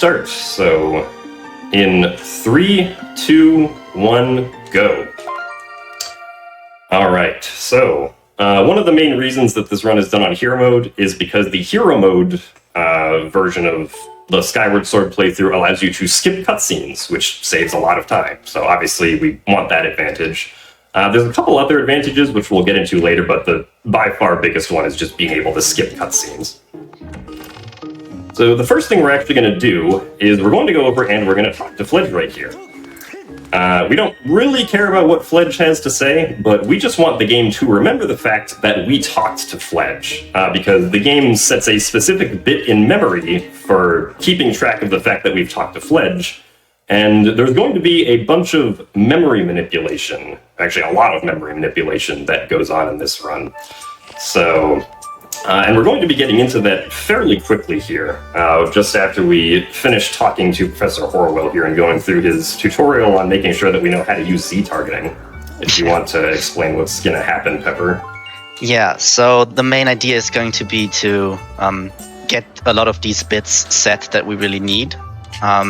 Start. So, in 3, 2, 1, go. Alright, so one of the main reasons that this run is done on Hero Mode is because the Hero Mode version of the Skyward Sword playthrough allows you to skip cutscenes, which saves a lot of time. So obviously we want that advantage. There's a couple other advantages, which we'll get into later, but the by far biggest one is just being able to skip cutscenes. So the first thing we're actually going to do is we're going to go over and we're going to talk to Fledge right here. We don't really care about what Fledge has to say, but we just want the game to remember the fact that we talked to Fledge, because the game sets a specific bit in memory for keeping track of the fact that we've talked to Fledge, and there's going to be a bunch of memory manipulation, actually a lot of memory manipulation that goes on in this run. So, and we're going to be getting into that fairly quickly here, just after we finish talking to Professor Horwell here and going through his tutorial on making sure that we know how to use Z-targeting. If you want to explain what's going to happen, Pepper. Yeah, so the main idea is going to be to get a lot of these bits set that we really need.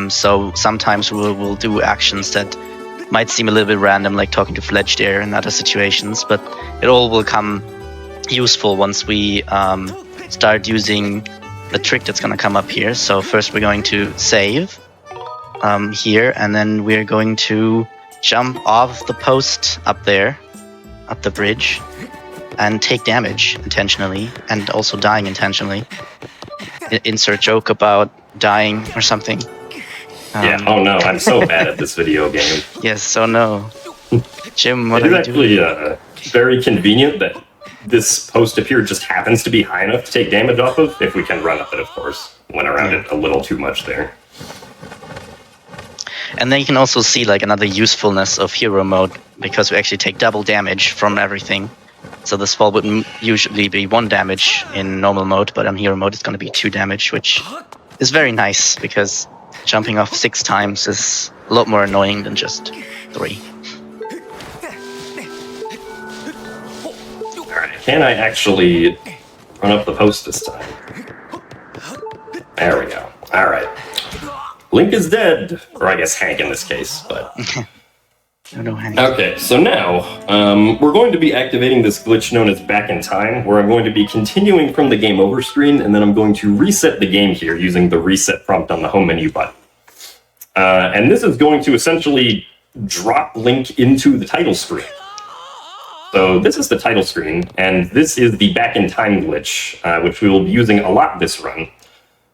So sometimes we'll do actions that might seem a little bit random, like talking to Fledge there in other situations, but it all will come useful once we start using the trick that's going to come up here. So first we're going to save here, and then we're going to jump off the post up there, up the bridge, and take damage intentionally, and also dying intentionally. Insert joke about dying or something. Yeah, oh no, I'm so bad at this video game. Yes, oh no. Jim, what are you doing? It's actually very convenient that this post up here just happens to be high enough to take damage off of, if we can run up it, of course. Went around it a little too much there. And then you can also see like another usefulness of Hero Mode, because we actually take double damage from everything. So this fall would usually be 1 damage in normal mode, but on Hero Mode it's going to be 2 damage, which is very nice, because jumping off 6 times is a lot more annoying than just 3. Can I actually run up the post this time? There we go. Alright. Link is dead. Or I guess Hank in this case, but... No, Hank. Okay, so now, we're going to be activating this glitch known as Back in Time, where I'm going to be continuing from the Game Over screen, and then I'm going to reset the game here using the reset prompt on the home menu button. And this is going to essentially drop Link into the title screen. So this is the title screen, and this is the Back in Time glitch, which we will be using a lot this run.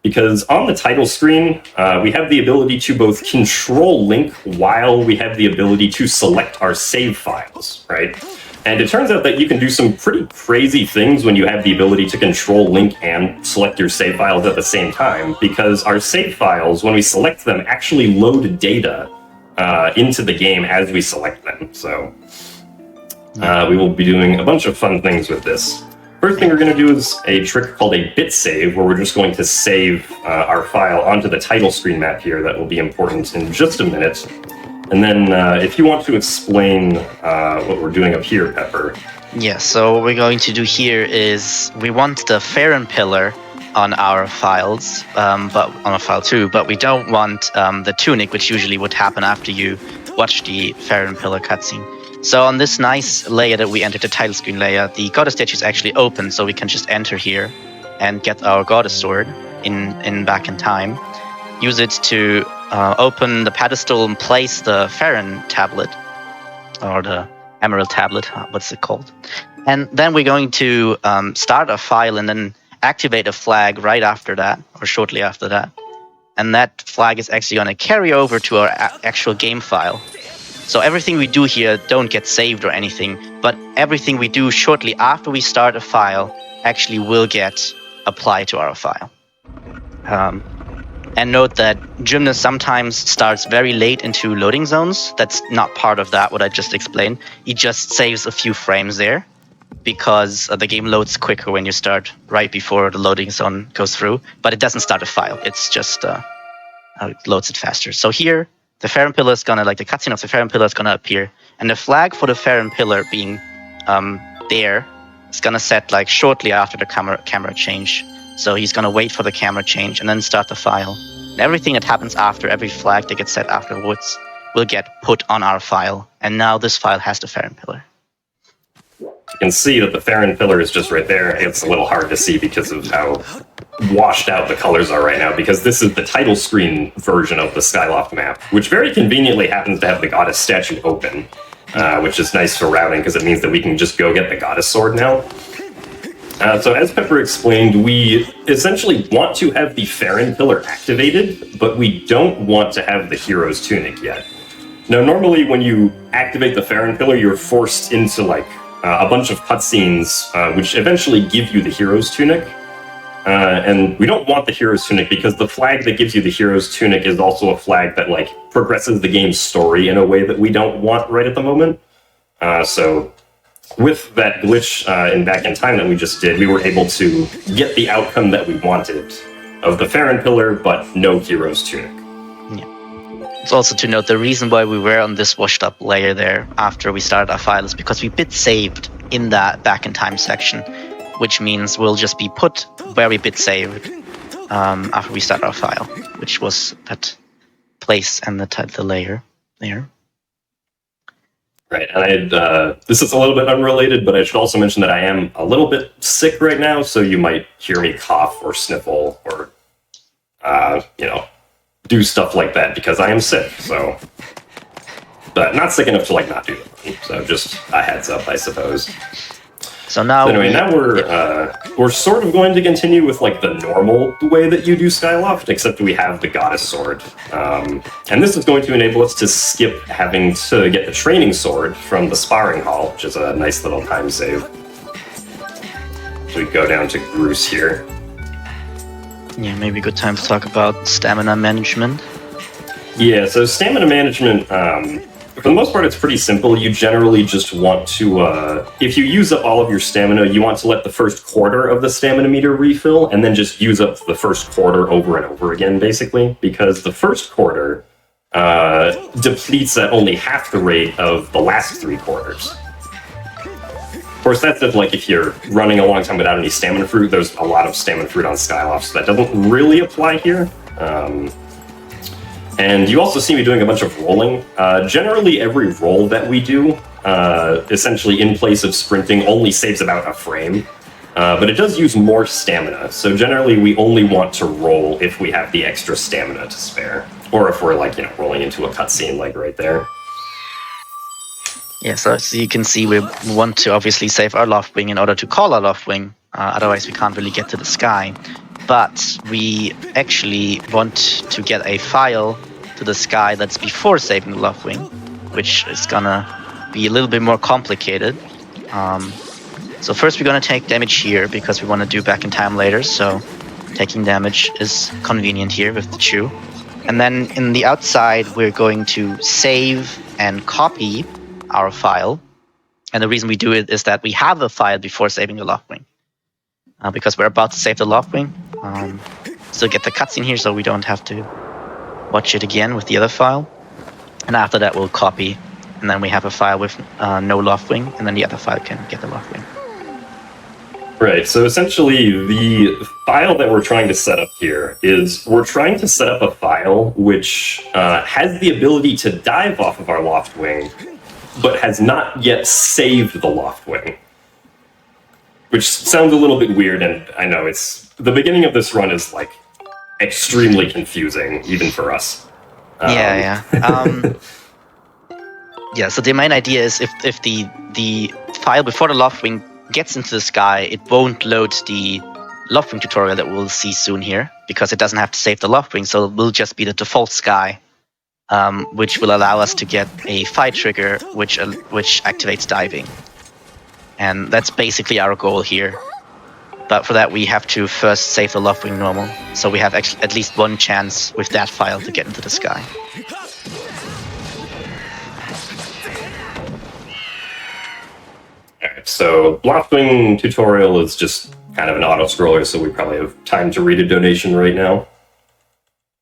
Because on the title screen, we have the ability to both control Link while we have the ability to select our save files, right? And it turns out that you can do some pretty crazy things when you have the ability to control Link and select your save files at the same time, because our save files, when we select them, actually load data into the game as we select them. So we will be doing a bunch of fun things with this. First thing we're going to do is a trick called a bit save, where we're just going to save our file onto the title screen map here. That will be important in just a minute. And then if you want to explain what we're doing up here, Pepper. Yeah, so what we're going to do here is we want the Farron pillar on our files, but on a file too, but we don't want the tunic, which usually would happen after you watch the Farron pillar cutscene. So on this nice layer that we entered, the title screen layer, the goddess statue is actually open, so we can just enter here and get our goddess sword in Back in Time. Use it to open the pedestal and place the Farron tablet, or the emerald tablet, what's it called? And then we're going to start a file and then activate a flag right after that, or shortly after that. And that flag is actually going to carry over to our actual game file. So everything we do here don't get saved or anything, but everything we do shortly after we start a file actually will get applied to our file. And note that Gymnast sometimes starts very late into loading zones. That's not part of that, what I just explained. It just saves a few frames there, because the game loads quicker when you start right before the loading zone goes through, but it doesn't start a file. It's just it loads it faster. So here, the Farron pillar is gonna, like the cutscene of the Farron pillar is gonna appear, and the flag for the Farron pillar being there is gonna set like shortly after the camera change. So he's gonna wait for the camera change and then start the file. And everything that happens after, every flag that gets set afterwards, will get put on our file. And now this file has the Farron pillar. You can see that the Farron pillar is just right there. It's a little hard to see because of how washed out the colors are right now, because this is the title screen version of the Skyloft map, which very conveniently happens to have the goddess statue open, which is nice for routing because it means that we can just go get the goddess sword now. So as Pepper explained, we essentially want to have the Farron pillar activated, but we don't want to have the hero's tunic yet. Now, normally when you activate the Farron pillar, you're forced into like a bunch of cutscenes, which eventually give you the hero's tunic. And we don't want the hero's tunic because the flag that gives you the hero's tunic is also a flag that like progresses the game's story in a way that we don't want right at the moment. So with that glitch in Back in Time that we just did, we were able to get the outcome that we wanted of the Farron pillar, but no hero's tunic. It's also to note the reason why we were on this washed up layer there after we started our file is because we bit saved in that Back in Time section, which means we'll just be put where we bit saved after we start our file, which was that place and the layer there. Right, and this is a little bit unrelated, but I should also mention that I am a little bit sick right now, so you might hear me cough or sniffle or, do stuff like that because I am sick, so... But not sick enough to, like, not do it. So just a heads up, I suppose. So now... Anyway, now we're sort of going to continue with, like, the normal way that you do Skyloft, except we have the Goddess Sword. And this is going to enable us to skip having to get the training sword from the Sparring Hall, which is a nice little time save. So we go down to Bruce here. Yeah, maybe a good time to talk about stamina management. Yeah, so stamina management, for the most part, it's pretty simple. You generally just want to, if you use up all of your stamina, you want to let the first quarter of the stamina meter refill, and then just use up the first quarter over and over again, basically, because the first quarter depletes at only half the rate of the last 3 quarters. Of course, that's if you're running a long time without any stamina fruit. There's a lot of stamina fruit on Skyloft, so that doesn't really apply here. And you also see me doing a bunch of rolling. Generally, every roll that we do, essentially in place of sprinting, only saves about a frame. But it does use more stamina, so generally we only want to roll if we have the extra stamina to spare. Or if we're, rolling into a cutscene, like right there. Yeah, so you can see we want to obviously save our Loft Wing in order to call our Loft Wing, otherwise we can't really get to the sky. But we actually want to get a file to the sky that's before saving the Loft Wing, which is gonna be a little bit more complicated. So first we're gonna take damage here because we want to do Back in Time later, so taking damage is convenient here with the Chew. And then in the outside we're going to save and copy our file. And the reason we do it is that we have a file before saving the Loft Wing. Because we're about to save the Loft Wing. Still get the cutscene here so we don't have to watch it again with the other file. And after that we'll copy, and then we have a file with no Loft Wing, and then the other file can get the Loft Wing. Right, so essentially the file that we're trying to set up here is we're trying to set up a file which has the ability to dive off of our Loft Wing, but has not yet saved the Loft Wing. Which sounds a little bit weird, and I know the beginning of this run is extremely confusing, even for us. Yeah. Yeah, so the main idea is if the file before the Loft Wing gets into the sky, it won't load the Loft Wing tutorial that we'll see soon here, because it doesn't have to save the Loft Wing, so it will just be the default sky, which will allow us to get a fight trigger which activates diving. And that's basically our goal here. But for that we have to first save the Loft Wing normal, so we have at least one chance with that file to get into the sky. Alright, so Loft Wing tutorial is just kind of an auto-scroller, so we probably have time to read a donation right now.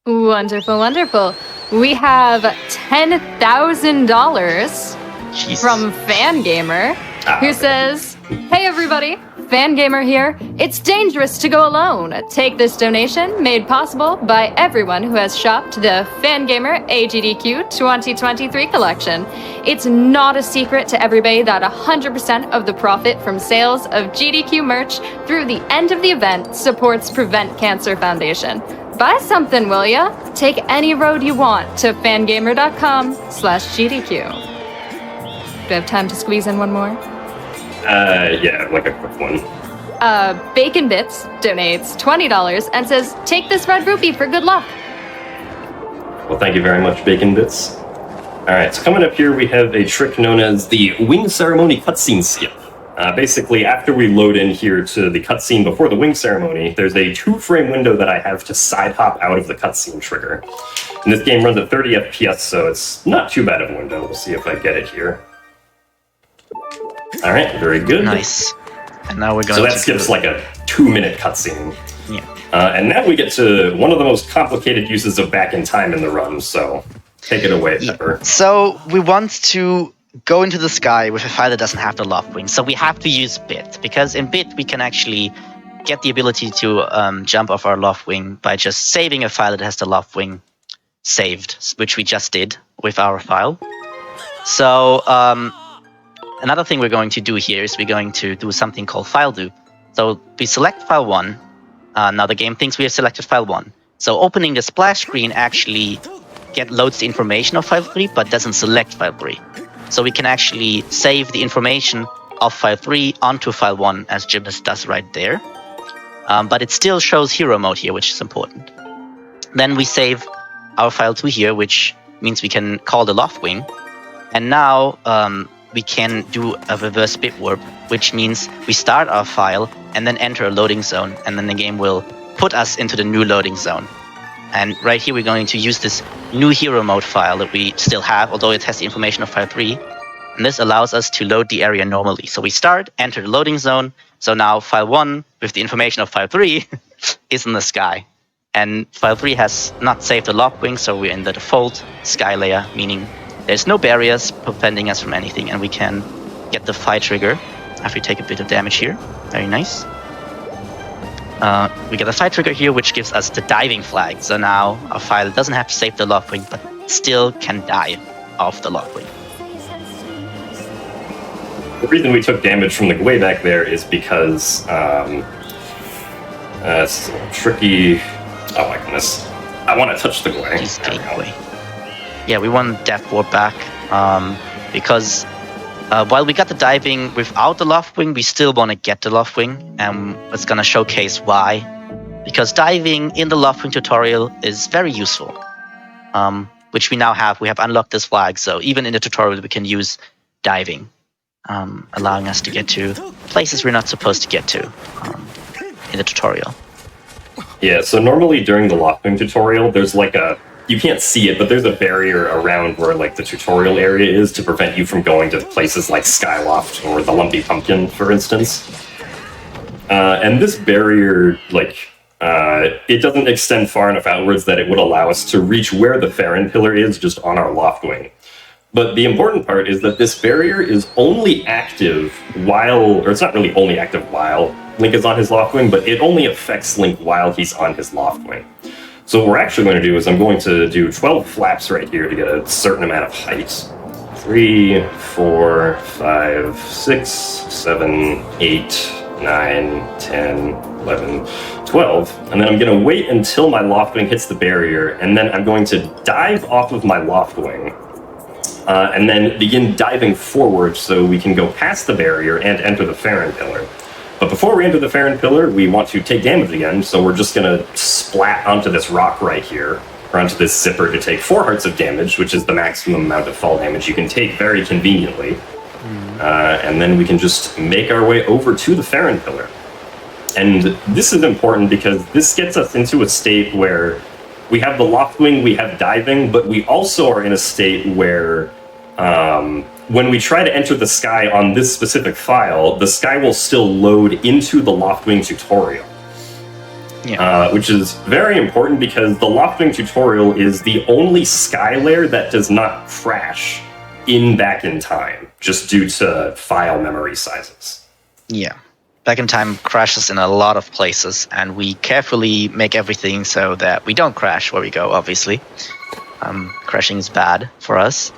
Wonderful, wonderful. We have $10,000 from Fangamer, who says, "Hey everybody, Fangamer here. It's dangerous to go alone. Take this donation, made possible by everyone who has shopped the Fangamer AGDQ 2023 collection. It's not a secret to everybody that 100% of the profit from sales of GDQ merch through the end of the event supports Prevent Cancer Foundation. Buy something, will ya? Take any road you want to fangamer.com/GDQ. Do I have time to squeeze in one more? Yeah, like a quick one. Bacon Bits donates $20 and says, take this red rupee for good luck. Well, thank you very much, Bacon Bits. Alright, so coming up here we have a trick known as the Wing Ceremony Cutscene Skip. Basically, after we load in here to the cutscene before the Wing Ceremony, there's a 2-frame window that I have to side hop out of the cutscene trigger. And this game runs at 30 FPS, so it's not too bad of a window. We'll see if I get it here. Alright, very good. Nice. And now we're going so that skips like a 2-minute cutscene. Yeah. And now we get to one of the most complicated uses of back in time in the run, so take it away, Pepper. So we want to go into the sky with a file that doesn't have the loft wing. So we have to use bit, because in bit we can actually get the ability to jump off our loft wing by just saving a file that has the loft wing saved, which we just did with our file. So another thing we're going to do here is we're going to do something called file do. So we select file 1. Now the game thinks we have selected file 1. So opening the splash screen actually loads the information of file 3, but doesn't select file 3. So we can actually save the information of file 3 onto file 1, as Jim does right there. But it still shows hero mode here, which is important. Then we save our file 2 here, which means we can call the loft wing. And now we can do a reverse bit warp, which means we start our file and then enter a loading zone, and then the game will put us into the new loading zone. And right here we're going to use this new hero mode file that we still have, although it has the information of file 3. And this allows us to load the area normally. So we start, enter the loading zone. So now file 1 with the information of file 3 is in the sky. And file 3 has not saved the loft wing, so we're in the default sky layer, meaning there's no barriers preventing us from anything, and we can get the fire trigger after we take a bit of damage here. Very nice. We get a fire trigger here, which gives us the diving flag. So now our file doesn't have to save the loft wing, but still can dive off the loft wing. The reason we took damage from the way back there is because it's a little tricky. Oh my goodness. I want to touch the Gwei. Yeah, we want Death Warp back, because while we got the diving without the loft wing, we still want to get the loft wing, and it's going to showcase why. Because diving in the loft wing tutorial is very useful, which we now have. We have unlocked this flag, so even in the tutorial we can use diving, allowing us to get to places we're not supposed to get to in the tutorial. Yeah, so normally during the loft wing tutorial, there's like you can't see it, but there's a barrier around where like the tutorial area is to prevent you from going to places like Skyloft or the Lumpy Pumpkin, for instance. And this barrier, it doesn't extend far enough outwards that it would allow us to reach where the Farron pillar is just on our loft wing. But the important part is that this barrier is only active or it's not really only active while Link is on his loft wing, but it only affects Link while he's on his loft wing. So what we're actually going to do is I'm going to do 12 flaps right here to get a certain amount of height. 3, 4, 5, 6, 7, 8, 9, 10, 11, 12. And then I'm going to wait until my loft wing hits the barrier, and then I'm going to dive off of my loft wing, and then begin diving forward so we can go past the barrier and enter the Farron pillar. But before we enter the Farron pillar, we want to take damage again, so we're just going to splat onto this rock right here, or onto this zipper to take 4 hearts of damage, which is the maximum amount of fall damage you can take very conveniently. And then we can just make our way over to the Farron pillar. And this is important because this gets us into a state where we have the loft wing, we have diving, but we also are in a state where when we try to enter the sky on this specific file, the sky will still load into the Loftwing tutorial. Yeah. Which is very important because the Loftwing tutorial is the only sky layer that does not crash back in time, just due to file memory sizes. Yeah. Back in Time crashes in a lot of places, and we carefully make everything so that we don't crash where we go, obviously. Crashing is bad for us.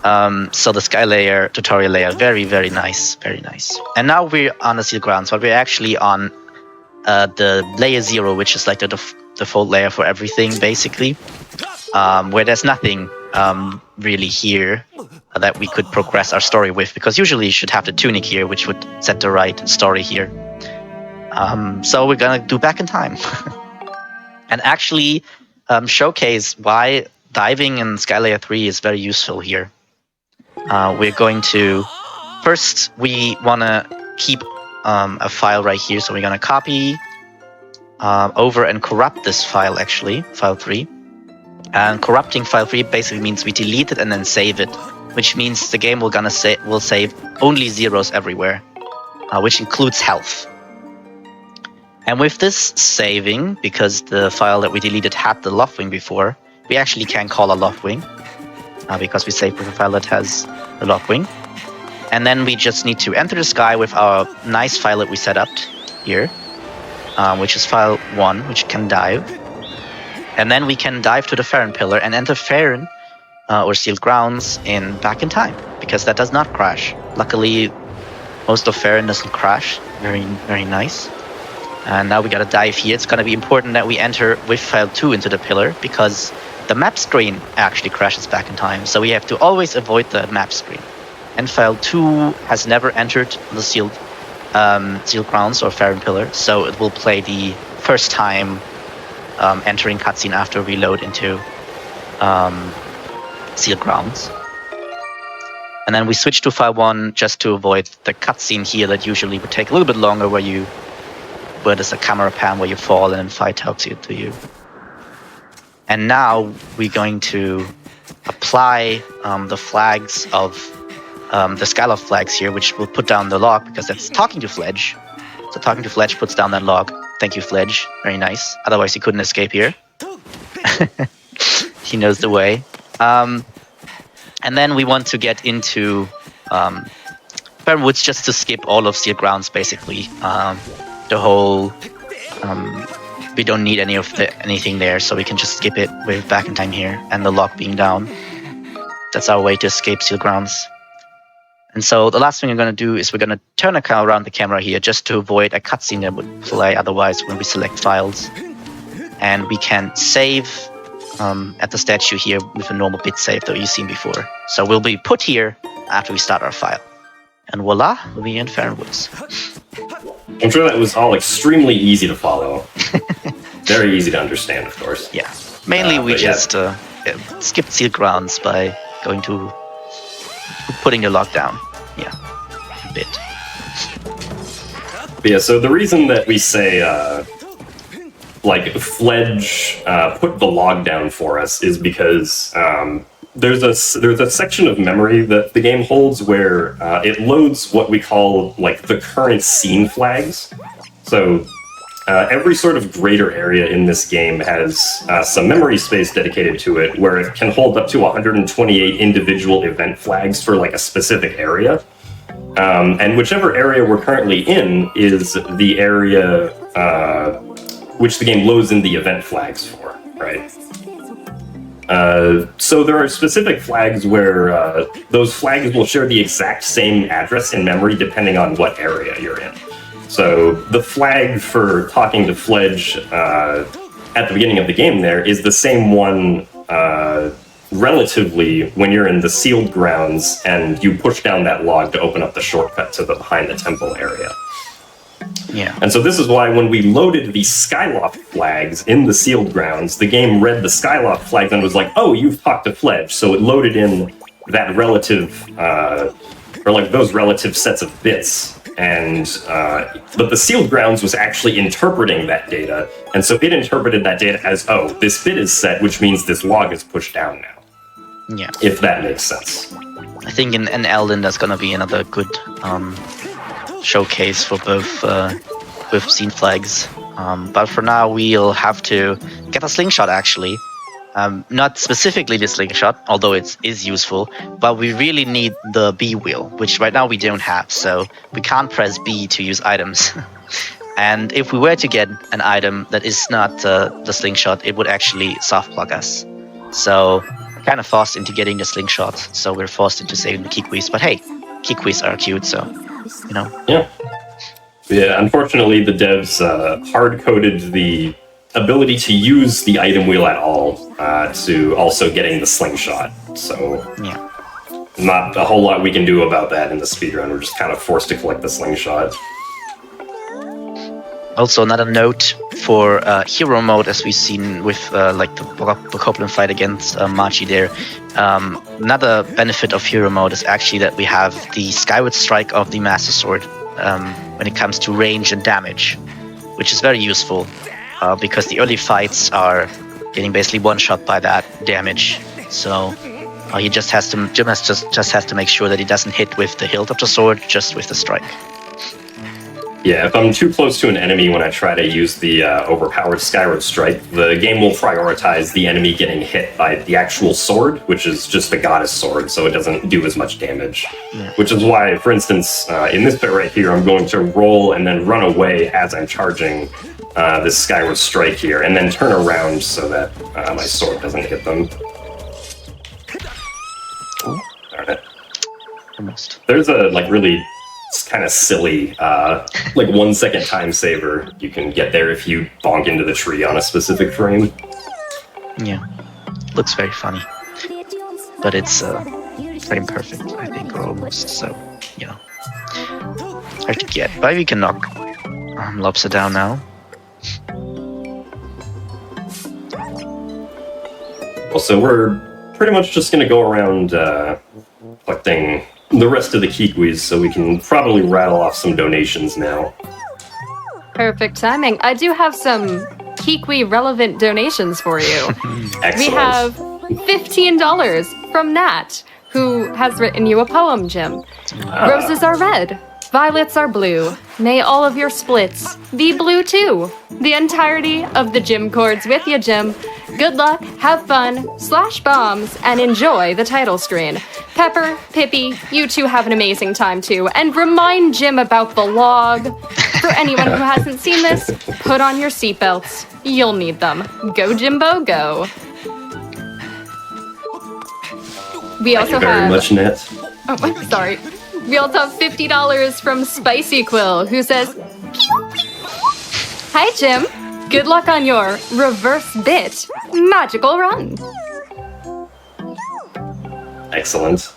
So the sky layer, tutorial layer, very, very nice, very nice. And now we're on the sealed grounds, but we're actually on the layer 0, which is like the default layer for everything, basically, where there's nothing really here that we could progress our story with, because usually you should have the tunic here, which would set the right story here. So we're gonna do Back in Time and actually showcase why diving in Sky Layer 3 is very useful here. We're going to first, we want to keep a file right here, so we're going to copy over and corrupt this file, actually, file 3. And corrupting file 3 basically means we delete it and then save it, which means the game will save only zeros everywhere, which includes health. And with this saving, because the file that we deleted had the Loftwing before, we actually can call a Loftwing, because we saved with a file that has the Loftwing. And then we just need to enter the sky with our nice file that we set up here, which is file 1, which can dive. And then we can dive to the Farron pillar and enter Farron, or Sealed Grounds, in Back in Time, because that does not crash. Luckily, most of Farron doesn't crash. Very, very nice. And now we gotta dive here. It's gonna be important that we enter with file 2 into the pillar, because the map screen actually crashes Back in Time. So we have to always avoid the map screen. And file 2 has never entered the Sealed Grounds or Farron pillar, so it will play the first time entering cutscene after we load into Sealed Grounds. And then we switch to file 1 just to avoid the cutscene here that usually would take a little bit longer, where there's a camera pan where you fall and then Fight helps you to you. And now we're going to apply the flags of the Skyloft flags here, which will put down the log, because that's talking to Fledge. So talking to Fledge puts down that log. Thank you, Fledge. Very nice. Otherwise he couldn't escape here. He knows the way. And then we want to get into Farron Woods just to skip all of Sealed Grounds, basically. The whole we don't need anything there, so we can just skip it with Back in Time here and the lock being down. That's our way to escape Sealed Grounds. And so the last thing we're going to do is we're going to turn around the camera here just to avoid a cutscene that would play otherwise when we select files. And we can save at the statue here with a normal bit save that you've seen before. So we'll be put here after we start our file. And voila, we'll be in Farron Woods. I'm sure that was all extremely easy to follow. Very easy to understand, of course. Yeah. Mainly we just skipped Sealed Grounds by going to putting the lock down. Yeah. A bit. But yeah, so the reason that we say Fledge put the log down for us is because there's a section of memory that the game holds where it loads what we call the current scene flags. So every sort of greater area in this game has some memory space dedicated to it, where it can hold up to 128 individual event flags for a specific area. And whichever area we're currently in is the area which the game loads in the event flags for, right? So there are specific flags where those flags will share the exact same address in memory depending on what area you're in. So the flag for talking to Fledge at the beginning of the game there is the same one relatively when you're in the Sealed Grounds and you push down that log to open up the shortcut to the behind the temple area. Yeah. And so this is why when we loaded the Skyloft flags in the Sealed Grounds, the game read the Skyloft flags and was like, oh, you've talked to Fledge. So it loaded in that relative, those relative sets of bits. And, but the Sealed Grounds was actually interpreting that data. And so it interpreted that data as, oh, this bit is set, which means this log is pushed down now. Yeah. If that makes sense. I think in Elden there's gonna be another good showcase for both scene flags. But for now we'll have to get a slingshot actually, Not specifically the slingshot, although it is useful, but we really need the B wheel, which right now we don't have, so we can't press B to use items. And if we were to get an item that is not the slingshot, it would actually soft block us. So we're kind of forced into getting the slingshot, so we're forced into saving the kikis. But hey, kikis are cute, so, you know. Yeah, unfortunately, the devs hard-coded the ability to use the item wheel at all to also getting the slingshot. So yeah, not a whole lot we can do about that in the speedrun. We're just kind of forced to collect the slingshot. Also, another note for hero mode, as we've seen with like the Bokoblin fight against Machi there. Another benefit of hero mode is actually that we have the Skyward Strike of the Master Sword when it comes to range and damage, which is very useful because the early fights are getting basically one shot by that damage. So he just has to Jim just has to make sure that he doesn't hit with the hilt of the sword, just with the strike. Yeah, if I'm too close to an enemy when I try to use the overpowered Skyward Strike, the game will prioritize the enemy getting hit by the actual sword, which is just the goddess sword, so it doesn't do as much damage. Yeah. Which is why, for instance, in this bit right here, I'm going to roll and then run away as I'm charging this Skyward Strike here, and then turn around so that my sword doesn't hit them. Darn it. Almost. There's a really kind of silly 1 second time saver you can get there if you bonk into the tree on a specific frame. Yeah, looks very funny, but it's frame perfect, I think, or almost. So, you know, hard to get, but we can knock Lobster down now. Well, so we're pretty much just gonna go around collecting the rest of the kikwis, so we can probably rattle off some donations now. Perfect timing. I do have some Kikwi relevant donations for you. Excellent. We have $15 from Nat, who has written you a poem, Jim. Roses are red, violets are blue. May all of your splits be blue too. The entirety of the Jim chords with you, Jim. Good luck, have fun, slash bombs, and enjoy the title screen. Pepper, Pippy, you two have an amazing time too. And remind Jim about the log. For anyone who hasn't seen this, put on your seatbelts. You'll need them. Go, Jimbo, go. We also Thank you very much, Nat. Oh, I'm sorry. We also have $50 from Spicy Quill, who says, "Hi, Jim. Good luck on your reverse bit magical run." Excellent.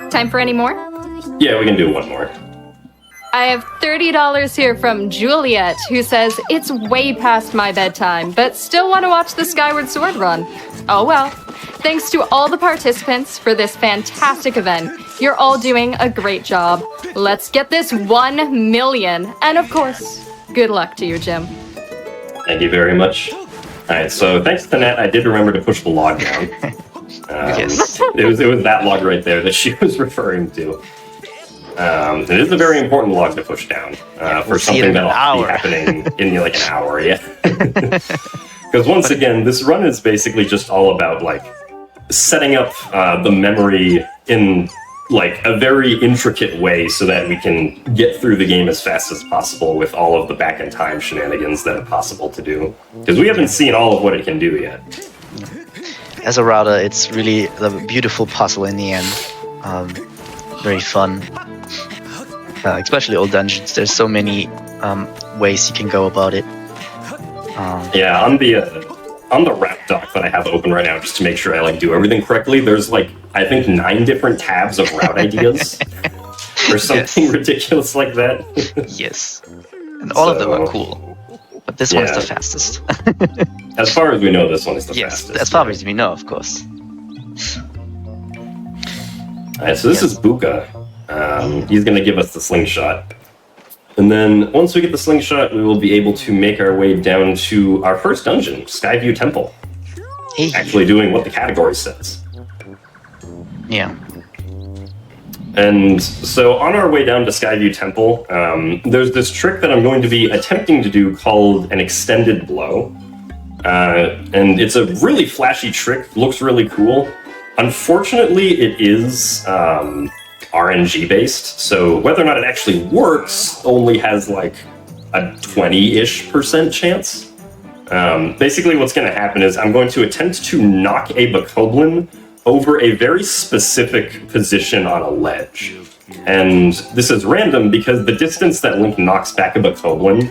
Time for any more? Yeah, we can do one more. I have $30 here from Juliet, who says, "It's way past my bedtime, but still want to watch the Skyward Sword run." Oh well. Thanks to all the participants for this fantastic event. You're all doing a great job. Let's get this 1 million. And of course, good luck to you, Jim. Thank you very much. Alright, so thanks to Nat, I did remember to push the log down. Yes. It was that log right there that she was referring to. It is a very important log to push down for something that'll be happening in an hour, yeah. Because once again, this run is basically just all about setting up the memory in a very intricate way so that we can get through the game as fast as possible with all of the back in time shenanigans that are possible to do. Because we haven't seen all of what it can do yet. As a router, it's really a beautiful puzzle in the end. Very fun. Especially old dungeons. There's so many ways you can go about it. Yeah, on the wrap doc that I have open right now, just to make sure I do everything correctly, there's I think 9 different tabs of route ideas or something ridiculous like that. Yes, and all of them are cool, but this one's the fastest. As far as we know, this one is the fastest. As far as we know, of course. Alright, so this is Buka. He's going to give us the slingshot. And then once we get the slingshot, we will be able to make our way down to our first dungeon, Skyview Temple. Hey. Actually doing what the category says. Yeah. And so on our way down to Skyview Temple, there's this trick that I'm going to be attempting to do called an extended blow. And it's a really flashy trick, looks really cool. Unfortunately, it is RNG based, so whether or not it actually works only has like a 20-ish% chance. Basically what's going to happen is I'm going to attempt to knock a bokoblin over a very specific position on a ledge. And this is random because the distance that Link knocks back a bokoblin,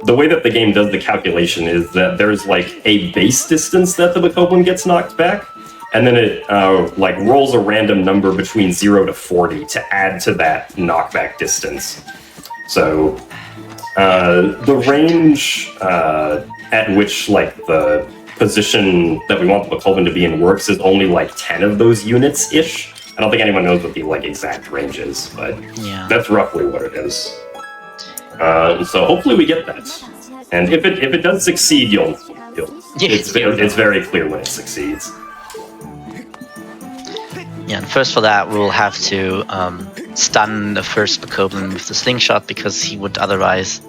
the way that the game does the calculation is that there's like a base distance that the bokoblin gets knocked back, and then it like rolls a random number between 0 to 40 to add to that knockback distance. So the range at which like the position that we want the bokoblin to be in works is only like 10 of those units-ish. I don't think anyone knows what the like exact range is, but Yeah. that's roughly what it is. So hopefully we get that. And if it does succeed, you'll it's very clear when it succeeds. Yeah, and first for that, we'll have to stun the first bokoblin with the slingshot, because he would otherwise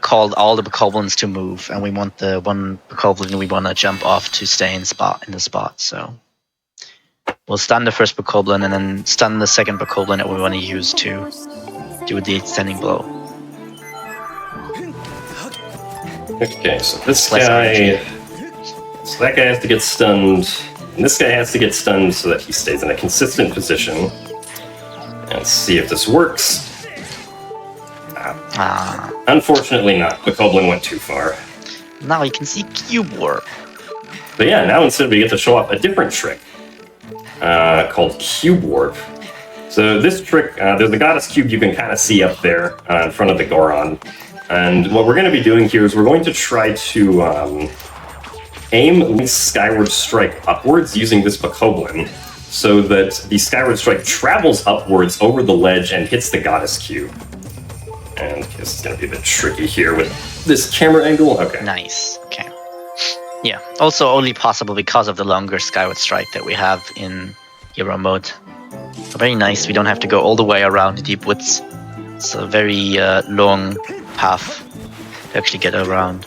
call all the bokoblins to move, and we want the one bokoblin we want to jump off to stay in the spot. So we'll stun the first bokoblin and then stun the second bokoblin that we want to use to do the extending blow. Okay, so this guy, so that guy has to get stunned, and this guy has to get stunned so that he stays in a consistent position. And let's see if this works. Unfortunately not. Bokoblin went too far. Now you can see cube warp. But yeah, now instead we get to show off a different trick called Cube Warp. So this trick, there's a goddess cube you can kind of see up there in front of the Goron. And what we're going to be doing here is we're going to try to aim Link's Skyward Strike upwards using this bokoblin, so that the Skyward Strike travels upwards over the ledge and hits the goddess cube. And this is going to be a bit tricky here with this camera angle. Okay. Nice. Okay. Yeah. Also only possible because of the longer Skyward Strike that we have in Hero mode. So very nice. We don't have to go all the way around the deep woods. It's a very long path to actually get around.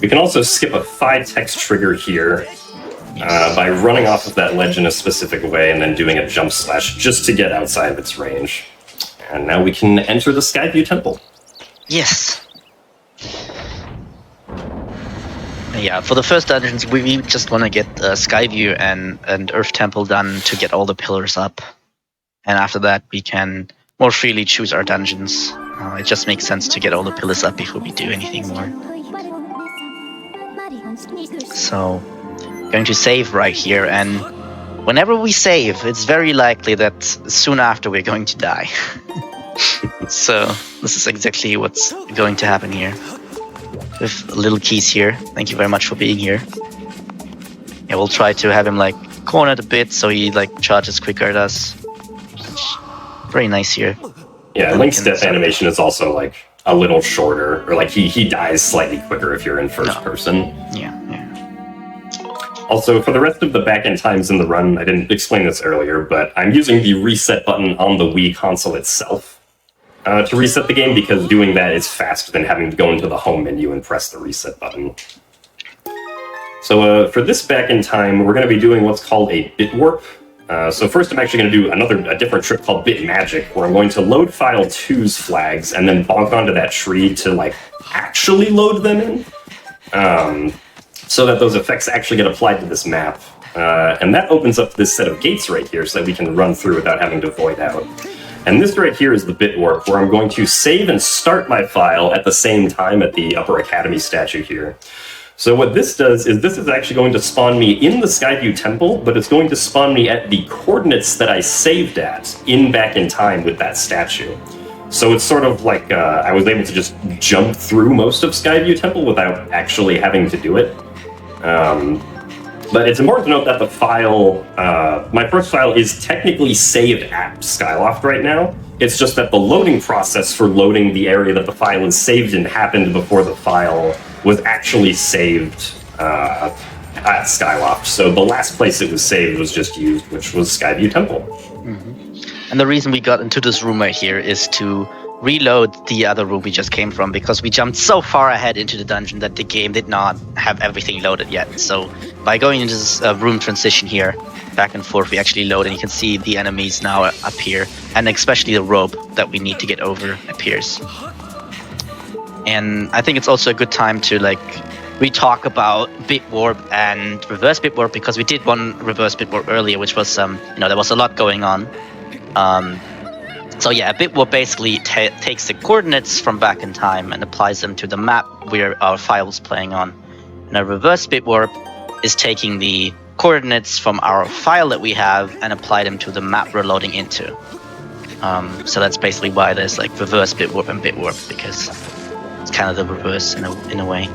We can also skip a Phi text trigger here by running off of that ledge in a specific way and then doing a jump slash just to get outside of its range. And now we can enter the Skyview Temple. Yes. Yeah, for the first dungeons, we just want to get Skyview and Earth Temple done to get all the pillars up. And after that, we can more freely choose our dungeons. It just makes sense to get all the pillars up before we do anything more. So, going to save right here, and whenever we save, it's very likely that soon after we're going to die. So, this is exactly what's going to happen here. With little keys here. Thank you very much for being here. Yeah, we'll try to have him like cornered a bit so he like charges quicker at us. Very nice here. Yeah, Link's death animation is also like a little shorter, or like he dies slightly quicker if you're in first person. Yeah. Also, for the rest of the back-end times in the run, I didn't explain this earlier, but I'm using the reset button on the Wii console itself to reset the game, because doing that is faster than having to go into the home menu and press the reset button. So for this back-end time, we're going to be doing what's called a bit warp. So first I'm actually going to do a different trick called Bit Magic, where I'm going to load File 2's flags and then bonk onto that tree to like actually load them in. So that those effects actually get applied to this map. And that opens up this set of gates right here so that we can run through without having to void out. And this right here is the bit warp, where I'm going to save and start my file at the same time at the Upper Academy statue here. So what this does is this is actually going to spawn me in the Skyview Temple, but it's going to spawn me at the coordinates that I saved at back in time with that statue. So it's sort of like I was able to just jump through most of Skyview Temple without actually having to do it. But it's important to note that the file, my first file is technically saved at Skyloft right now. It's just that the loading process for loading the area that the file is saved in happened before the file was actually saved at Skyloft. So the last place it was saved was just used, which was Skyview Temple. Mm-hmm. And the reason we got into this room right here is to reload the other room we just came from, because we jumped so far ahead into the dungeon that the game did not have everything loaded yet. So by going into this room transition here, back and forth, we actually load, and you can see the enemies now appear, and especially the rope that we need to get over appears. And I think it's also a good time to we talk about bit warp and reverse bit warp, because we did one reverse bit warp earlier, which was there was a lot going on. So yeah, a bit warp basically takes the coordinates from back in time and applies them to the map where our file was playing on. And a reverse bit warp is taking the coordinates from our file that we have and apply them to the map we're loading into. So that's basically why there's reverse bit warp and bit warp, because it's kind of the reverse in a way.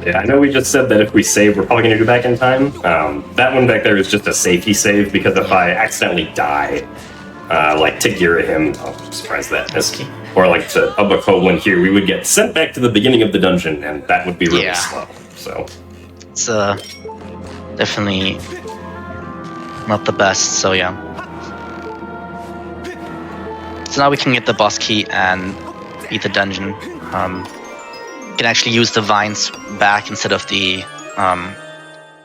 Yeah, I know we just said that if we save, we're probably going to go back in time. That one back there is just a safety save, because if I accidentally die, to Girahim, I'm surprised that missed. Or to Ubakoblin here, we would get sent back to the beginning of the dungeon, and that would be really slow. So it's definitely not the best. So yeah. So now we can get the boss key and beat the dungeon. You can actually use the vines back instead of the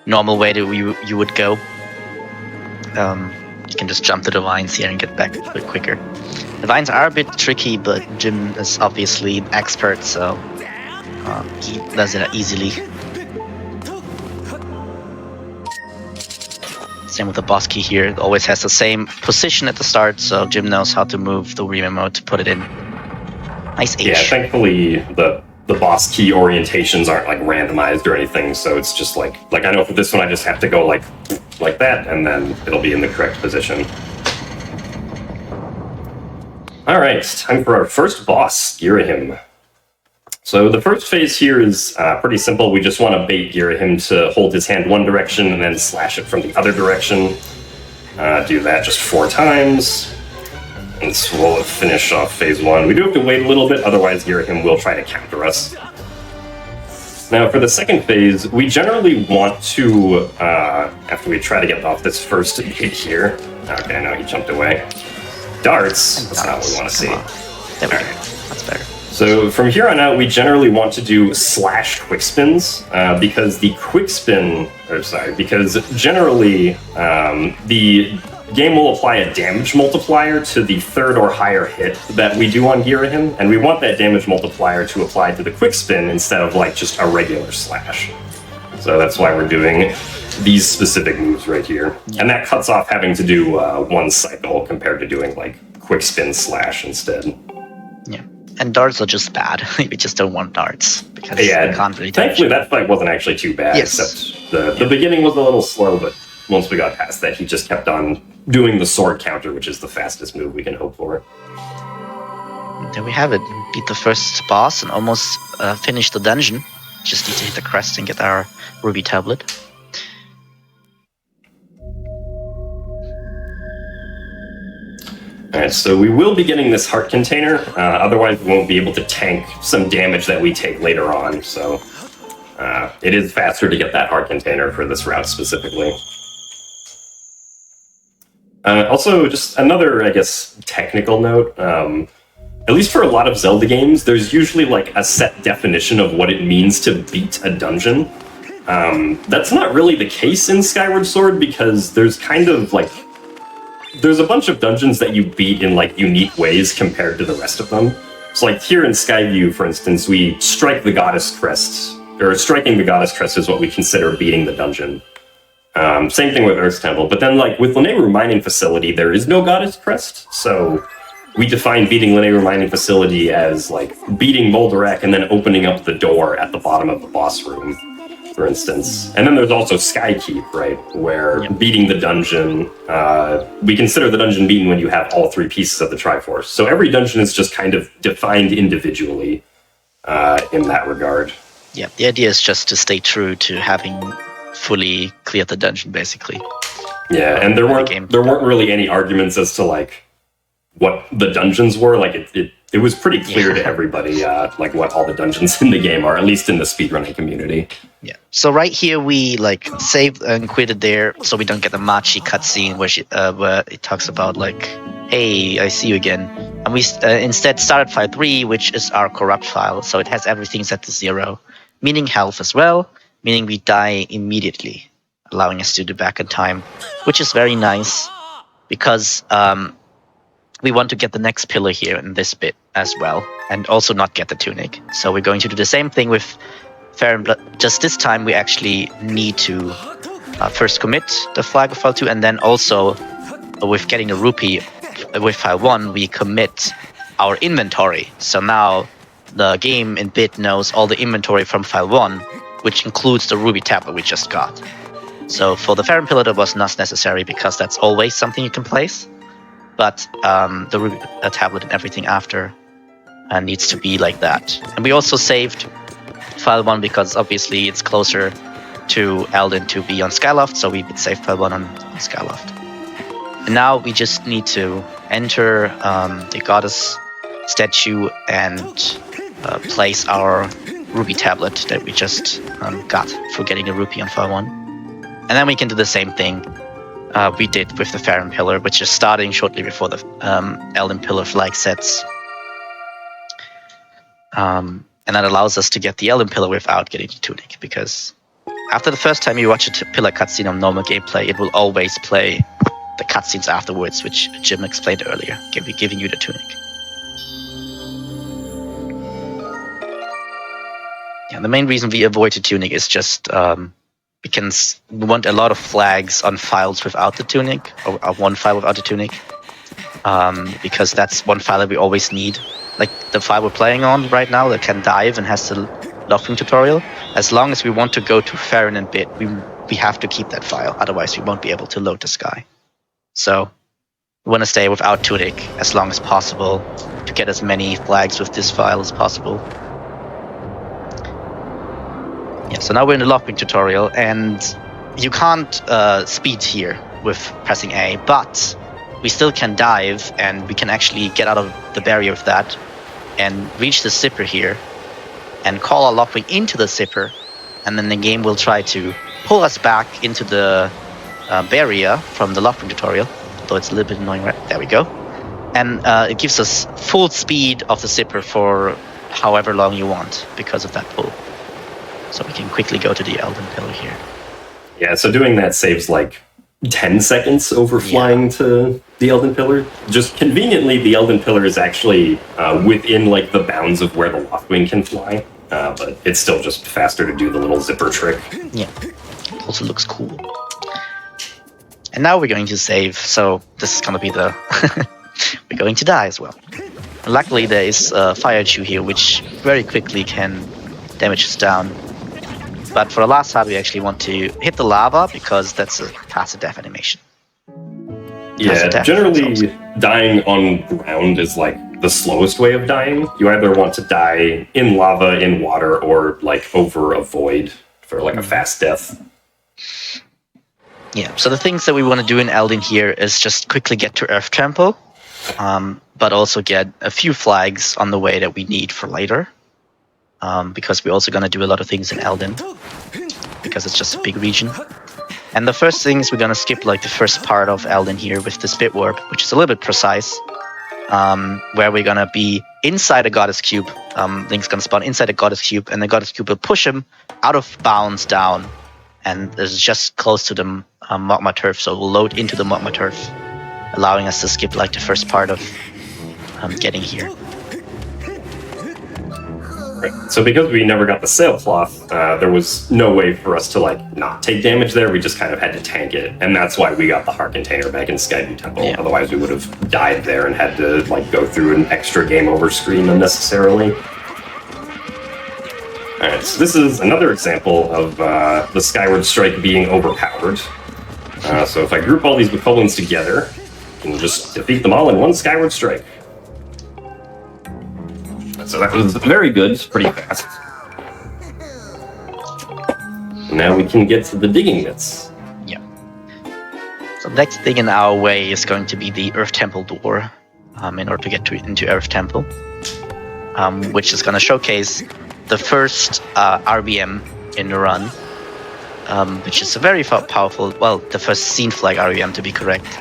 normal way that you would go. You can just jump to the vines here and get back a bit quicker. The vines are a bit tricky, but Jim is obviously an expert, so he does it easily. Same with the boss key here. It always has the same position at the start, so Jim knows how to move the Wii remote to put it in. Nice H. Yeah, thankfully the boss key orientations aren't randomized or anything, so it's just I know for this one I just have to go like that, and then it'll be in the correct position. Alright, time for our first boss, Girahim. So the first phase here is pretty simple. We just want to bait Girahim to hold his hand one direction and then slash it from the other direction. Do that just 4 times. And so we'll finish off phase 1. We do have to wait a little bit, otherwise Girahim will try to counter us. Now for the second phase, we generally want to, after we try to get off this first hit here, okay, no, he jumped away. Darts, that's not what we want to see. There we go, that's better. So from here on out, we generally want to do slash quick spins, because generally the game will apply a damage multiplier to the 3rd or higher hit that we do on Girahim, and we want that damage multiplier to apply to the quick spin instead of just a regular slash. So that's why we're doing these specific moves right here. And that cuts off having to do one cycle compared to doing quick spin slash instead. Yeah. And darts are just bad. We just don't want darts, because we can't really damage. Thankfully that fight wasn't actually too bad, except the beginning was a little slow, but once we got past that, he just kept on doing the sword counter, which is the fastest move we can hope for. There we have it. Beat the first boss and almost finished the dungeon. Just need to hit the crest and get our ruby tablet. Alright, so we will be getting this heart container, otherwise we won't be able to tank some damage that we take later on, so it is faster to get that heart container for this route specifically. Also, just another, I guess, technical note, at least for a lot of Zelda games, there's usually a set definition of what it means to beat a dungeon. That's not really the case in Skyward Sword, because there's kind of there's a bunch of dungeons that you beat in unique ways compared to the rest of them. So here in Skyview, for instance, we strike the Goddess Crest, or striking the Goddess Crest is what we consider beating the dungeon. Same thing with Earth's Temple, but then with Lanayru Mining Facility, there is no Goddess Crest, so we define beating Lanayru Mining Facility as beating Moldarak and then opening up the door at the bottom of the boss room, for instance. And then there's also Skykeep, right, where beating the dungeon, we consider the dungeon beaten when you have all 3 pieces of the Triforce. So every dungeon is just kind of defined individually in that regard. Yeah, the idea is just to stay true to having fully cleared the dungeon, basically. Yeah, and there weren't really any arguments as to what the dungeons were. It was pretty clear to everybody what all the dungeons in the game are, at least in the speedrunning community. Yeah. So right here we saved and quitted there, so we don't get the Machi cutscene where it talks about Hey, I see you again. And we instead started file 3, which is our corrupt file. So it has everything set to 0, meaning health as well, meaning we die immediately, allowing us to do back in time, which is very nice because we want to get the next pillar here in this bit as well, and also not get the tunic. So we're going to do the same thing with Fair and Blood. Just this time we actually need to first commit the flag of file 2, and then also with getting the rupee with file 1, we commit our inventory. So now the game in bit knows all the inventory from file 1, which includes the ruby tablet we just got. So for the Farron pillar, that was not necessary because that's always something you can place. But the ruby tablet and everything after needs to be like that. And we also saved file 1 because obviously it's closer to Eldin to be on Skyloft, so we would save file 1 on Skyloft. And now we just need to enter the goddess statue and place our ruby tablet that we just got for getting the rupee on file 1. And then we can do the same thing we did with the Farron pillar, which is starting shortly before the Eldin pillar flag sets. And that allows us to get the Eldin pillar without getting the tunic, because after the first time you watch a pillar cutscene on normal gameplay, it will always play the cutscenes afterwards, which Jim explained earlier, giving you the tunic. Yeah, the main reason we avoid the tunic is just because we want a lot of flags on files without the tunic, or one file without the tunic, because that's one file that we always need. Like the file we're playing on right now that can dive and has the lofting tutorial, as long as we want to go to Farron and Bit, we have to keep that file, otherwise we won't be able to load the sky. So we want to stay without tunic as long as possible to get as many flags with this file as possible. Yeah, so now we're in the lofting tutorial, and you can't speed here with pressing A, but we still can dive, and we can actually get out of the barrier with that and reach the zipper here and call our lockwing into the zipper, and then the game will try to pull us back into the barrier from the lofting tutorial, although it's a little bit annoying. Right, there we go. And it gives us full speed of the zipper for however long you want because of that pull. So we can quickly go to the Eldin pillar here. Yeah, so doing that saves like 10 seconds over flying to the Eldin pillar. Just conveniently, the Eldin pillar is actually within like the bounds of where the Loftwing can fly, but it's still just faster to do the little zipper trick. Yeah, it also looks cool. And now we're going to save, so this is going to be the... we're going to die as well. And luckily there is a fire chew here, which very quickly can damage us down. But for the last part, we actually want to hit the lava, because that's a faster death animation. Yeah, generally dying on ground is like the slowest way of dying. You either want to die in lava, in water, or like over a void for like a fast death. Yeah, so the things that we want to do in Eldin here is just quickly get to Earth Temple, but also get a few flags on the way that we need for later. Because we're also going to do a lot of things in Eldin, because it's just a big region. And the first thing is we're going to skip like the first part of Eldin here with the Spit Warp, which is a little bit precise, where we're going to be inside a Goddess Cube. Link's going to spawn inside a Goddess Cube, and the Goddess Cube will push him out of bounds down, and is just close to the Magma Turf, so we'll load into the Magma Turf, allowing us to skip like the first part of getting here. Right. So because we never got the sailcloth, there was no way for us to like not take damage there. We just kind of had to tank it, and that's why we got the heart container back in Skyview Temple. Yeah. Otherwise, we would have died there and had to like go through an extra game over screen unnecessarily. All right, so this is another example of the Skyward Strike being overpowered. So if I group all these Bokoblins together, I can just defeat them all in one Skyward Strike. So that was very good, pretty fast. Now we can get to the digging bits. Yeah. So the next thing in our way is going to be the Earth Temple door, in order to get into Earth Temple, which is going to showcase the first RBM in the run, which is a very powerful, well, the first scene flag RBM to be correct.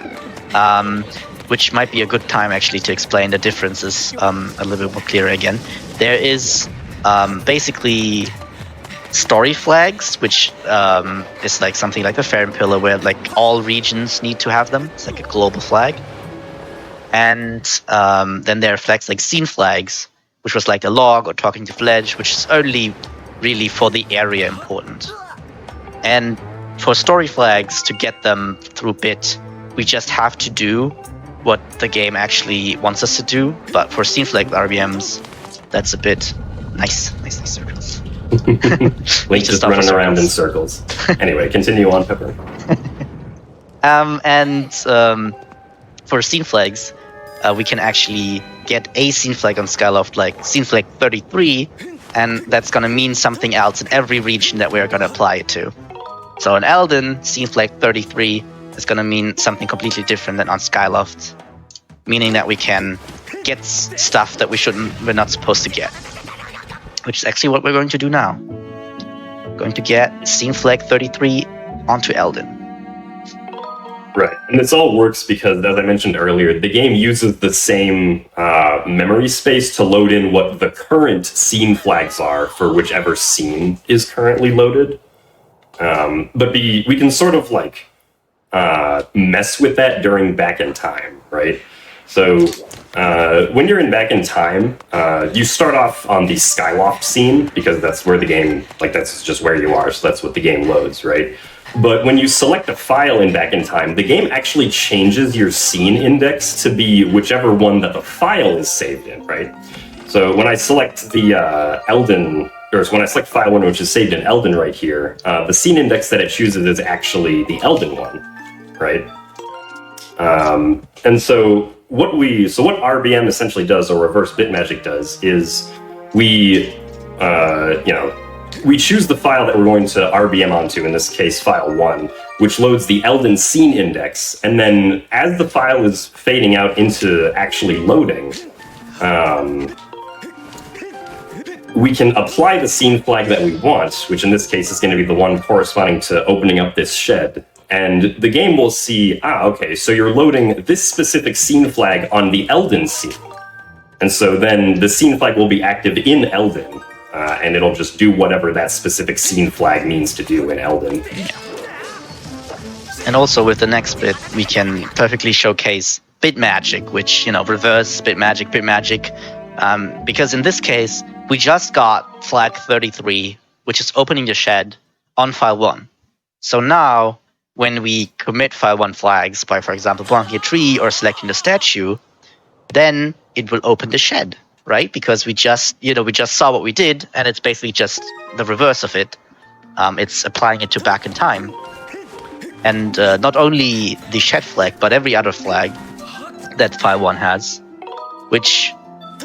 which might be a good time actually to explain the differences a little bit more clear again. There is basically story flags, which is like something like the Fair Pillar, where like all regions need to have them. It's like a global flag. And then there are flags like scene flags, which was like a log or talking to Fledge, which is only really for the area important. And for story flags, to get them through bit, we just have to do what the game actually wants us to do. But for scene flag RBMs, that's a bit nice circles. Link just running around in circles. Anyway, continue on, Pepper. For scene flags, we can actually get a scene flag on Skyloft, like scene flag 33, and that's going to mean something else in every region that we're going to apply it to. So in Elden, scene flag 33 is going to mean something completely different than on Skyloft, meaning that we can get stuff that we're not supposed to get, which is actually what we're going to do now. Going to get scene flag 33 onto Elden. Right, and this all works because, as I mentioned earlier, the game uses the same memory space to load in what the current scene flags are for whichever scene is currently loaded. But we can sort of like mess with that during back in time, right? So when you're in back in time, you start off on the Skyloft scene because that's where the game, like that's just where you are, so that's what the game loads, right? But when you select a file in back in time, the game actually changes your scene index to be whichever one that the file is saved in, right? So when I select the Elden, or when I select file 1, which is saved in Elden right here, the scene index that it chooses is actually the Elden one, right? And so what RBM essentially does, or reverse bit magic does, is we choose the file that we're going to RBM onto, in this case, file 1, which loads the Elden scene index, and then as the file is fading out into actually loading, we can apply the scene flag that we want, which in this case is going to be the one corresponding to opening up this shed, and the game will see, okay, so you're loading this specific scene flag on the Elden scene. And so then the scene flag will be active in Elden, and it'll just do whatever that specific scene flag means to do in Elden. And also with the next bit, we can perfectly showcase bit magic, which, reverse bit magic, because in this case, we just got flag 33, which is opening the shed on file 1. So now, when we commit file 1 flags by, for example, blocking a tree or selecting the statue, then it will open the shed, right? Because we just saw what we did, and it's basically just the reverse of it. It's applying it to back in time. And not only the shed flag, but every other flag that file 1 has, which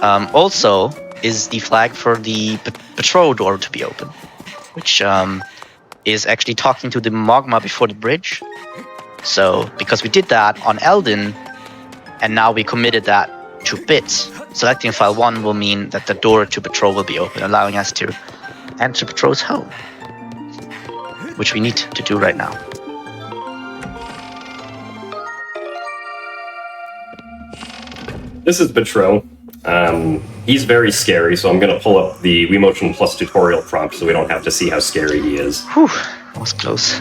also is the flag for the patrol door to be open, which is actually talking to the Mogma before the bridge. So, because we did that on Elden, and now we committed that to bit, selecting file 1 will mean that the door to patrol will be open, allowing us to enter patrol's home, which we need to do right now. This is Betro. He's very scary, so I'm going to pull up the WeMotion Plus tutorial prompt so we don't have to see how scary he is. Whew, that was close.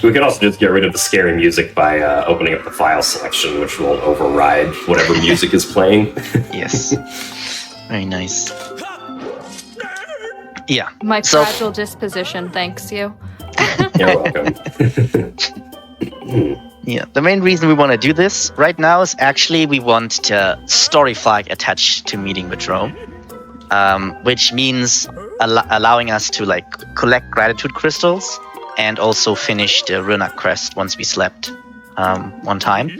We could also just get rid of the scary music by opening up the file selection, which will override whatever music is playing. Yes. Very nice. Yeah. My fragile disposition thanks you. You're welcome. Yeah, the main reason we want to do this right now is actually we want to story flag attached to meeting with Rome, which means allowing us to collect gratitude crystals and also finish the Runak quest once we slept one time.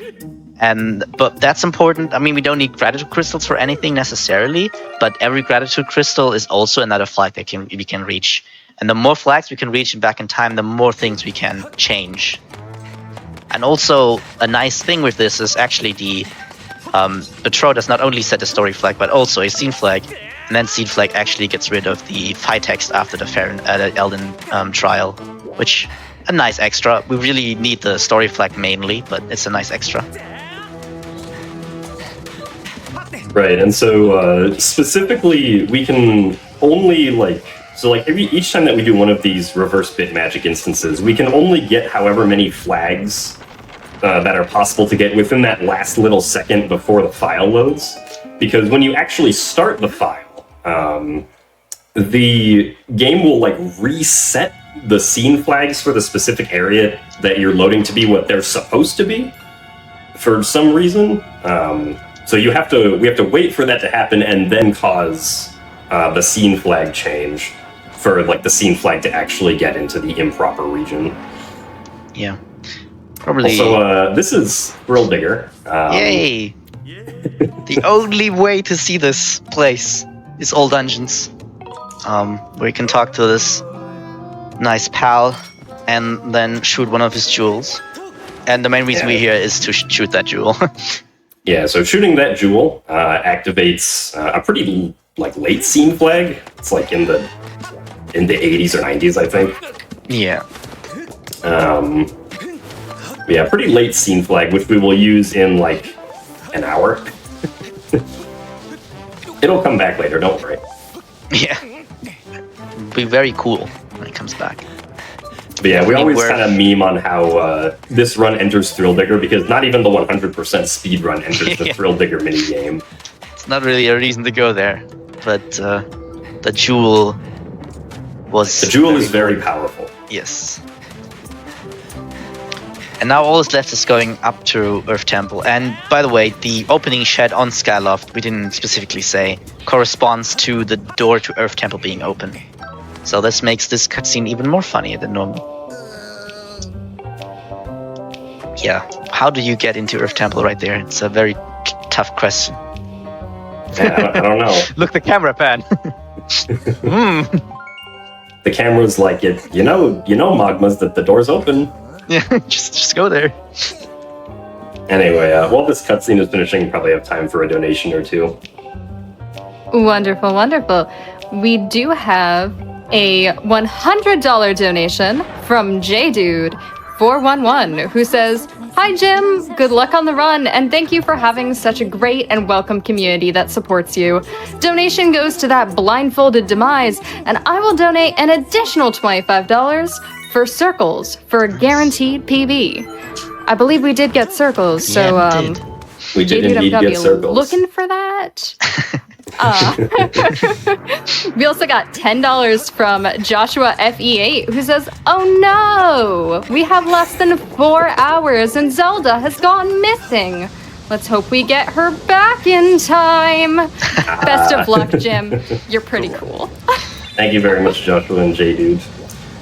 But that's important. I mean, we don't need gratitude crystals for anything necessarily, but every gratitude crystal is also another flag that we can reach. And the more flags we can reach back in time, the more things we can change. And also, a nice thing with this is actually the Patrol does not only set a story flag, but also a scene flag. And then scene flag actually gets rid of the fight text after the Elden trial. which a nice extra. We really need the story flag mainly, but it's a nice extra. Right, and so specifically, we can only each time that we do one of these reverse bit magic instances, we can only get however many flags that are possible to get within that last little second before the file loads. Because when you actually start the file, the game will reset the scene flags for the specific area that you're loading to be what they're supposed to be for some reason. So we have to wait for that to happen and then cause the scene flag change for the scene flag to actually get into the improper region. Yeah. Probably. Also, this is Thrill Digger. Yay! The only way to see this place is all dungeons. Where you can talk to this nice pal and then shoot one of his jewels. And the main reason we're here is to shoot that jewel. Yeah, so shooting that jewel activates a pretty late scene flag. It's in the 80s or 90s, I think. Yeah. Yeah, pretty late scene flag, which we will use in an hour. It'll come back later, don't worry. Yeah. It'll be very cool when it comes back. But yeah, we always kind of meme on how this run enters Thrill Digger because not even the 100% speed run enters the Thrill Digger minigame. It's not really a reason to go there, but the jewel was... The jewel is very powerful. Yes. And now all that's left is going up to Earth Temple. And by the way, the opening shed on Skyloft, we didn't specifically say, corresponds to the door to Earth Temple being open. So this makes this cutscene even more funny than normal. Yeah, how do you get into Earth Temple right there? It's a very tough question. Yeah, I don't know. Look, the camera pan. The camera's you know, Magmas, that the door's open. Yeah, just go there. Anyway, while this cutscene is finishing, probably have time for a donation or two. Wonderful, wonderful. We do have a $100 donation from JDude411, who says, "Hi Jim, good luck on the run, and thank you for having such a great and welcome community that supports you. Donation goes to that blindfolded demise, and I will donate an additional $25 for circles for a guaranteed PB." I believe we did get circles, so we did JDude, indeed get circles. Looking for that. We also got $10 from Joshua FE8, who says, "Oh no! We have less than 4 hours and Zelda has gone missing. Let's hope we get her back in time." Best of luck, Jim. You're pretty cool. Thank you very much, Joshua and JDude.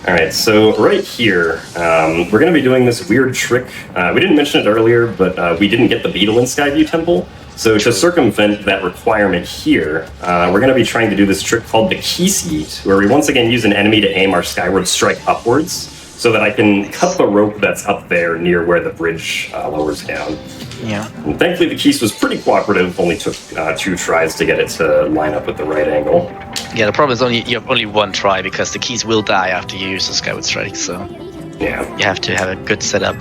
Alright, so right here, we're going to be doing this weird trick. We didn't mention it earlier, but we didn't get the beetle in Skyview Temple. So to circumvent that requirement here, we're going to be trying to do this trick called the Keys Yeet, where we once again use an enemy to aim our Skyward strike upwards, so that I can cut the rope that's up there near where the bridge lowers down. Yeah. And thankfully the Keys was pretty cooperative, only took 2 tries to get it to line up with the right angle. Yeah, the problem is you have only 1 try because the keys will die after you use the Skyward Strike, so yeah, you have to have a good setup.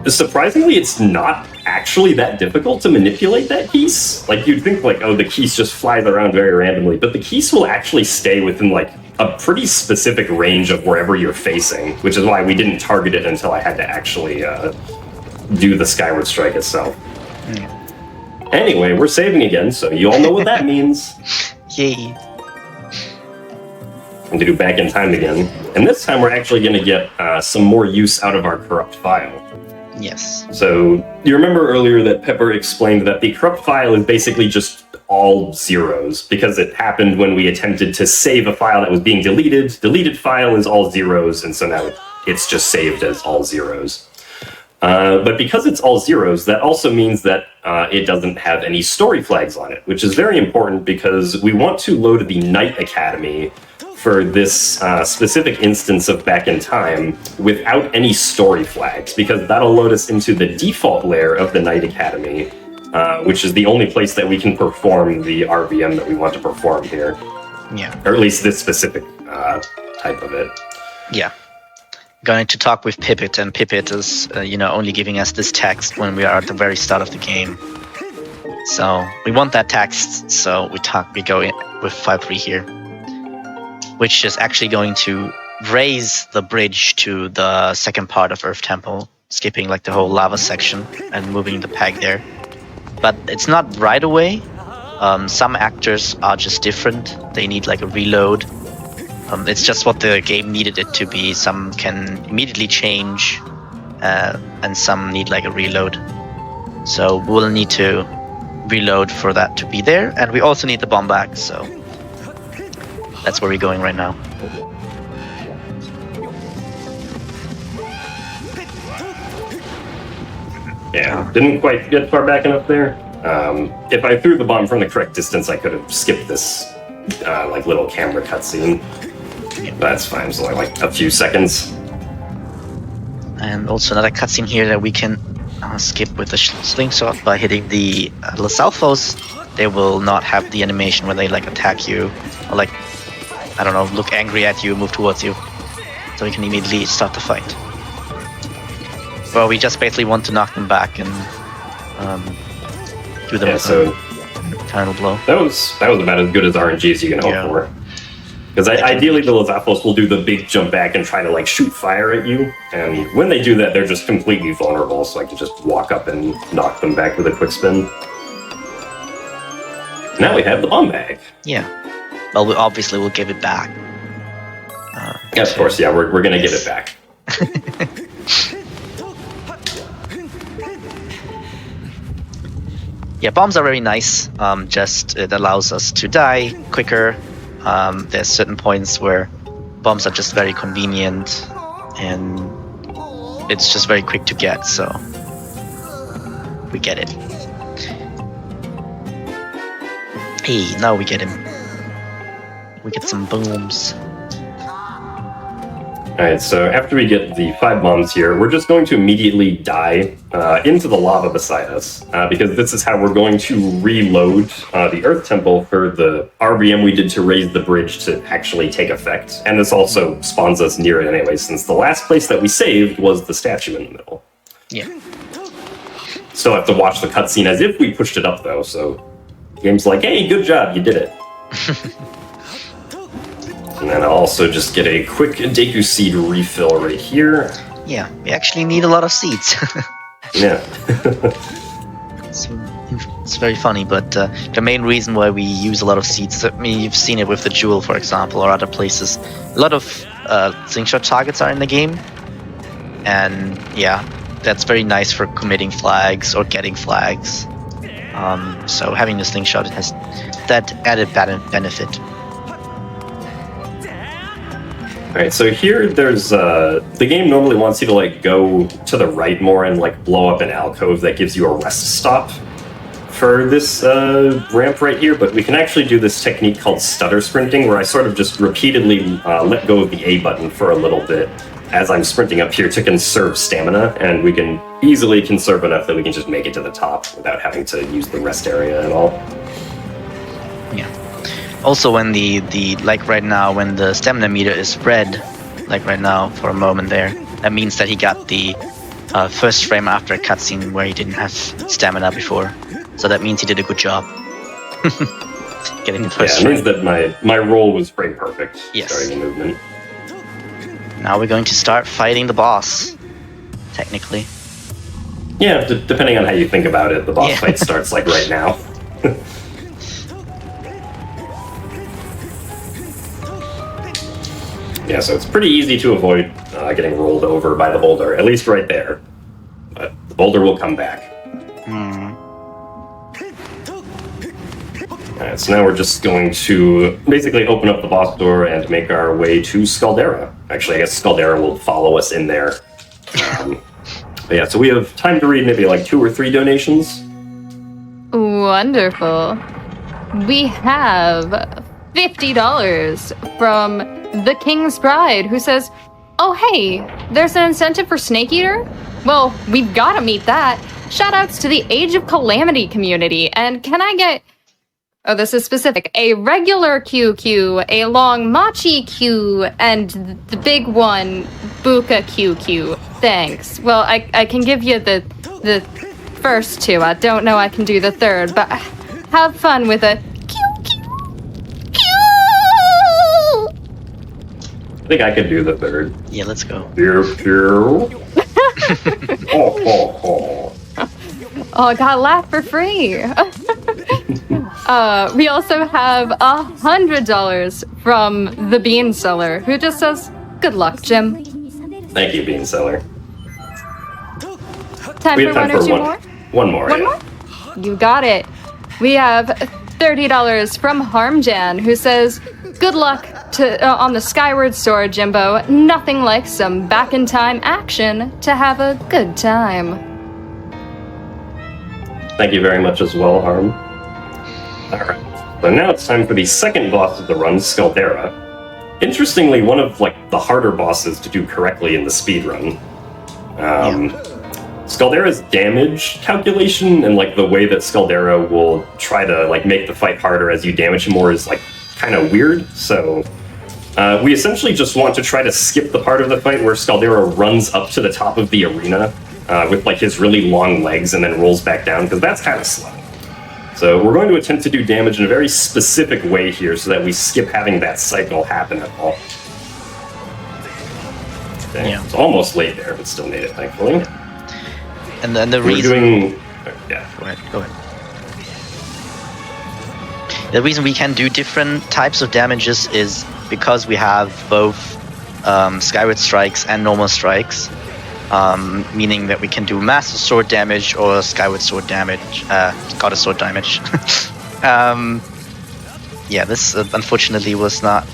Surprisingly, it's not actually that difficult to manipulate that Keys. You'd think oh, the Keys just flies around very randomly, but the Keys will actually stay within a pretty specific range of wherever you're facing, which is why we didn't target it until I had to actually do the Skyward Strike itself. Anyway, we're saving again, so you all know what that means. Yay. And to do back in time again. And this time we're actually going to get some more use out of our corrupt file. Yes. So you remember earlier that Pepper explained that the corrupt file is basically just all zeros, because it happened when we attempted to save a file that was being deleted. Deleted file is all zeros, and so now it's just saved as all zeros. But because it's all zeros, that also means that it doesn't have any story flags on it, which is very important because we want to load the Knight Academy for this specific instance of Back in Time without any story flags, because that'll load us into the default layer of the Knight Academy, which is the only place that we can perform the RVM that we want to perform here. Yeah. Or at least this specific type of it. Yeah. going to talk with Pippet, and Pippet is, only giving us this text when we are at the very start of the game. So we want that text, so we go in with file 3 here, which is actually going to raise the bridge to the second part of Earth Temple, skipping like the whole lava section and moving the peg there. But it's not right away. Some actors are just different. They need like a reload. It's just what the game needed it to be. Some can immediately change, and some need like a reload. So we'll need to reload for that to be there, and we also need the bomb back, so that's where we're going right now. Yeah, didn't quite get far back enough there. If I threw the bomb from the correct distance, I could have skipped this like little camera cutscene. That's fine, it's only like a few seconds. And also another cutscene here that we can skip with the slingshot by hitting the Los Alphos. They will not have the animation where they like attack you or like, I don't know, look angry at you, move towards you. So we can immediately start the fight. Well, we just basically want to knock them back and do them with a final blow. That was about as good as RNG as you can hope for. Because ideally the Los Alphos will do the big jump back and try to like shoot fire at you, and when they do that, they're just completely vulnerable, so I can just walk up and knock them back with a quick spin. Now we have the bomb bag. Yeah. Well, we obviously will give it back. Yeah, of course, yeah, we're gonna give it back. Yeah, bombs are very nice. Just it allows us to die quicker. There's certain points where bombs are just very convenient, and it's just very quick to get, so we get it. Hey, now we get him. We get some booms. Alright, so after we get the 5 bombs here, we're just going to immediately die into the lava beside us, because this is how we're going to reload the Earth Temple for the RBM we did to raise the bridge to actually take effect. And this also spawns us near it anyway, since the last place that we saved was the statue in the middle. Yeah. Still have to watch the cutscene as if we pushed it up, though, so the game's like, hey, good job, you did it. And then I'll also just get a quick AGDQ seed refill right here. Yeah, we actually need a lot of seeds. Yeah. It's very funny, but the main reason why we use a lot of seeds, I mean, you've seen it with the Jewel, for example, or other places. A lot of slingshot targets are in the game. And yeah, that's very nice for committing flags or getting flags. So having the slingshot has that added benefit. Alright, so here there's, the game normally wants you to, like, go to the right more and, like, blow up an alcove that gives you a rest stop for this ramp right here, but we can actually do this technique called stutter sprinting, where I sort of just repeatedly let go of the A button for a little bit as I'm sprinting up here to conserve stamina, and we can easily conserve enough that we can just make it to the top without having to use the rest area at all. Yeah. Also, when the like right now, when the stamina meter is red, like right now for a moment there, that means that he got the first frame after a cutscene where he didn't have stamina before. So that means he did a good job. Getting the first frame. It means that my roll was frame perfect. Yes. Starting the movement. Now we're going to start fighting the boss, technically. Yeah, depending on how you think about it, the boss fight starts like right now. Yeah, so it's pretty easy to avoid getting rolled over by the boulder, at least right there. But the boulder will come back. Alright, so now we're just going to basically open up the boss door and make our way to Skaldera. Actually, I guess Skaldera will follow us in there. But yeah, so we have time to read maybe like 2 or 3 donations. Wonderful. We have $50 from The King's Pride, who says, "Oh hey, there's an incentive for Snake Eater? Well, we've got to meet that. Shoutouts to the Age of Calamity community, and can I get Oh, this is specific. A regular QQ, a long Machi Q, and the big one, Buka QQ. Thanks. Well, I can give you the first two. I don't know I can do the third, but have fun with a QQ. I think I could do the third. Yeah, let's go. Pew, pew. Oh. Oh, I got a laugh for free. We also have $100 from the bean seller, who just says, "Good luck, Jim." Thank you, Bean Seller. Time We for have time one or for two one. more? One more. One yeah. more? You got it. We have $30 from Harmjan, who says, "Good luck on the Skyward Sword, Jimbo. Nothing like some back-in-time action to have a good time." Thank you very much as well, Harm. Alright, so now it's time for the second boss of the run, Scaldera. Interestingly, one of the harder bosses to do correctly in the speedrun. Scaldera's damage calculation and the way that Scaldera will try to make the fight harder as you damage him more is kind of weird. So we essentially just want to try to skip the part of the fight where Scaldera runs up to the top of the arena with his really long legs and then rolls back down, because that's kind of slow. So we're going to attempt to do damage in a very specific way here so that we skip having that cycle happen at all. Okay, Yeah. it's almost late there, but still made it, thankfully. And then the We're reason... doing... Yeah. Go ahead. The reason we can do different types of damages is because we have both Skyward Strikes and normal strikes. Meaning that we can do Master Sword damage or Skyward Sword damage, Goddess Sword damage. Yeah, this unfortunately was not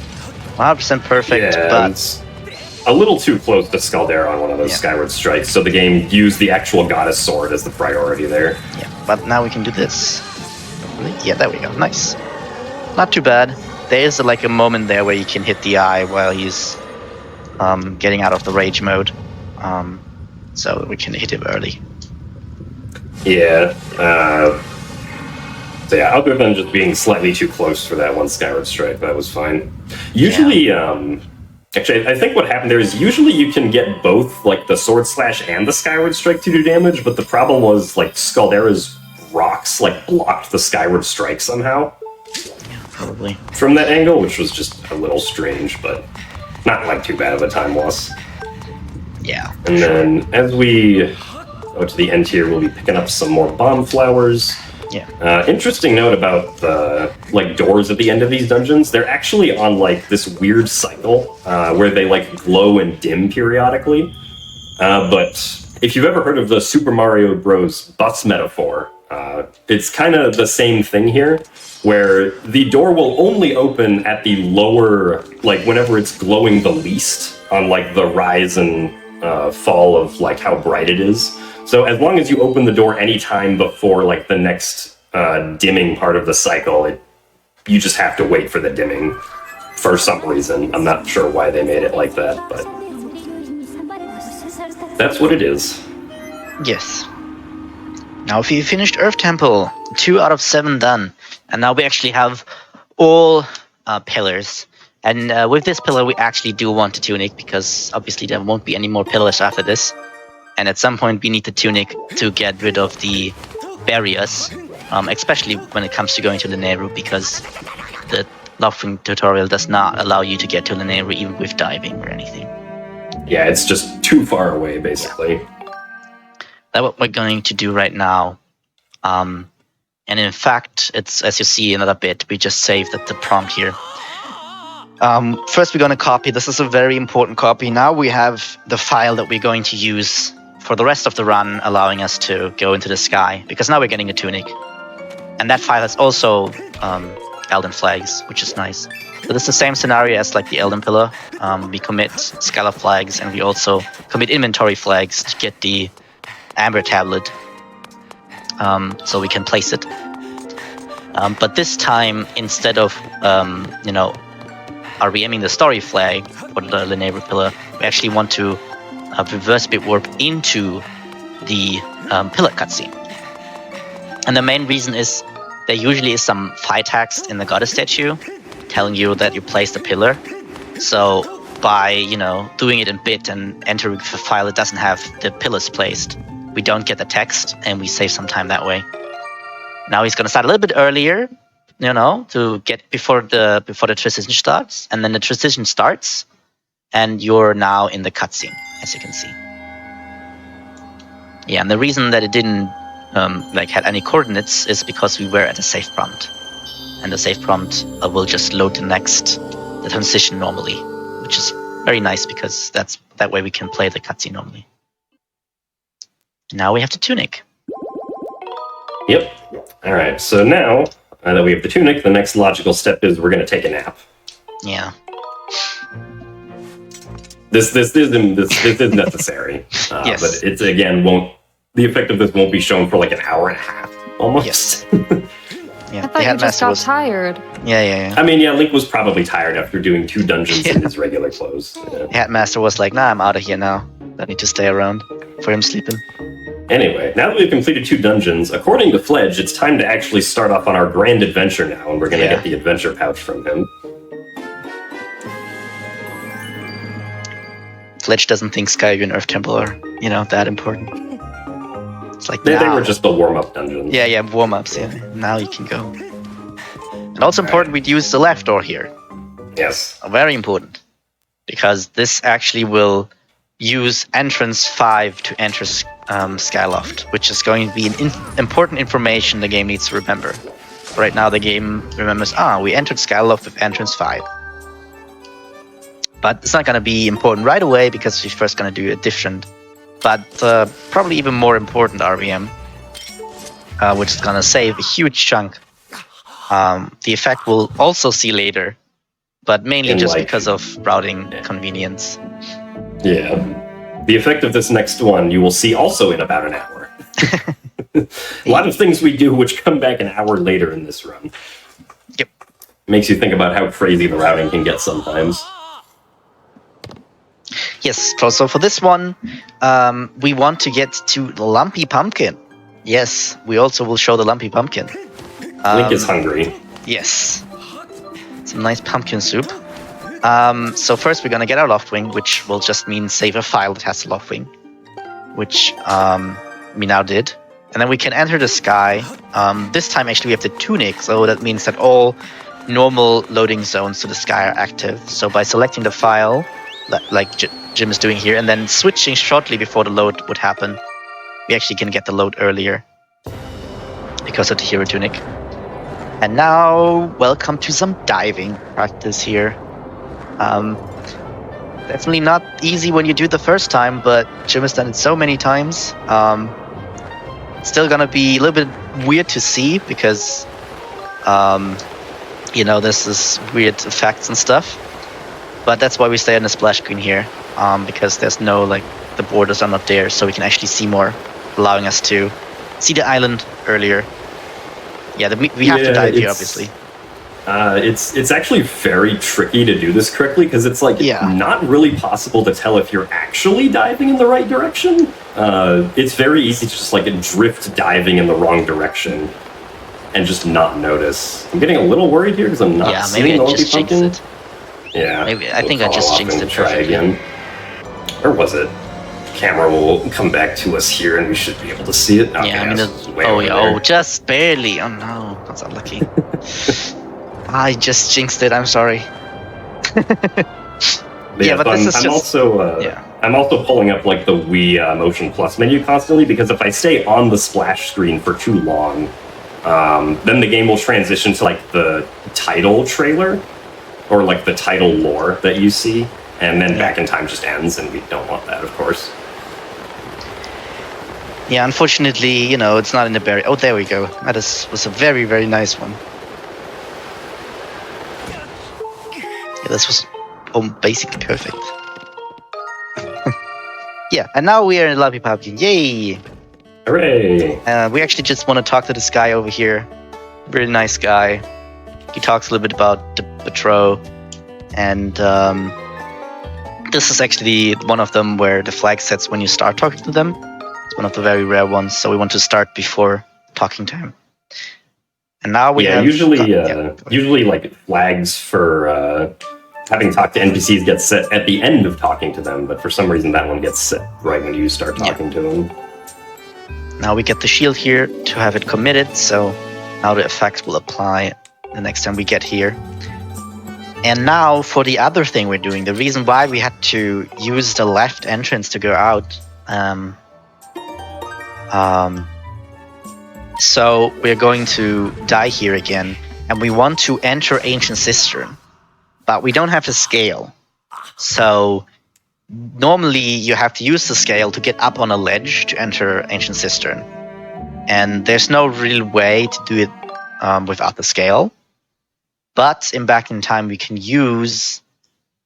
100% perfect, Yeah, but it's a little too close to Scaldera on one of those Skyward Strikes, so the game used the actual Goddess Sword as the priority there. yeah. But now we can do this. Yeah, there we go. Nice. Not too bad. There is a moment there where you can hit the eye while he's getting out of the rage mode. So we can hit him early. Yeah, so yeah, other than just being slightly too close for that one Skyward Strike, that was fine. Usually, actually, I think what happened there is usually you can get both, the Sword Slash and the Skyward Strike to do damage, but the problem was, Scaldera's rocks, blocked the Skyward Strike somehow. Yeah, probably. From that angle, which was just a little strange, but not, too bad of a time loss. Yeah. And then, as we go to the end here, we'll be picking up some more bomb flowers. Yeah. Interesting note about the doors at the end of these dungeons. They're actually on this weird cycle where they glow and dim periodically. But if you've ever heard of the Super Mario Bros. Bus metaphor, it's kind of the same thing here, where the door will only open at the lower, whenever it's glowing the least on the rise and fall of how bright it is. So as long as you open the door any time before the next dimming part of the cycle, you just have to wait for the dimming for some reason. I'm not sure why they made it like that, but that's what it is. Yes. Now if you finished Earth Temple, 2 out of 7 done. And now we actually have all pillars. And with this pillar, we actually do want a tunic, because obviously there won't be any more pillars after this. And at some point, we need the tunic to get rid of the barriers, especially when it comes to going to Lineru, because the Loftwing tutorial does not allow you to get to Lineru even with diving or anything. Yeah, it's just too far away, basically. That's what we're going to do right now. And in fact, it's, as you see in another bit, we just saved the prompt here. First, we're going to copy. This is a very important copy. Now we have the file that we're going to use for the rest of the run, allowing us to go into the sky, because now we're getting a tunic. And that file has also Elden flags, which is nice. So this is the same scenario as the Elden Pillar. We commit Scala flags, and we also commit inventory flags to get the Amber tablet, so we can place it. But this time, instead of RVMing the story flag for the Linear pillar, we actually want to reverse bit warp into the pillar cutscene. And the main reason is there usually is some file text in the goddess statue telling you that you placed a pillar. So by, doing it in bit and entering the file that doesn't have the pillars placed, we don't get the text and we save some time that way. Now he's going to start a little bit earlier, to get before the transition starts, and then the transition starts, and you're now in the cutscene, as you can see. Yeah, and the reason that it didn't had any coordinates is because we were at a save prompt, and the save prompt will just load the transition normally, which is very nice because that way we can play the cutscene normally. Now we have the tunic. Yep. All right. So now that we have the tunic, the next logical step is we're going to take a nap. Yeah. This is necessary. Yes. But it's the effect of this won't be shown for like an hour and a half almost. Yes. Yeah. I thought you just got tired. Yeah. I mean, Link was probably tired after doing 2 dungeons in his regular clothes. Yeah. Headmaster was like, "Nah, I'm out of here now. I need to stay around for him sleeping." Anyway, now that we've completed 2 dungeons, according to Fledge, it's time to actually start off on our grand adventure now, and we're going to get the adventure pouch from him. Fledge doesn't think Skyward and Earth Temple are, that important. It's like, They were just the warm-up dungeons. Yeah, warm-ups, yeah. Now you can go. And also important, we'd use the left door here. Yes. Very important. Because this actually will use entrance 5 to enter Skyloft, which is going to be important information the game needs to remember. Right now the game remembers, we entered Skyloft with entrance 5. But it's not going to be important right away because we're first going to do a different, but probably even more important RVM, which is going to save a huge chunk. The effect we'll also see later, but mainly just because of routing convenience. Yeah. The effect of this next one you will see also in about an hour. A lot of things we do which come back an hour later in this run. Yep. Makes you think about how crazy the routing can get sometimes. Yes, so for this one, we want to get to the Lumpy Pumpkin. Yes, we also will show the Lumpy Pumpkin. Link is hungry. Yes. Some nice pumpkin soup. So first we're going to get our Loftwing, which will just mean save a file that has Loftwing, which we now did. And then we can enter the sky. This time actually we have the tunic, so that means that all normal loading zones to the sky are active. So by selecting the file, like Jim is doing here, and then switching shortly before the load would happen, we actually can get the load earlier because of the hero tunic. And now, welcome to some diving practice here. Definitely not easy when you do it the first time, but Jim has done it so many times. It's still gonna be a little bit weird to see because, there's this weird effects and stuff. But that's why we stay on the splash screen here, because there's no, the borders are not there, so we can actually see more, allowing us to see the island earlier. Yeah, we have to dive here, obviously. It's actually very tricky to do this correctly, because it's not really possible to tell if you're actually diving in the right direction. It's very easy to just drift diving in the wrong direction and just not notice. I'm getting a little worried here because I'm not seeing the Lumpy Pumpkin. It. Yeah. Maybe I think I just jinxed it try again. Or was it? Camera will come back to us here and we should be able to see it. Okay, just barely. Oh no, that's unlucky. I just jinxed it, I'm sorry. I'm also pulling up the Wii Motion Plus menu constantly, because if I stay on the splash screen for too long, then the game will transition to the title trailer, or the title lore that you see, and then Back in Time just ends, and we don't want that, of course. Yeah, unfortunately, it's not in the barrier. Oh, there we go. That was a very, very nice one. Yeah, this was basically perfect. Yeah, and now we are in Lumpy Pumpkin. Yay! Hooray! We actually just want to talk to this guy over here. Really nice guy. He talks a little bit about the patrol, and this is actually one of them where the flag sets when you start talking to them. It's one of the very rare ones, so we want to start before talking to him. And now we have... usually like flags for having talked to NPCs get set at the end of talking to them, but for some reason that one gets set right when you start talking to them. Now we get the shield here to have it committed, so now the effects will apply the next time we get here. And now for the other thing we're doing, the reason why we had to use the left entrance to go out. So we're going to die here again, and we want to enter Ancient Cistern, but we don't have the scale. So normally you have to use the scale to get up on a ledge to enter Ancient Cistern. And there's no real way to do it without the scale. But in Back in Time, we can use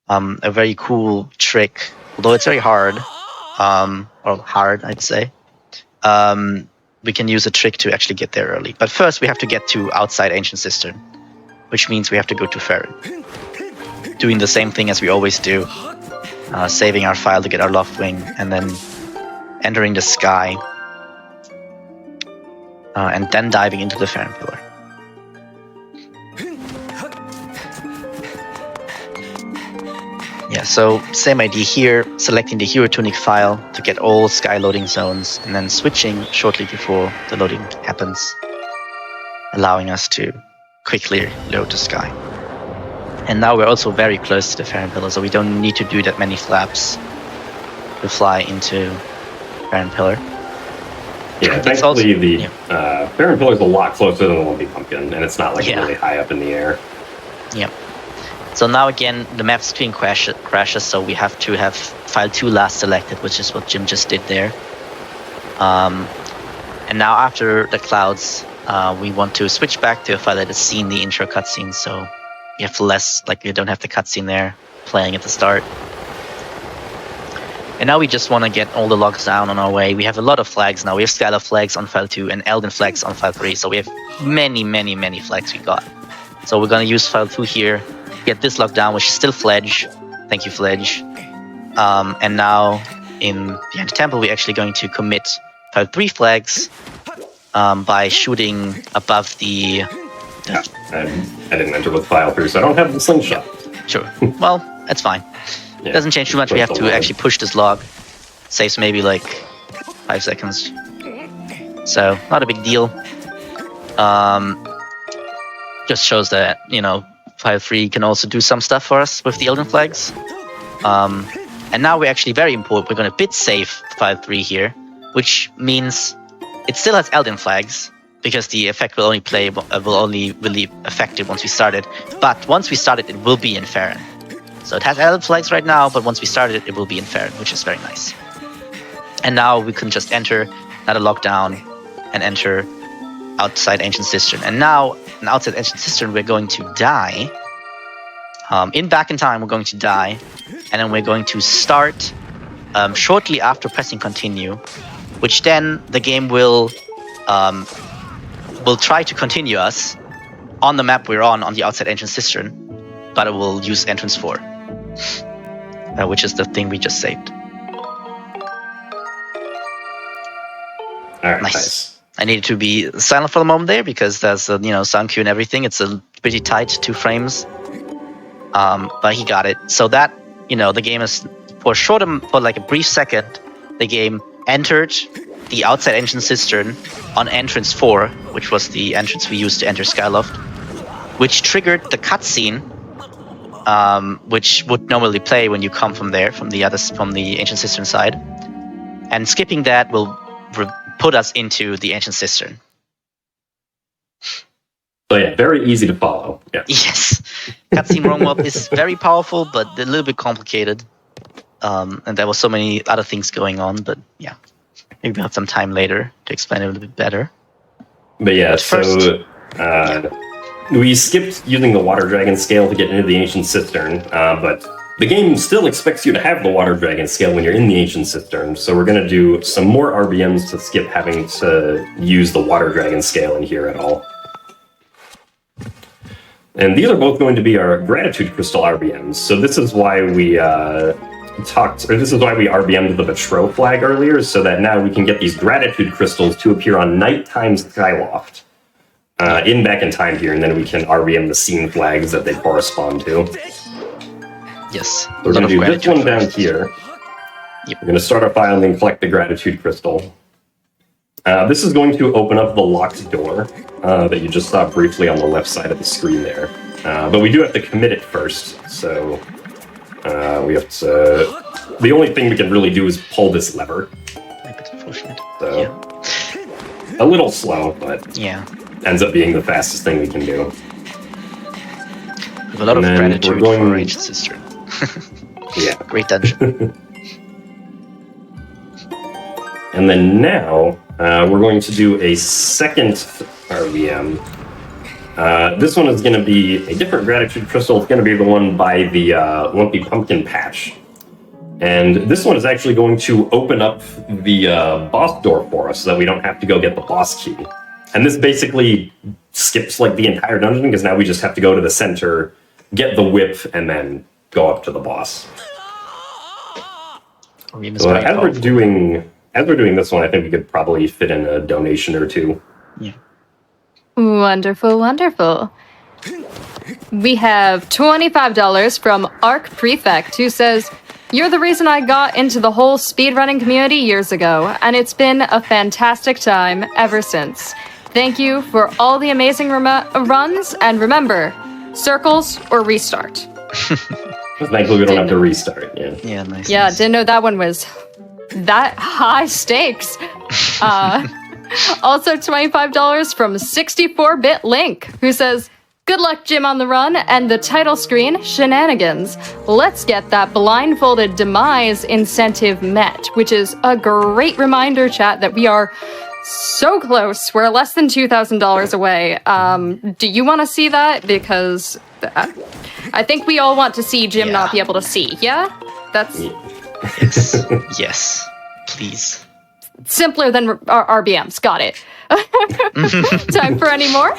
a very cool trick, although it's very hard, or hard, I'd say. We can use a trick to actually get there early. But first, we have to get to outside Ancient Cistern, which means we have to go to Farron. Doing the same thing as we always do, saving our file to get our Loft Wing, and then entering the sky, and then diving into the Farron Pillar. Yeah, so same idea here, selecting the Hero Tunic file to get all sky loading zones, and then switching shortly before the loading happens, allowing us to quickly load the sky. And now we're also very close to the Farron Pillar, so we don't need to do that many flaps to fly into Farron Pillar. Yeah, thankfully the Farron Pillar is a lot closer than the Lumpy Pumpkin, and it's not like really high up in the air. Yeah. So now again, the map screen crashes, so we have to have file 2 last selected, which is what Jim just did there. And now after the clouds, we want to switch back to a file that has seen the intro cutscene, so you have less, like you don't have the cutscene there playing at the start. And now we just want to get all the logs down on our way. We have a lot of flags now. We have Skylar flags on file 2 and Elden flags on file 3, so we have many, many, many flags we got. So we're going to use file 2 here, get this log down, which is still Fledge. Thank you, Fledge. And now in the Anti-Temple, we're actually going to commit file 3 flags by shooting above the... I didn't enter with file 3, so I don't have the slingshot. Sure. Well, that's fine. It doesn't change too much. We have to actually push this log. Saves maybe like 5 seconds. So, not a big deal. Just shows that, file 3 can also do some stuff for us with the Elden flags. And now we're actually very important. We're going to bit save file 3 here, which means it still has Elden flags, because the effect will only really affect it once we start it. But once we start it, it will be in Farron. So it has Elden flags right now, but once we start it, it will be in Farron, which is very nice. And now we can just enter another lockdown and enter outside Ancient Cistern. And now, in outside Ancient Cistern, we're going to die. In Back in Time, we're going to die. And then we're going to start shortly after pressing continue, which then the game will try to continue us on the map we're on the outside Ancient Cistern, but it will use entrance 4, which is the thing we just saved. Alright, nice. I needed to be silent for a moment there because there's a sound cue and everything. It's a pretty tight 2 frames, but he got it. So that the game is for like a brief second, the game entered the outside Ancient Cistern on entrance 4, which was the entrance we used to enter Skyloft, which triggered the cutscene, which would normally play when you come from there, from the Ancient Cistern side, and skipping that will put us into the Ancient Cistern. So yeah, very easy to follow. Yeah. Yes, cutscene roam-up is very powerful, but a little bit complicated, and there was so many other things going on. But yeah. Maybe we'll have some time later to explain it a little bit better. But yeah, we skipped using the Water Dragon scale to get into the Ancient Cistern, but the game still expects you to have the Water Dragon scale when you're in the Ancient Cistern, so we're going to do some more RBMs to skip having to use the Water Dragon scale in here at all. And these are both going to be our Gratitude Crystal RBMs, so this is why we... this is why we RBM'd the Betrow flag earlier, so that now we can get these Gratitude Crystals to appear on Nighttime Skyloft. in back in time here, and then we can RBM the scene flags that they correspond to. Yes. We're going to do this one down here. Yep. We're going to start our file and then collect the gratitude crystal. This is going to open up the locked door that you just saw briefly on the left side of the screen there. But we do have to commit it first, so we have to... The only thing we can really do is pull this lever. So, Yeah. a little slow, but Yeah. ends up being the fastest thing we can do. With a lot of And then gratitude we're going- for Ancient Sister. Yeah. Great dungeon. And then now, we're going to do a second RVM. This one is going to be a different gratitude crystal. It's going to be the one by the Lumpy Pumpkin Patch. And this one is actually going to open up the boss door for us so that we don't have to go get the boss key. And this basically skips like the entire dungeon because now we just have to go to the center, get the whip, and then go up to the boss. So as we're doing this one, I think we could probably fit in a donation or two. Yeah. Wonderful, wonderful. We have $25 from Arc Prefect, who says, "You're the reason I got into the whole speedrunning community years ago, and it's been a fantastic time ever since. Thank you for all the amazing runs, and remember, circles or restart." Thankfully, we don't have to restart. Yeah. Yeah, nice. Yeah, nice. didn't know that one was that high stakes. Also, $25 from 64-Bit Link, who says, "Good luck, Jim, on the run, and the title screen, Shenanigans. Let's get that blindfolded demise incentive met," which is a great reminder, chat, that we are so close. We're less than $2,000 away. Do you want to see that? Because I think we all want to see Jim Yeah. not be able to see. Yeah? That's Yes. Yes. Please. simpler than RBMs. Got it. Time for any more?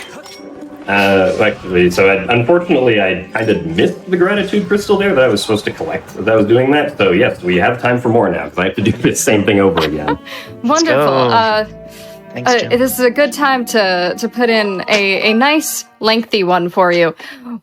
Actually, so unfortunately, I kind of missed the gratitude crystal there that I was supposed to collect as I was doing that. So yes, we have time for more now because I have to do the same thing over again. Wonderful. go. Thanks, Jim. This is a good time to put in a nice lengthy one for you.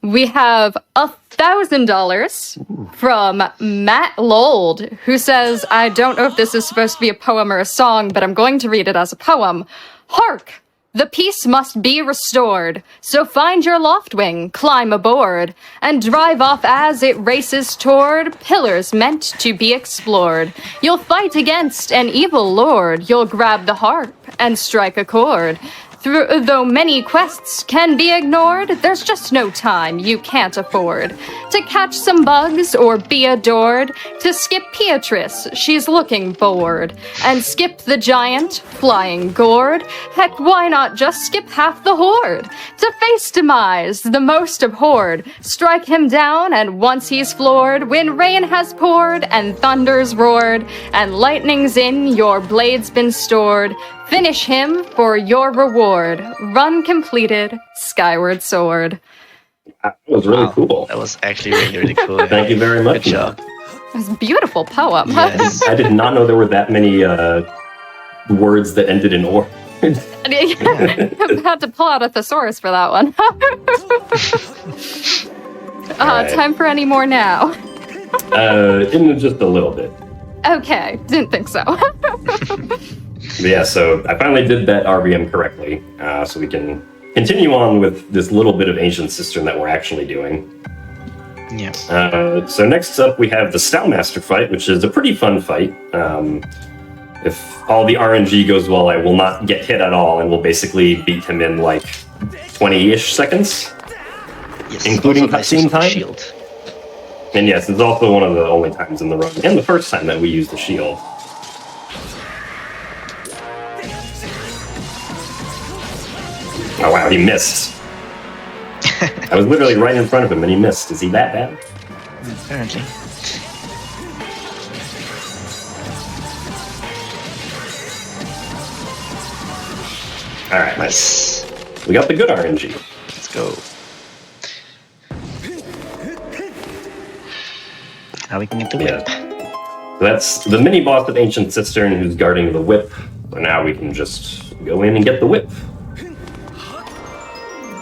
We have $1,000 from Matt Lold, who says, "I don't know if this is supposed to be a poem or a song, but I'm going to read it as a poem. Hark! The peace must be restored, so find your loft wing, climb aboard, and drive off as it races toward pillars meant to be explored. You'll fight against an evil lord, you'll grab the harp and strike a chord. Though many quests can be ignored, there's just no time you can't afford. To catch some bugs or be adored, to skip Beatrice, she's looking bored, and skip the giant, flying gourd. Heck, why not just skip half the horde? To face demise, the most abhorred, strike him down, and once he's floored, when rain has poured and thunder's roared, and lightning's in your blade's been stored, finish him for your reward. Run completed, Skyward Sword." That was really Wow. cool. That was actually really, really cool. Thank you very much. Good job. It was a beautiful poem. Yes. I did not know there were that many words that ended in or. I had to pull out a thesaurus for that one. Alright. Time for any more now. In just a little bit. Okay, didn't think so. But yeah, so I finally did that RBM correctly, so we can continue on with this little bit of Ancient Cistern that we're actually doing. Yeah. So next up we have the Stoutmaster fight, which is a pretty fun fight. If all the RNG goes well, I will not get hit at all, and will basically beat him in like 20-ish seconds. Yes. Including Also nice cutscene use of the time? Shield. And yes, it's also one of the only times in the run, and the first time that we used the shield. Oh wow, he missed. I was literally right in front of him and he missed. Is he that bad? Apparently. Alright, nice. We got the good RNG. Let's go. Now we can get the whip. So that's the mini boss of Ancient Cistern who's guarding the whip. So now we can just go in and get the whip.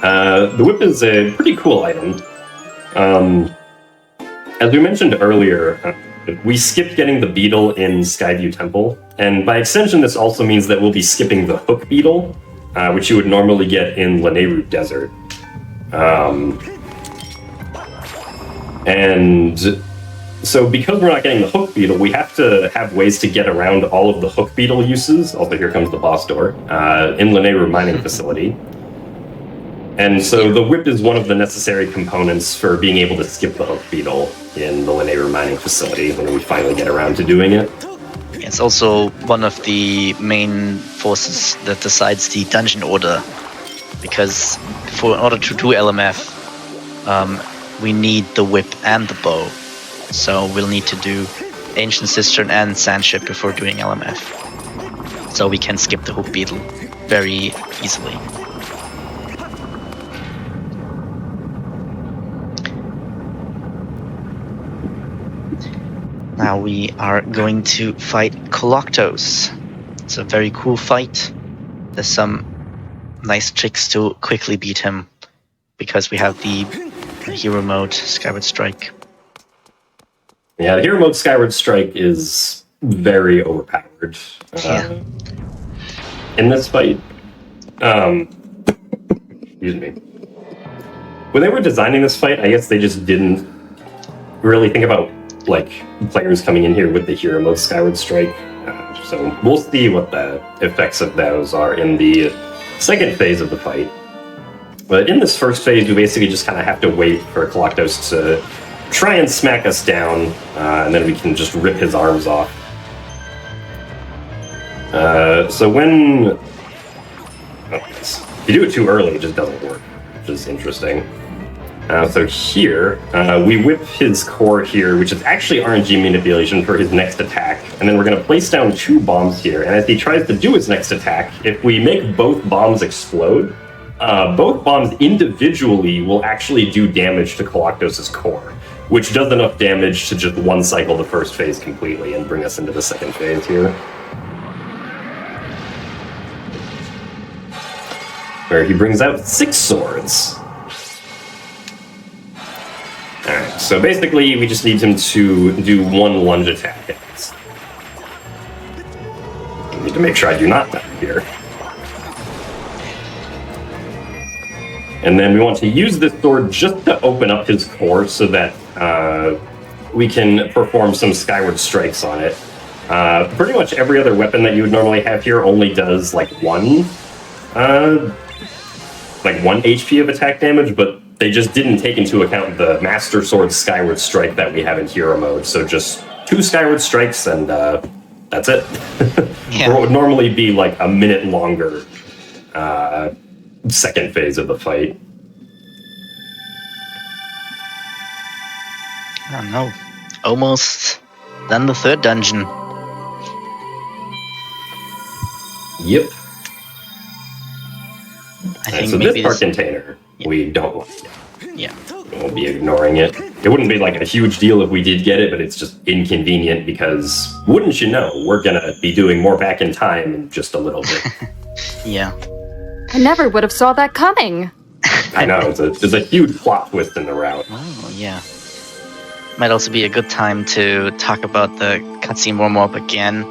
The whip is a pretty cool item. As we mentioned earlier, we skipped getting the beetle in Skyview Temple, and by extension this also means that we'll be skipping the hook beetle, which you would normally get in Lanayru Desert. And so because we're not getting the hook beetle, we have to have ways to get around all of the hook beetle uses, also here comes the boss door, in Lanayru Mining Facility. And so the whip is one of the necessary components for being able to skip the hook beetle in the Lanayru Mining Facility when we finally get around to doing it. It's also one of the main forces that decides the dungeon order, because in order to do LMF, we need the whip and the bow. So we'll need to do Ancient Cistern and Sandship before doing LMF. So we can skip the hook beetle very easily. Now we are going to fight Koloktos. It's a very cool fight. There's some nice tricks to quickly beat him, because we have the hero mode, Skyward Strike. Yeah, the hero mode Skyward Strike is very overpowered in this fight. Excuse me. When they were designing this fight, I guess they just didn't really think about like players coming in here with the hero mode Skyward Strike. So we'll see what the effects of those are in the second phase of the fight. But in this first phase, we basically just kind of have to wait for Koloktos to try and smack us down, and then we can just rip his arms off. So when... if you do it too early, it just doesn't work, which is interesting. So here, we whip his core here, which is actually RNG manipulation for his next attack. And then we're going to place down 2 bombs here. And as he tries to do his next attack, if we make both bombs explode, both bombs individually will actually do damage to Koloktos' core, which does enough damage to just one cycle the first phase completely and bring us into the second phase here. Where he brings out 6 swords. Alright, so basically we just need him to do 1 lunge attack. I need to make sure I do not die here. And then we want to use this sword just to open up his core so that we can perform some Skyward Strikes on it. Pretty much every other weapon that you would normally have here only does like 1 HP of attack damage, but they just didn't take into account the Master Sword Skyward Strike that we have in hero mode. So just 2 Skyward Strikes and that's it. Yeah. What would normally be like a minute longer second phase of the fight. I don't know. Almost done the 3rd dungeon. Yep. I think so maybe this part container, we don't want to get. Yeah. We won't be ignoring it. It wouldn't be like a huge deal if we did get it, but it's just inconvenient because, wouldn't you know, we're going to be doing more back in time in just a little bit. Yeah. I never would have saw that coming. I know, there's a huge plot twist in the route. Oh, yeah. Might also be a good time to talk about the cutscene warm-up again,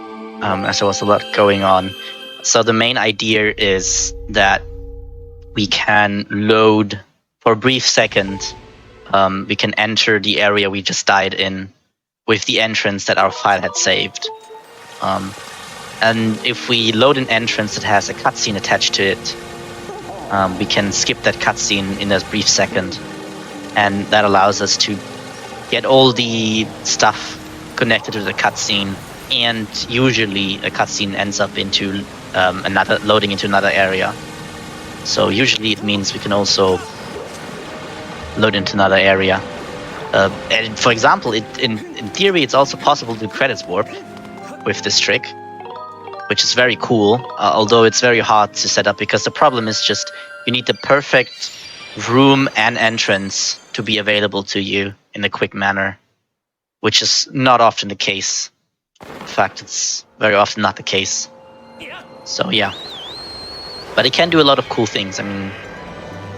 as there was a lot going on. So the main idea is that we can load, for a brief second, we can enter the area we just died in with the entrance that our file had saved. And if we load an entrance that has a cutscene attached to it, we can skip that cutscene in a brief second. And that allows us to get all the stuff connected to the cutscene, and usually a cutscene ends up into loading into another area. So usually it means we can also load into another area. And for example, in theory, it's also possible to do credits warp with this trick, which is very cool, although it's very hard to set up because the problem is just you need the perfect room and entrance to be available to you in a quick manner, which is not often the case. In fact, it's very often not the case. So yeah. But it can do a lot of cool things. I mean,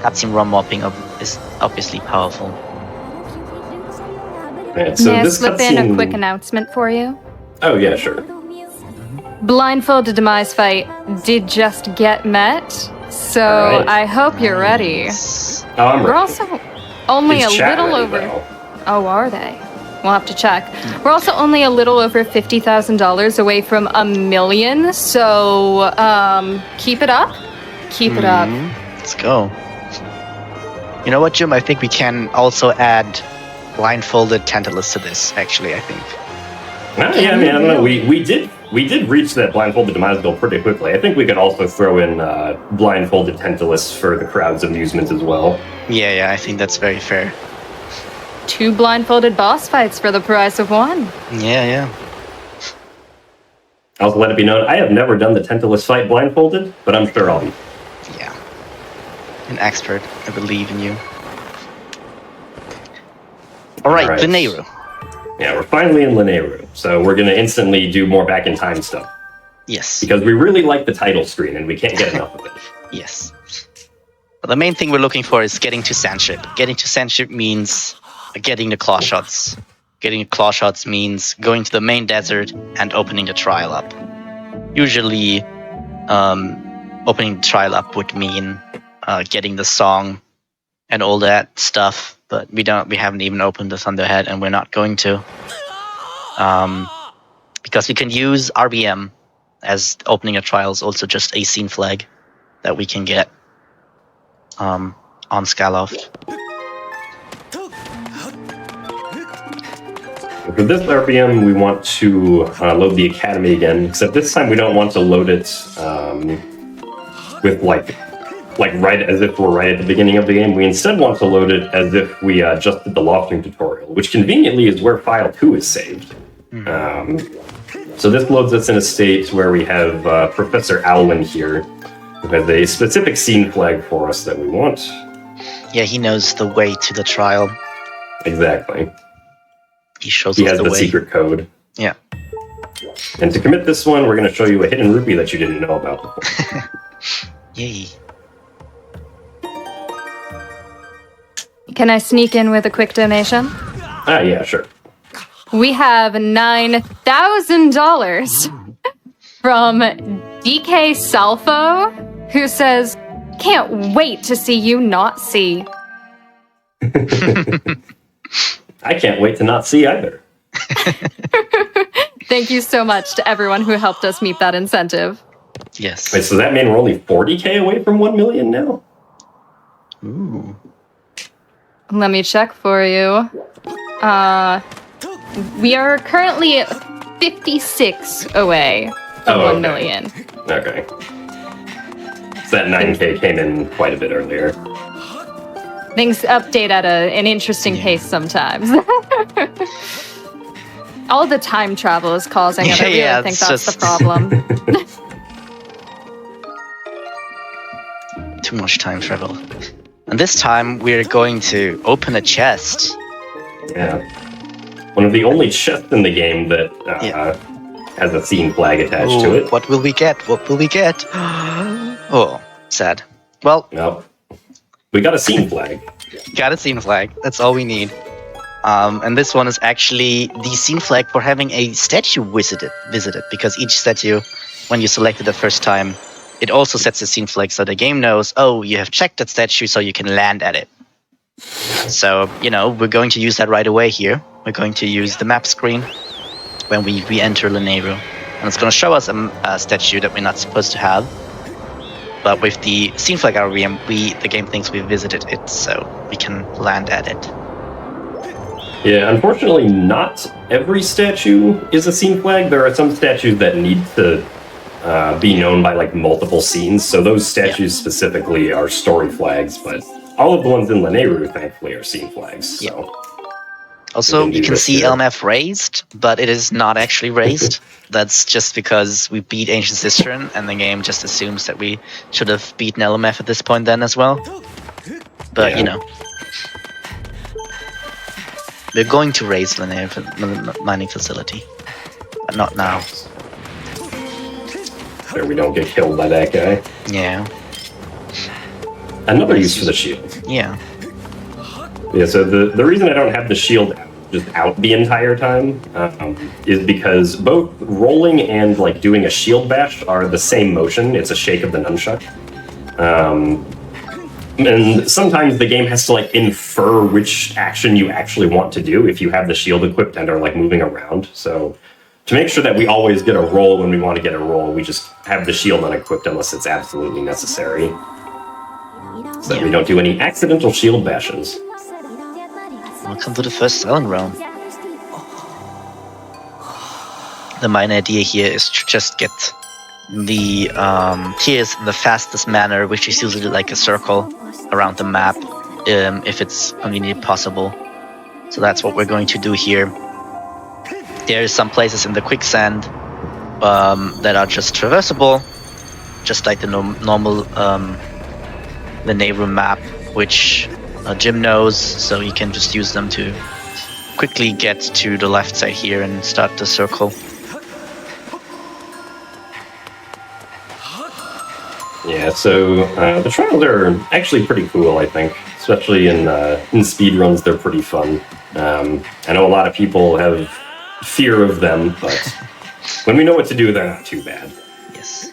cutscene ROM mopping is obviously powerful. Right, so May I this slip in a cutscene- quick announcement for you? Oh yeah, sure. Blindfolded demise fight did just get met, so Alright. I hope you're ready. Oh, I'm We're ready. also only Is a chat little ready, over. though? Oh, are they? We'll have to check. We're also only a little over $50,000 away from $1 million, so keep it up. Keep it up. Let's go. You know what, Jim? I think we can also add blindfolded Tantalus to this. Actually, I think. Yeah, I mean, I don't know. We did reach that blindfolded demise goal pretty quickly. I think we could also throw in blindfolded Tantalus for the crowd's amusement as well. Yeah, I think that's very fair. 2 blindfolded boss fights for the price of 1. Yeah. Also, let it be known, I have never done the Tantalus fight blindfolded, but I'm sure I'll be. Yeah. An expert. I believe in you. Alright, Alright. Veneru. Yeah, we're finally in Linearu, so we're going to instantly do more back in time stuff. Yes. Because we really like the title screen and we can't get enough of it. Yes. But the main thing we're looking for is getting to Sandship. Getting to Sandship means getting the claw shots. Getting the claw shots means going to the main desert and opening the trial up. Usually, opening the trial up would mean getting the song and all that stuff, but we haven't even opened the Thunderhead, and we're not going to. Because we can use RBM as opening a trial is also just a scene flag that we can get on Skyloft. For this RPM, we want to load the Academy again, except this time we don't want to load it with like right as if we're right at the beginning of the game. We instead want to load it as if we just did the lofting tutorial, which conveniently is where file 2 is saved. So this loads us in a state where we have Professor Alwyn here, who has a specific scene flag for us that we want. Yeah, he knows the way to the trial. Exactly. He shows He us has the the way. secret code. Yeah. And to commit this one, we're going to show you a hidden rupee that you didn't know about before. Yay. Can I sneak in with a quick donation? Yeah, sure. We have $9,000 from DK Salfo, who says, "Can't wait to see you not see." I can't wait to not see either. Thank you so much to everyone who helped us meet that incentive. Yes. Wait, so that mean we're only 40K away from 1 million now? Ooh. Let me check for you. We are currently 56 away from 1 million. Okay. So that 9K came in quite a bit earlier. Things update at an interesting pace sometimes. All the time travel is causing it. I really Yeah, think it's that's the just- problem. Too much time travel. And this time we're going to open a chest. Yeah. One of the only chests in the game that has a scene flag attached to Ooh, it. what will we get? What will we get? Oh, sad. Well, No. We got a scene flag. got a scene flag. That's all we need. And this one is actually the scene flag for having a statue visited, because each statue, when you select it the first time, it also sets a scene flag so the game knows, oh, you have checked that statue so you can land at it. So, we're going to use that right away here. We're going to use the map screen when we re-enter Linearu. And it's going to show us a statue that we're not supposed to have. But with the scene flag RVM, the game thinks we visited it, so we can land at it. Yeah, unfortunately, not every statue is a scene flag. There are some statues that need to be known by multiple scenes, so those statues specifically are story flags, but all of the ones in Linearu, thankfully, are scene flags. So. Also, We can do you can this see here. LMF raised, but it is not actually raised. That's just because we beat Ancient Cistern, and the game just assumes that we should have beaten LMF at this point then as well. But, Yeah. We're going to raise Linearu mining facility, but not now. Sure we don't get killed by that guy. Yeah. another use for the shield. Yeah. Yeah, so the reason I don't have the shield just out the entire time is because both rolling and like doing a shield bash are the same motion. It's a shake of the nunchuck. And sometimes the game has to like infer which action you actually want to do if you have the shield equipped and are like moving around. So to make sure that we always get a roll when we want to get a roll, we just have the shield unequipped unless it's absolutely necessary. So that we don't do any accidental shield bashes. Welcome to the first selling round. The main idea here is to just get the tiers in the fastest manner, which is usually like a circle around the map, if it's conveniently possible. So that's what we're going to do here. There are some places in the quicksand that are just traversable, just like the normal the neighbor map, which Jim knows, so you can just use them to quickly get to the left side here and start the circle. Yeah, so the trials are actually pretty cool, I think. Especially in speedruns, they're pretty fun. I know a lot of people have fear of them, but when we know what to do, they're not too bad. Yes.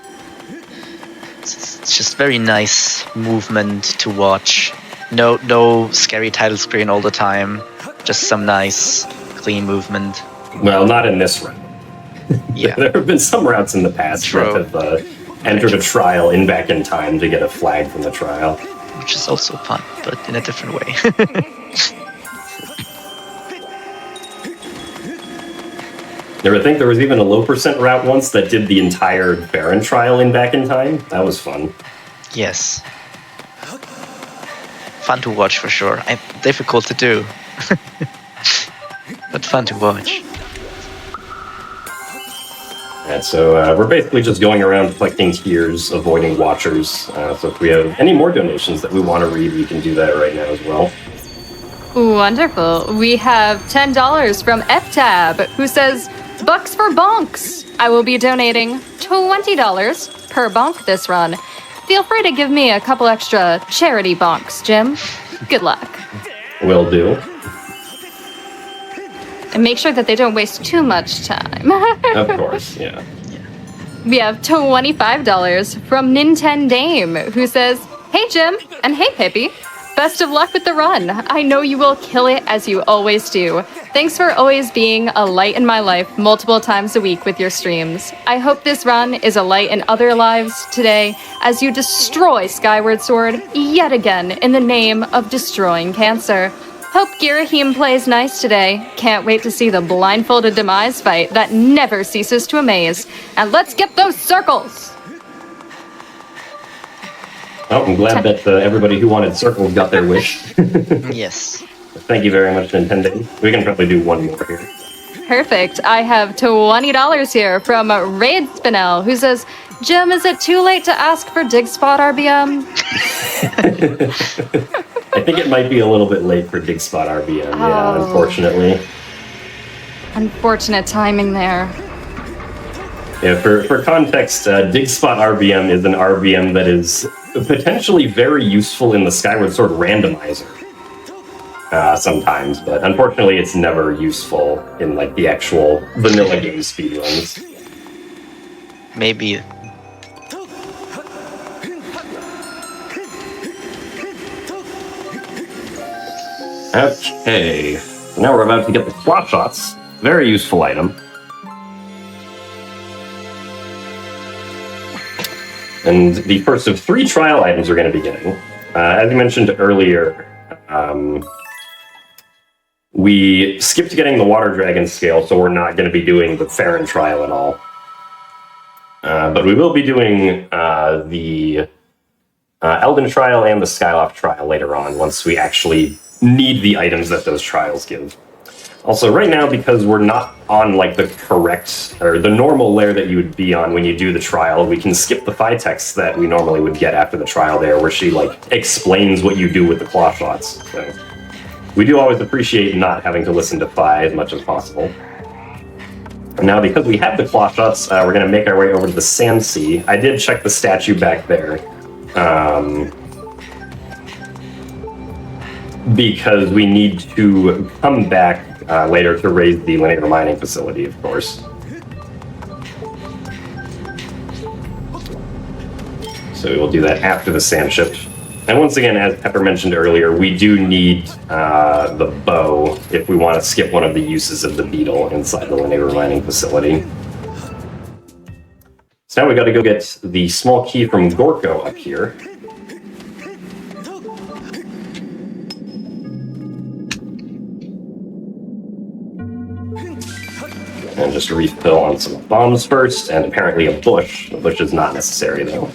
It's just very nice movement to watch. No scary title screen all the time. Just some nice, clean movement. Well, not in this round. Yeah. There have been some routes in the past that have entered a trial back in time to get a flag from the trial. Which is also fun, but in a different way. I think there was even a low percent route once that did the entire Baron trial back in time. That was fun. Yes. Fun to watch for sure. Difficult to do. But fun to watch. And so we're basically just going around collecting tiers, avoiding watchers. So if we have any more donations that we want to read, we can do that right now as well. Wonderful. We have $10 from FTAB, who says, "Bucks for bonks. I will be donating $20 per bonk this run. Feel free to give me a couple extra charity bonks, Jim. Good luck." Will do. And make sure that they don't waste too much time. Of course, yeah. We have $25 from Nintendame, who says, "Hey Jim, and hey Pippy. Best of luck with the run. I know you will kill it as you always do. Thanks for always being a light in my life multiple times a week with your streams. I hope this run is a light in other lives today as you destroy Skyward Sword yet again in the name of destroying cancer. Hope Girahim plays nice today. Can't wait to see the blindfolded demise fight that never ceases to amaze. And let's get those circles!" Oh, I'm glad that everybody who wanted circles got their wish. Yes. Thank you very much, Nintendo. We can probably do one more here. Perfect. I have $20 here from Raid Spinel, who says, "Jim, is it too late to ask for Dig Spot RBM?" I think it might be a little bit late for Dig Spot RBM, yeah, unfortunately. Unfortunate timing there. Yeah, for context, Dig Spot RBM is an RBM that is potentially very useful in the Skyward Sword randomizer. Sometimes, but unfortunately it's never useful in like the actual vanilla game speedruns. Maybe. Okay, now we're about to get the claw shots. Very useful item. And the first of 3 trial items we're going to be getting. As you mentioned earlier, we skipped getting the Water Dragon scale, so we're not going to be doing the Farron trial at all. But we will be doing the Elden trial and the Skyloft trial later on, once we actually need the items that those trials give. Also, right now, because we're not on like the correct, or the normal layer that you would be on when you do the trial, we can skip the Phi text that we normally would get after the trial there, where she like explains what you do with the claw shots. So we do always appreciate not having to listen to Phi as much as possible. And now, because we have the claw shots, we're going to make our way over to the Sand Sea. I did check the statue back there. because we need to come back later to raise the linear mining facility, of course. So we will do that after the sand ship. And once again, as Pepper mentioned earlier, we do need the bow if we want to skip one of the uses of the beetle inside the linear mining facility. So now we got to go get the small key from Gorko up here. And just refill on some bombs first, and apparently a bush. The bush is not necessary, though.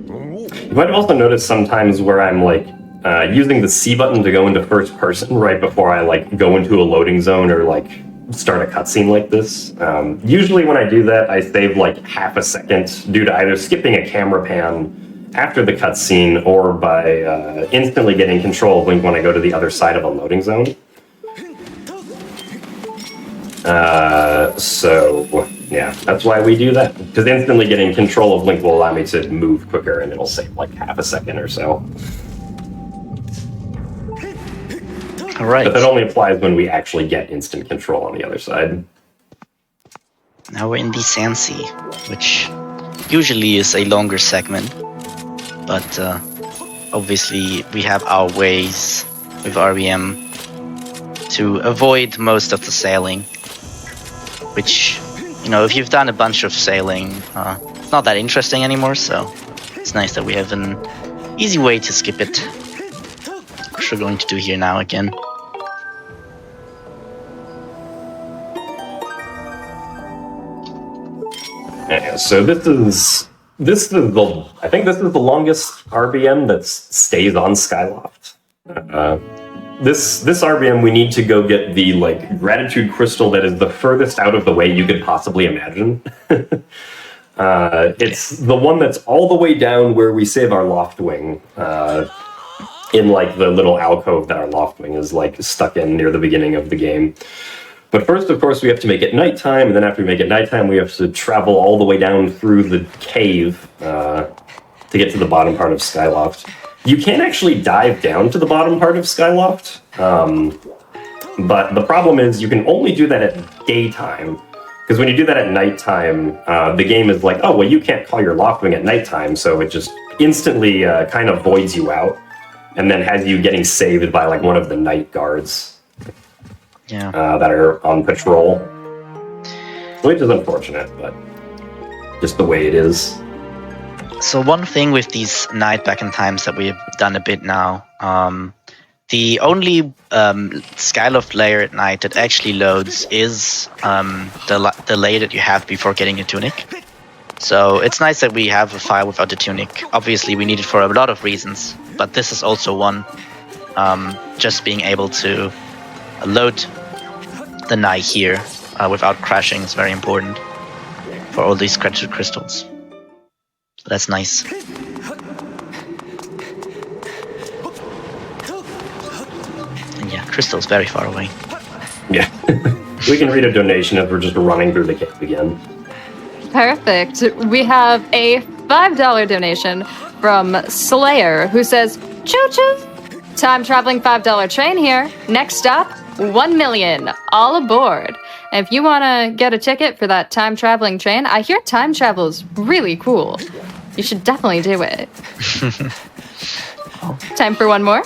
You might have also noticed sometimes where I'm, like, using the C button to go into first person right before I, like, go into a loading zone or, like, start a cutscene like this. Usually when I do that, I save, like, half a second due to either skipping a camera pan after the cutscene or by instantly getting control of Link when I go to the other side of a loading zone. So, yeah, that's why we do that. Because instantly getting control of Link will allow me to move quicker, and it'll save like half a second or so. All right. But that only applies when we actually get instant control on the other side. Now we're in the Sand Sea, which usually is a longer segment. But obviously we have our ways with RBM to avoid most of the sailing. Which, you know, if you've done a bunch of sailing, it's not that interesting anymore, so it's nice that we have an easy way to skip it. Which we're going to do here now again. Yeah, so I think this is the longest RBM that stays on Skyloft. This RBM, we need to go get the, like, gratitude crystal that is the furthest out of the way you could possibly imagine. It's the one that's all the way down where we save our loft wing, in, like, the little alcove that our loft wing is, like, stuck in near the beginning of the game. But first, of course, we have to make it nighttime, and then after we make it nighttime, we have to travel all the way down through the cave to get to the bottom part of Skyloft. You can actually dive down to the bottom part of Skyloft, but the problem is you can only do that at daytime, because when you do that at nighttime, the game is like, oh, well, you can't call your loft wing at nighttime, so it just instantly kind of voids you out, and then has you getting saved by, like, one of the night guards that are on patrol, which is unfortunate, but just the way it is. So one thing with these night back in times that we have done a bit now, the only Skyloft layer at night that actually loads is the layer that you have before getting a tunic. So it's nice that we have a file without the tunic. Obviously we need it for a lot of reasons, but this is also one. Just being able to load the night here without crashing is very important for all these gratitude crystals. That's nice. And yeah, Crystal's very far away. Yeah. We can read a donation as we're just running through the cave again. Perfect. We have a $5 donation from Slayer, who says, choo-choo! Time traveling $5 train here. Next stop, 1 million. All aboard. And if you want to get a ticket for that time traveling train, I hear time travel is really cool. You should definitely do it. Time for one more?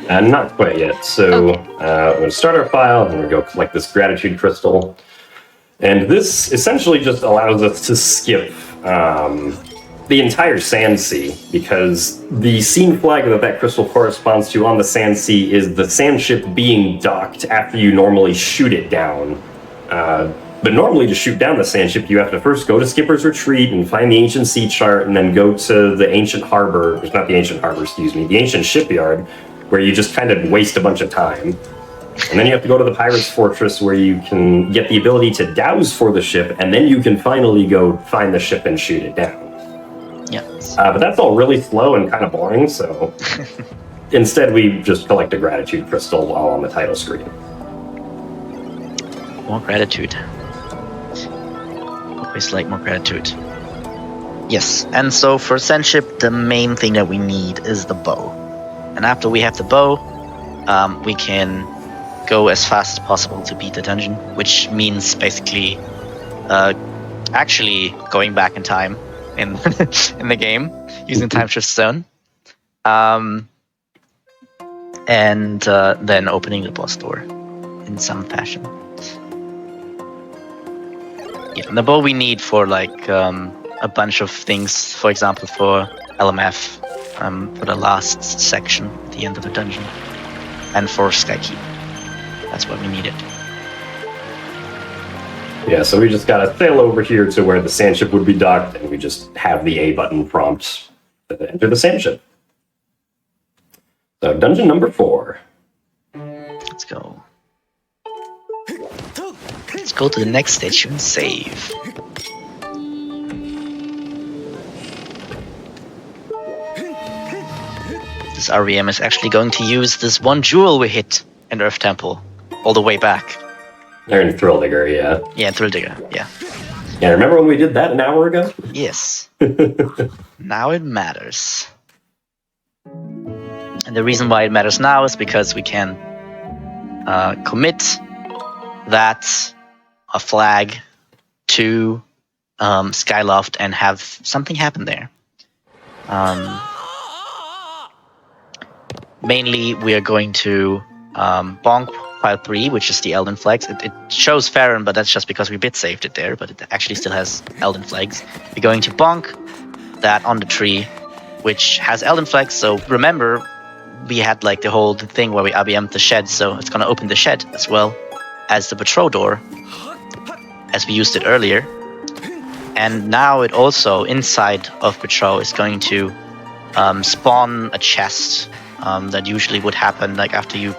Not quite yet. So we're going to start our file, and we're going to go collect this gratitude crystal. And this essentially just allows us to skip the entire Sand Sea, because the scene flag that crystal corresponds to on the Sand Sea is the sand ship being docked after you normally shoot it down. But normally to shoot down the sand ship, you have to first go to Skipper's Retreat and find the ancient sea chart, and then go to the ancient harbor, it's not the ancient harbor, excuse me, the ancient shipyard, where you just kind of waste a bunch of time. And then you have to go to the Pirate's Fortress, where you can get the ability to douse for the ship, and then you can finally go find the ship and shoot it down. Yeah. But that's all really slow and kind of boring, so instead we just collect a gratitude crystal while on the title screen. More gratitude. Always like more gratitude. Yes, and so for Senship, the main thing that we need is the bow. And after we have the bow, we can go as fast as possible to beat the dungeon, which means basically actually going back in time in in the game using time shift zone, and then opening the boss door in some fashion. Yeah, and the bow we need for like a bunch of things, for example, for LMF, for the last section at the end of the dungeon, and for Skykeep. That's what we needed. Yeah, so we just gotta sail over here to where the sand ship would be docked, and we just have the A button prompt to enter the sand ship. So, dungeon number 4. Let's go. Let's go to the next station and save. This REM is actually going to use this one jewel we hit in Earth Temple all the way back. They're in Thrill Digger, yeah. Yeah, Thrill Digger, yeah. Yeah, remember when we did that an hour ago? Yes. Now it matters. And the reason why it matters now is because we can commit that a flag to Skyloft and have something happen there. Mainly, we are going to bonk file 3, which is the Elden Flags. It shows Farron, but that's just because we bit saved it there, but it actually still has Elden Flags. We're going to bonk that on the tree, which has Elden Flags. So remember, we had like the whole thing where we IBM'd the shed, so it's going to open the shed as well as the patrol door, as we used it earlier. And now it also, inside of patrol, is going to spawn a chest that usually would happen like after you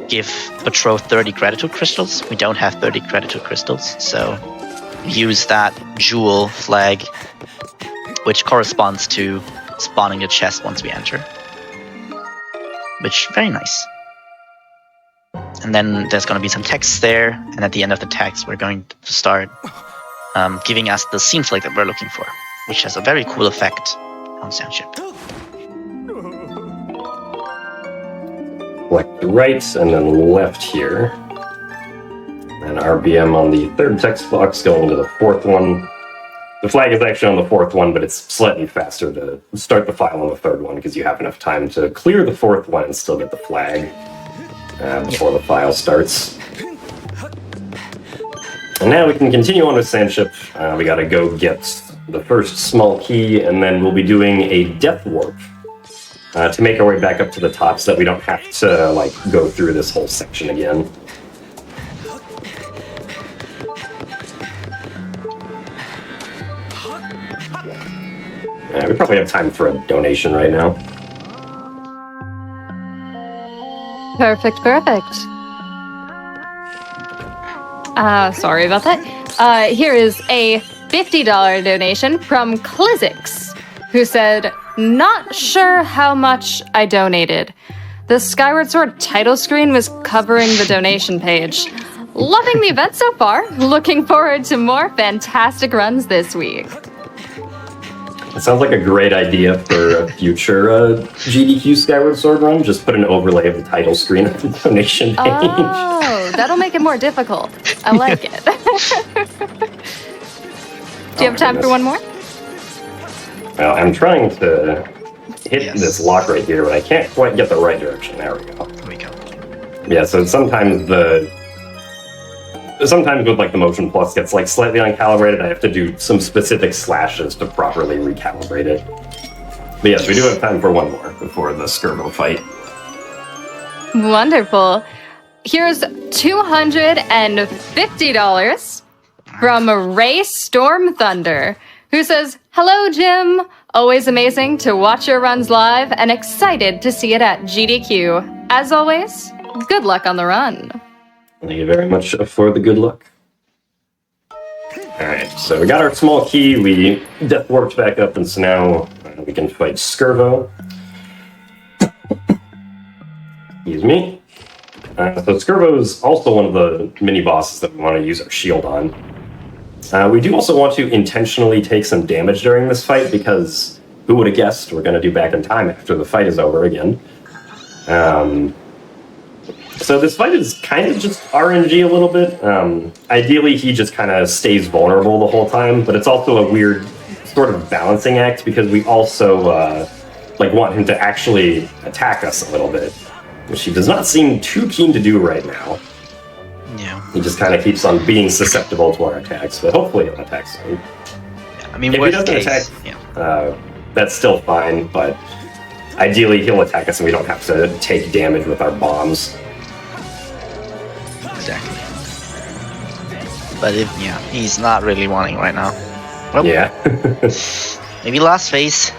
give Patrol 30 gratitude crystals. We don't have 30 gratitude crystals, so use that jewel flag, which corresponds to spawning the chest once we enter. Which, very nice. And then there's going to be some text there, and at the end of the text we're going to start giving us the scene flag that we're looking for, which has a very cool effect on Soundship. Select the right and then left here. And RBM on the third text box going to the fourth one. The flag is actually on the fourth one, but it's slightly faster to start the file on the third one because you have enough time to clear the fourth one and still get the flag before the file starts. And now we can continue on with Sandship. We gotta go get the first small key, and then we'll be doing a death warp to make our way back up to the top so that we don't have to like go through this whole section again. We probably have time for a donation right now. Perfect. Sorry about that. Here is a $50 donation from Clizix, who said, "Not sure how much I donated. The Skyward Sword title screen was covering the donation page. Loving the event so far. Looking forward to more fantastic runs this week." It sounds like a great idea for a future GDQ Skyward Sword run. Just put an overlay of the title screen of the donation page. Oh, that'll make it more difficult. I like it. Do you have time for one more? Well, I'm trying to hit Yes. this lock right here, but I can't quite get the right direction. There we go. There we go. Yeah, so sometimes with like the motion plus gets like slightly uncalibrated. I have to do some specific slashes to properly recalibrate it. But yes, we do have time for one more before the Skirbo fight. Wonderful. Here's $250 from Ray Storm Thunder, who says, "Hello, Jim. Always amazing to watch your runs live and excited to see it at GDQ. As always, good luck on the run." Thank you very much for the good luck. Alright, so we got our small key, we death warped back up, and so now we can fight Skirbo. Excuse me. So Skirbo is also one of the mini-bosses that we want to use our shield on. We do also want to intentionally take some damage during this fight because who would have guessed we're going to do back in time after the fight is over again. So this fight is kind of just RNG a little bit. Ideally, he just kind of stays vulnerable the whole time, but it's also a weird sort of balancing act because we also want him to actually attack us a little bit, which he does not seem too keen to do right now. Yeah. He just kind of keeps on being susceptible to our attacks, but hopefully he'll attack soon. Yeah, I mean, if he worst doesn't case, attack, that's still fine, but ideally he'll attack us and we don't have to take damage with our bombs. Exactly. But he's not really wanting right now. Well, Yeah. maybe last phase.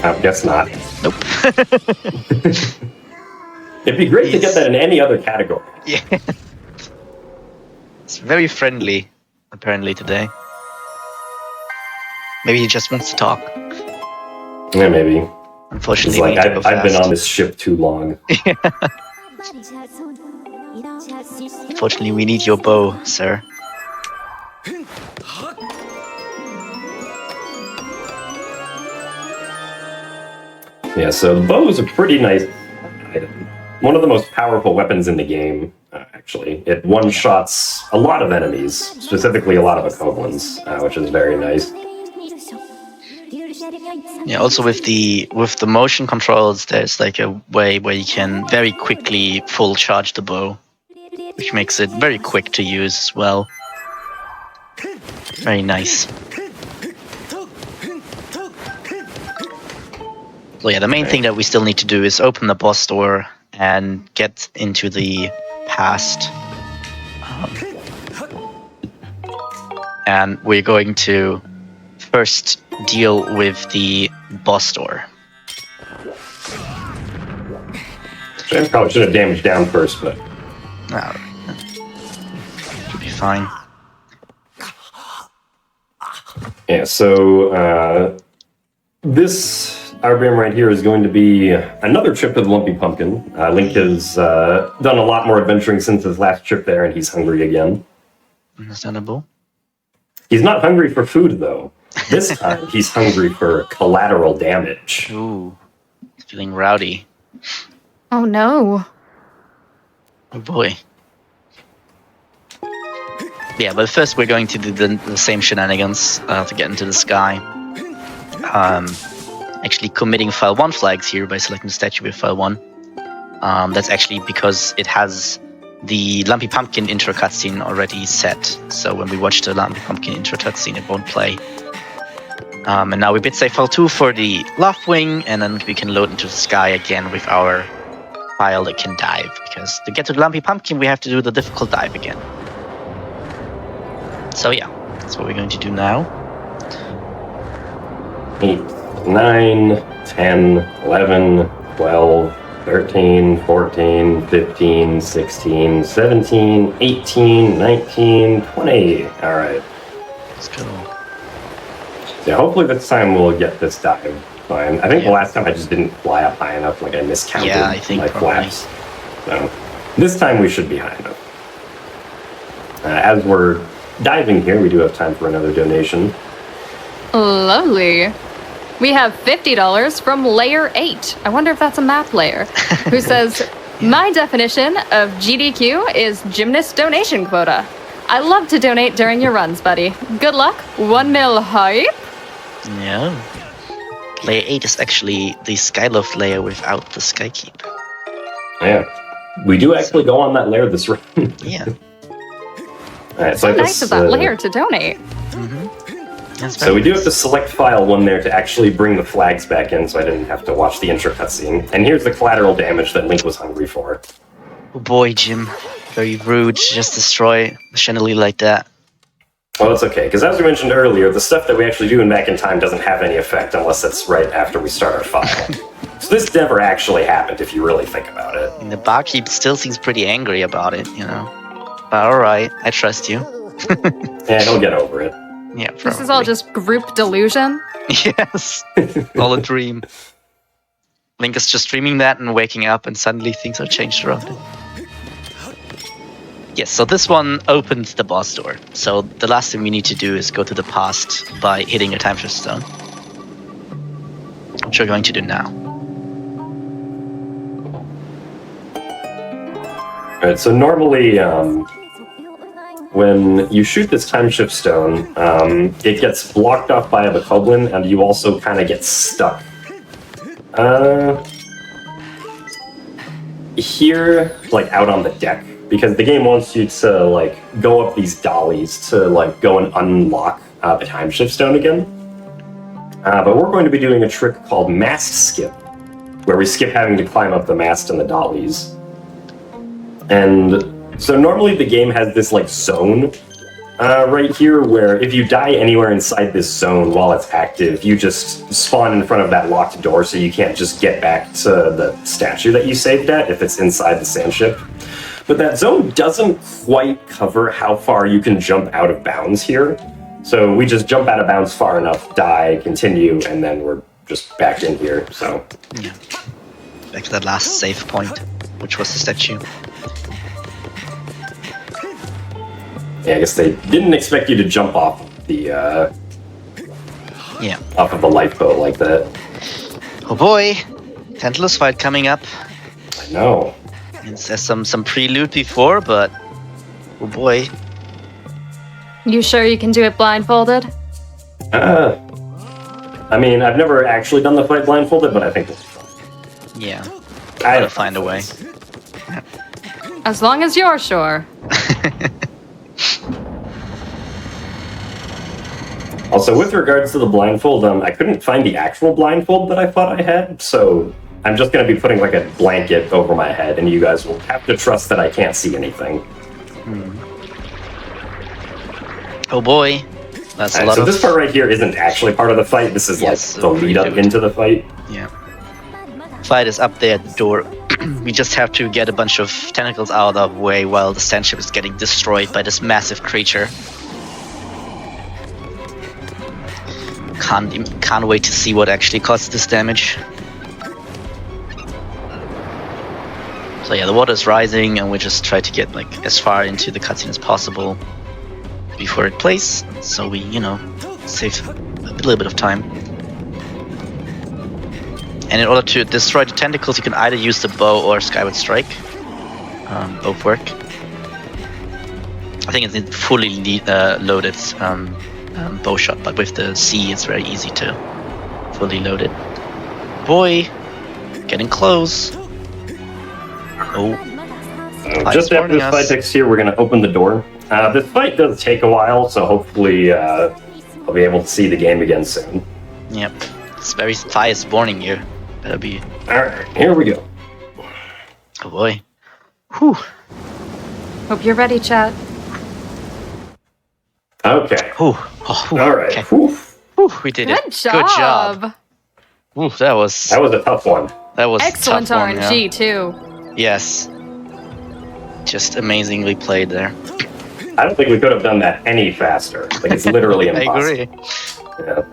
I guess not. Nope. It'd be great to get that in any other category. Yeah. It's very friendly, apparently, today. Maybe he just wants to talk. Yeah, maybe. Unfortunately, It's like, we need to go I've been fast. on this ship too long. Unfortunately, we need your bow, sir. Yeah, so the bow is a pretty nice item. One of the most powerful weapons in the game, actually. It one-shots a lot of enemies, specifically a lot of equivalents, which is very nice. Yeah, also with the motion controls, there's like a way where you can very quickly full charge the bow, which makes it very quick to use as well. Very nice. So yeah, the main thing that we still need to do is open the boss door and get into the past. And we're going to first deal with the boss door. I probably should have damaged down first, but... Alright. Should be fine. Yeah, so this Arbrim right here is going to be another trip to the Lumpy Pumpkin. Link has done a lot more adventuring since his last trip there, and he's hungry again. Understandable. He's not hungry for food, though. This time, he's hungry for collateral damage. Ooh. Feeling rowdy. Oh no. Oh boy. Yeah, but first we're going to do the same shenanigans to get into the sky. Actually committing file 1 flags here by selecting the statue with file 1. That's actually because it has the Lumpy Pumpkin intro cutscene already set. So when we watch the Lumpy Pumpkin intro cutscene, it won't play. And now we bit save file 2 for the Loft Wing, and then we can load into the sky again with our file that can dive. Because to get to the Lumpy Pumpkin, we have to do the difficult dive again. So yeah, that's what we're going to do now. 8, 9, 10, 11, 12, 13, 14, 15, 16, 17, 18, 19, 20. Alright. Let's go. Yeah, hopefully this time we'll get this dive fine. I think the last time I just didn't fly up high enough, like I miscounted I think my probably. flaps. So this time we should be high enough. As we're diving here, we do have time for another donation. Lovely. We have $50 from Layer 8. I wonder if that's a map layer. Who says, my definition of GDQ is gymnast donation quota. I love to donate during your runs, buddy. Good luck. 1 mil hype. Yeah. Layer 8 is actually the Skyloft layer without the Skykeep. Yeah. We do actually go on that layer this run. Yeah. Alright, So nice of that layer to donate. That's So very we do have nice. to select file 1 there to actually bring the flags back in so I didn't have to watch the intro cutscene. And here's the collateral damage that Link was hungry for. Oh boy, Jim. Very rude to just destroy the chandelier like that. Well, it's okay, because as we mentioned earlier, the stuff that we actually do in Back in Time doesn't have any effect unless it's right after we start our file. So this never actually happened, if you really think about it. And the barkeep still seems pretty angry about it, you know. But alright, I trust you. And he'll get over it. Yeah, probably. This is all just group delusion. Yes. All a dream. Link is just dreaming that and waking up, and suddenly things are changed around him. Yes, so this one opens the boss door. So the last thing we need to do is go to the past by hitting a time shift stone, which we're going to do now. Alright, so normally when you shoot this time shift stone, it gets blocked off by the Koblin, and you also kind of get stuck. Here, like out on the deck, because the game wants you to like go up these dollies to like go and unlock the time shift stone again. But we're going to be doing a trick called mast skip, where we skip having to climb up the mast and the dollies. And so normally the game has this like zone right here where if you die anywhere inside this zone while it's active, you just spawn in front of that locked door, so you can't just get back to the statue that you saved at if it's inside the sand ship. But that zone doesn't quite cover how far you can jump out of bounds here. So we just jump out of bounds far enough, die, continue, and then we're just back in here, so. Yeah. Back to that last save point, which was the statue. Yeah, I guess they didn't expect you to jump off the, off of the lifeboat like that. Oh boy! Tantalus fight coming up. I know. There's some prelude before, but oh boy. You sure you can do it blindfolded? I mean, I've never actually done the fight blindfolded, but I think this is fun. Yeah. I Gotta find a way. As long as you're sure. Also, with regards to the blindfold, I couldn't find the actual blindfold that I thought I had, so I'm just going to be putting like a blanket over my head, and you guys will have to trust that I can't see anything. Oh boy. That's a lot so of... this part right here isn't actually part of the fight. This is like the lead up into the fight. Yeah. Fight is up there at the door. We just have to get a bunch of tentacles out of the way while the sand ship is getting destroyed by this massive creature. Can't wait to see what actually causes this damage. So yeah, the water is rising, and we just try to get like as far into the cutscene as possible before it plays, so we, you know, save a little bit of time. And in order to destroy the tentacles, you can either use the bow or Skyward Strike. Both work. I think it's fully loaded bow shot, but with the C, it's very easy to fully load it. Boy, getting close. Oh. Just after this fight text here, we're going to open the door. This fight does take a while, so hopefully I'll be able to see the game again soon. Yep. It's very fast warning you. Better be... Alright, here we go. Oh boy. Whew. Hope you're ready, chat. Okay. Whew. Oh, whew. Alright. Okay. Whew. Whew, we did it. Good job. Good job. Whew, that was a tough one. That was Excellent a tough one, RNG, yeah. too. Yes. Just amazingly played there. I don't think we could have done that any faster. Like, it's literally I impossible. agree. Yeah.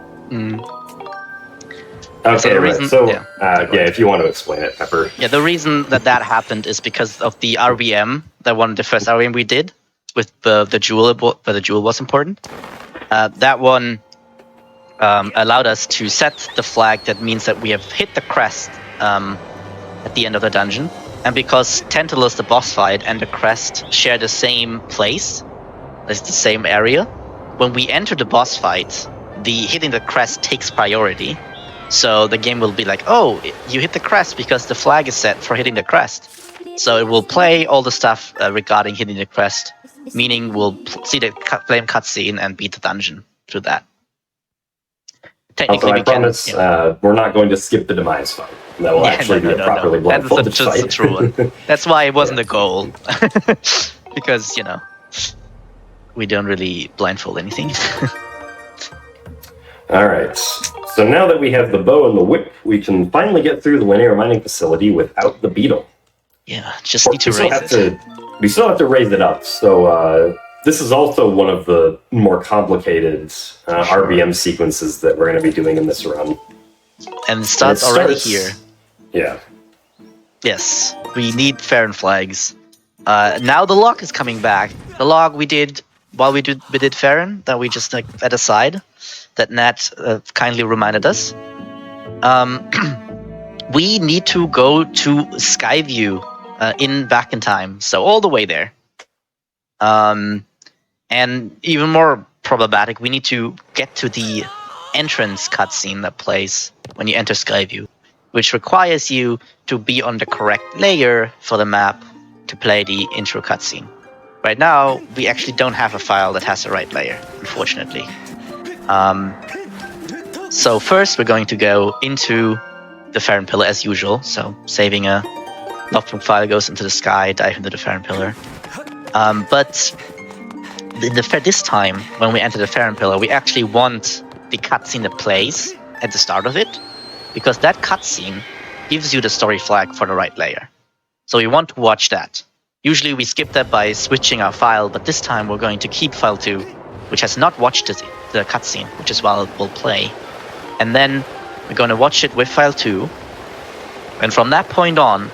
Okay, right. So, if you want to explain it, Pepper. Yeah, the reason that happened is because of the RVM, the first RVM we did with the jewel, where the jewel was important. That one allowed us to set the flag that means that we have hit the crest at the end of the dungeon. And because Tantalus, the boss fight, and the crest share the same place, it's the same area, when we enter the boss fight, the hitting the crest takes priority. So the game will be like, oh, you hit the crest because the flag is set for hitting the crest. So it will play all the stuff regarding hitting the crest, meaning we'll see the flame cutscene and beat the dungeon through that. Technically, I promise we're not going to skip the demise fight. That will actually be a properly blindfolded fight. That's the true one. That's why it wasn't a goal. Because, you know, we don't really blindfold anything. Alright, so now that we have the bow and the whip, we can finally get through the linear mining facility without the beetle. Yeah, just need to raise it. We still have to raise it up, so this is also one of the more complicated RBM sequences that we're going to be doing in this run. And it starts already here. Yeah. Yes, we need Farron flags. Now the log is coming back. The log we did while we did Farron, that we just like set aside, that Nat kindly reminded us. We need to go to Skyview back in time, so all the way there. And even more problematic, we need to get to the entrance cutscene that plays when you enter Skyview, which requires you to be on the correct layer for the map to play the intro cutscene. Right now, we actually don't have a file that has the right layer, unfortunately. So first, we're going to go into the Farron Pillar as usual. So saving a Loftbook file goes into the sky, dive into the Farron Pillar. But this time, when we enter the Farron Pillar, we actually want the cutscene that plays at the start of it, because that cutscene gives you the story flag for the right layer. So we want to watch that. Usually we skip that by switching our file, but this time we're going to keep file 2, which has not watched the cutscene, which is while it will play. And then we're going to watch it with file 2. And from that point on,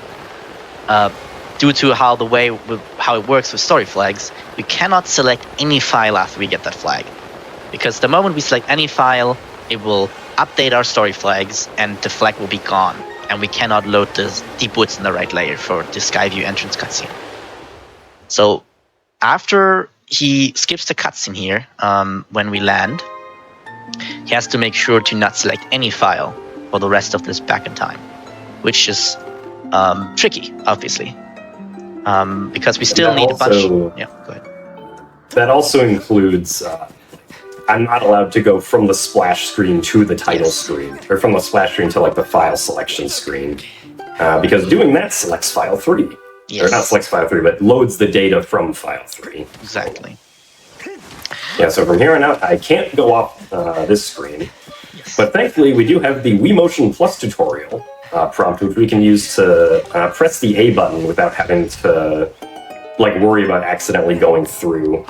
due to how it works with story flags, we cannot select any file after we get that flag. Because the moment we select any file, it will update our story flags and the flag will be gone. And we cannot load the Deep Woods in the right layer for the Skyview entrance cutscene. So after he skips the cutscene here, when we land, he has to make sure to not select any file for the rest of this back in time, which is tricky, obviously, because we still need a bunch. Yeah, go ahead. That also includes I'm not allowed to go from the splash screen to the title screen, or from the splash screen to like the file selection screen, because doing that selects file 3. Yes. Or not selects file 3, but loads the data from file 3. Exactly. Yeah, so from here on out, I can't go off this screen. Yes. But thankfully, we do have the Wii Motion Plus tutorial prompt, which we can use to press the A button without having to like worry about accidentally going through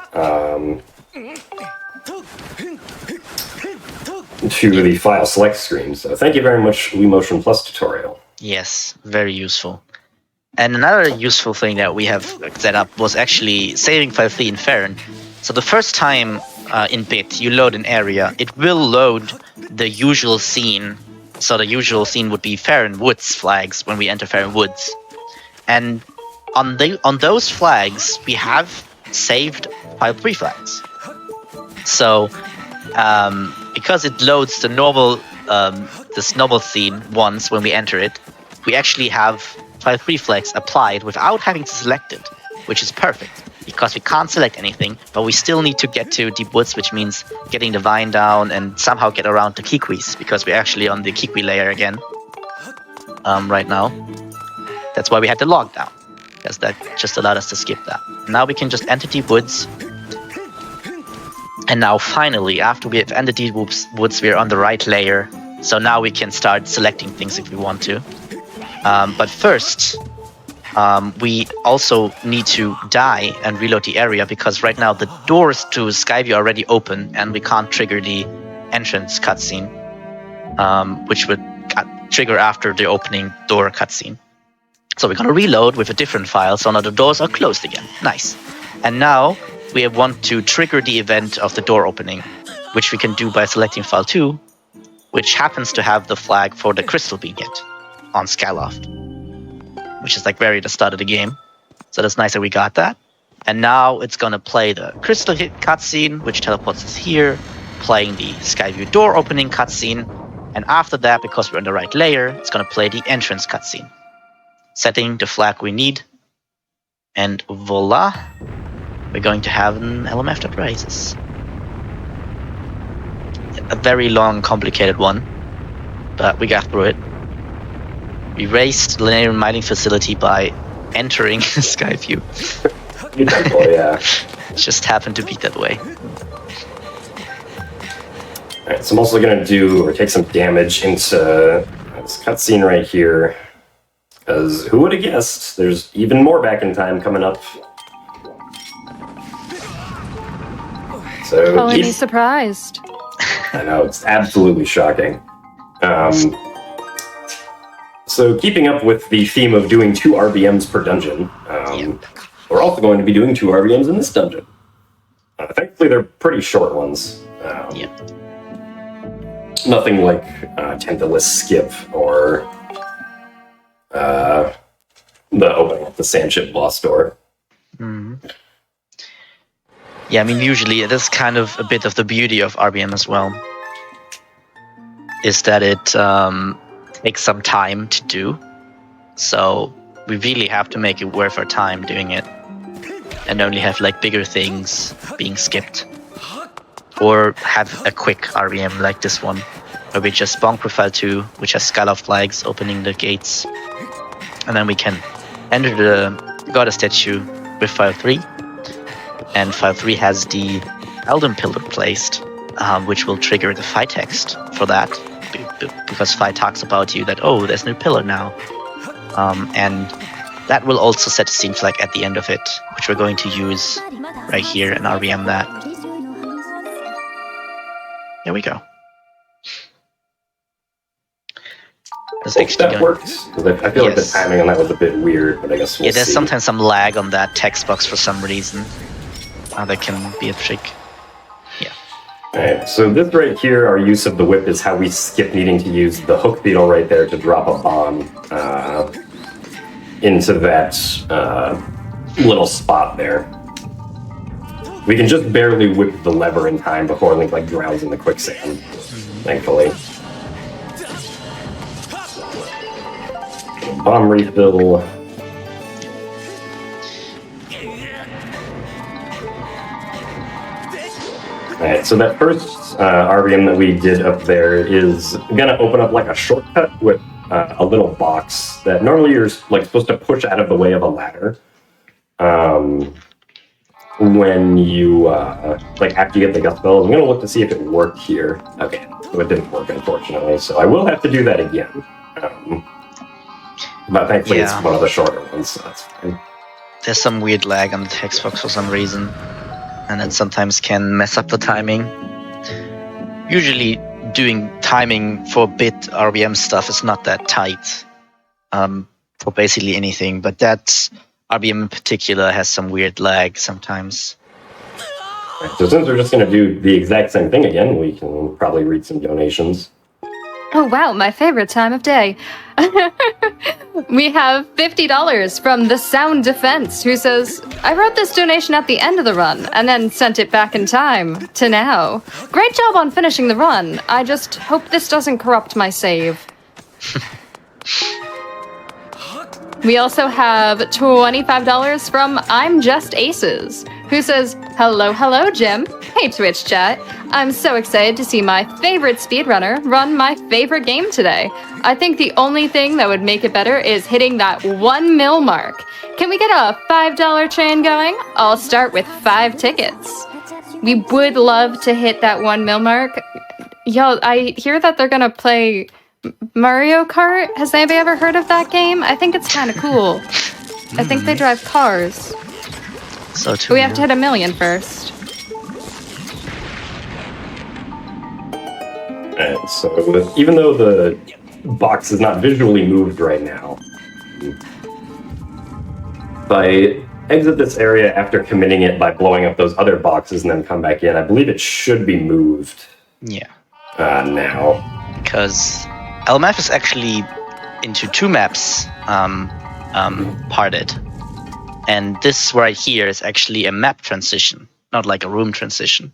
to the file select screen. So thank you very much, Wii Motion Plus tutorial. Yes, very useful. And another useful thing that we have set up was actually saving file 3 in Farron. So the first time in Bit you load an area, it will load the usual scene. So the usual scene would be Farron Woods flags when we enter Farron Woods. And on those flags, we have saved file 3 flags. So because it loads the normal this normal scene once when we enter it, we actually have file 3 flags applied without having to select it, which is perfect. Because we can't select anything, but we still need to get to Deep Woods, which means getting the vine down and somehow get around the Kikwis, because we're actually on the Kikwi layer again right now. That's why we had the log down, because that just allowed us to skip that. Now we can just enter Deep Woods. And now finally, after we have entered Deep Woods, we're on the right layer. So now we can start selecting things if we want to. But first, we also need to die and reload the area, because right now the doors to Skyview are already open and we can't trigger the entrance cutscene, which would trigger after the opening door cutscene. So we're going to reload with a different file, so now the doors are closed again. Nice. And now we want to trigger the event of the door opening, which we can do by selecting file 2, which happens to have the flag for the crystal being hit on Skyloft, which is like very at the start of the game. So that's nice that we got that. And now it's going to play the crystal hit cutscene, which teleports us here, playing the Skyview door opening cutscene. And after that, because we're on the right layer, it's going to play the entrance cutscene, setting the flag we need. And voila, we're going to have an LMF that rises. A very long, complicated one, but we got through it. We raised the linear mining facility by entering Skyview. Yeah. It just happened to be that way. Alright, so I'm also going to take some damage into this cutscene right here. Because who would have guessed? There's even more back in time coming up. So Calling me surprised. I know, it's absolutely shocking. So keeping up with the theme of doing 2 RBMs per dungeon, we're also going to be doing 2 RBMs in this dungeon. Thankfully, they're pretty short ones. Nothing like Tentalus Skip or the opening of the Sandship boss door. Yeah, I mean, usually it is kind of a bit of the beauty of RBM as well, is that it takes some time to do. So we really have to make it worth our time doing it, and only have like bigger things being skipped, or have a quick RBM like this one, where we just bonk with File 2, which has Skylar flags opening the gates, and then we can enter the Goddess statue with File 3, and File 3 has the Elden Pillar placed, which will trigger the fight text for that, because fight talks about you that, oh, there's a new pillar now, and that will also set the scene flag at the end of it, which we're going to use right here and RBM that. There we go. That works. I feel like the timing on that was a bit weird, but I guess we'll see. There's sometimes some lag on that text box for some reason. That can be a trick. Yeah. Alright, so this right here, our use of the whip is how we skip needing to use the hook beetle right there to drop a bomb into that little spot there. We can just barely whip the lever in time before Link like drowns in the quicksand, thankfully. Bomb refill. Alright, so that first RBM that we did up there is gonna open up like a shortcut with a little box that normally you're like supposed to push out of the way of a ladder. When you like after you get the gust bells. I'm gonna look to see if it worked here. Okay, so it didn't work unfortunately, so I will have to do that again. But thankfully it's one of the shorter ones, so that's fine. There's some weird lag on the text box for some reason, and it sometimes can mess up the timing. Usually doing timing for bit RBM stuff is not that tight for basically anything, but that RBM in particular has some weird lag sometimes. Right, so since we're just going to do the exact same thing again, we can probably read some donations. Oh wow, my favorite time of day. We have $50 from The Sound Defense, who says, I wrote this donation at the end of the run, and then sent it back in time, to now. Great job on finishing the run. I just hope this doesn't corrupt my save. We also have $25 from I'm Just Aces, who says, hello, Jim. Hey, Twitch chat. I'm so excited to see my favorite speedrunner run my favorite game today. I think the only thing that would make it better is hitting that 1 mil mark. Can we get a $5 train going? I'll start with 5 tickets. We would love to hit that 1 mil mark. Yo, I hear that they're gonna play Mario Kart. Has anybody ever heard of that game? I think it's kind of cool. I think they drive cars. So but we have to hit 1 million first. And so even though the box is not visually moved right now, if I exit this area after committing it by blowing up those other boxes and then come back in, I believe it should be moved. Yeah. Now. Because LMF is actually into 2 maps parted. And this right here is actually a map transition, not like a room transition.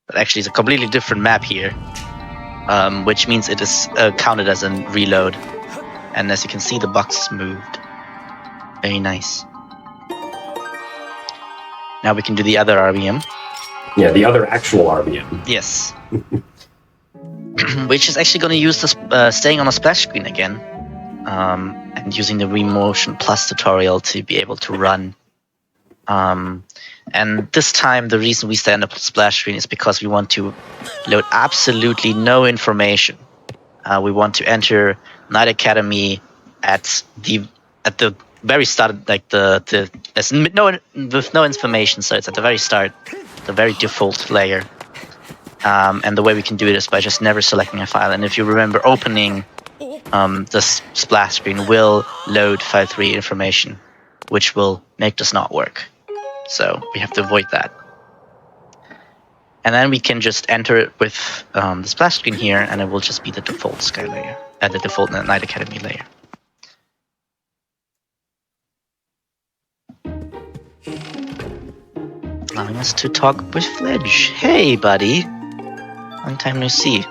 But actually it's a completely different map here, which means it is counted as a reload. And as you can see, the box is moved. Very nice. Now we can do the other RBM. Yeah, the other actual RBM. Yes. Which is actually going to use the staying on a splash screen again. And using the Remotion Plus tutorial to be able to run. And this time, the reason we stay on the splash screen is because we want to load absolutely no information. We want to enter Night Academy at the very start, like there's with no information, so it's at the very start, the very default layer. And the way we can do it is by just never selecting a file. And if you remember opening the splash screen will load file 3 information, which will make this not work. So we have to avoid that. And then we can just enter it with the splash screen here, and it will just be the default Sky layer, the default Night Academy layer. Allowing us to talk with Fledge. Hey, buddy. Long time no see.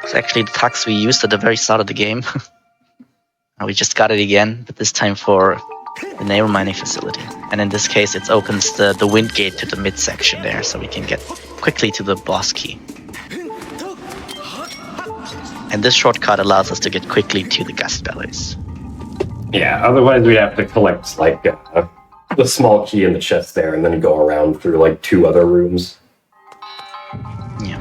It's actually the tux we used at the very start of the game. We just got it again, but this time for the nail mining facility. And in this case, it opens the wind gate to the midsection there, so we can get quickly to the boss key. And this shortcut allows us to get quickly to the gust bellows. Yeah, otherwise we'd have to collect, like, the small key in the chest there, and then go around through, like, 2 other rooms. Yeah.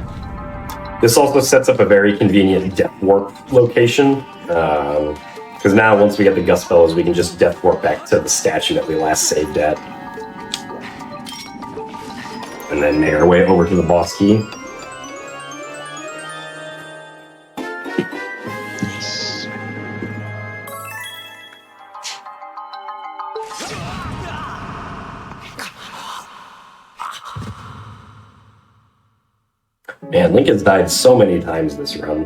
This also sets up a very convenient death warp location, because now once we get the gust bellows, we can just death warp back to the statue that we last saved at. And then make our way over to the boss key. Nice. Man, Link has died so many times this run.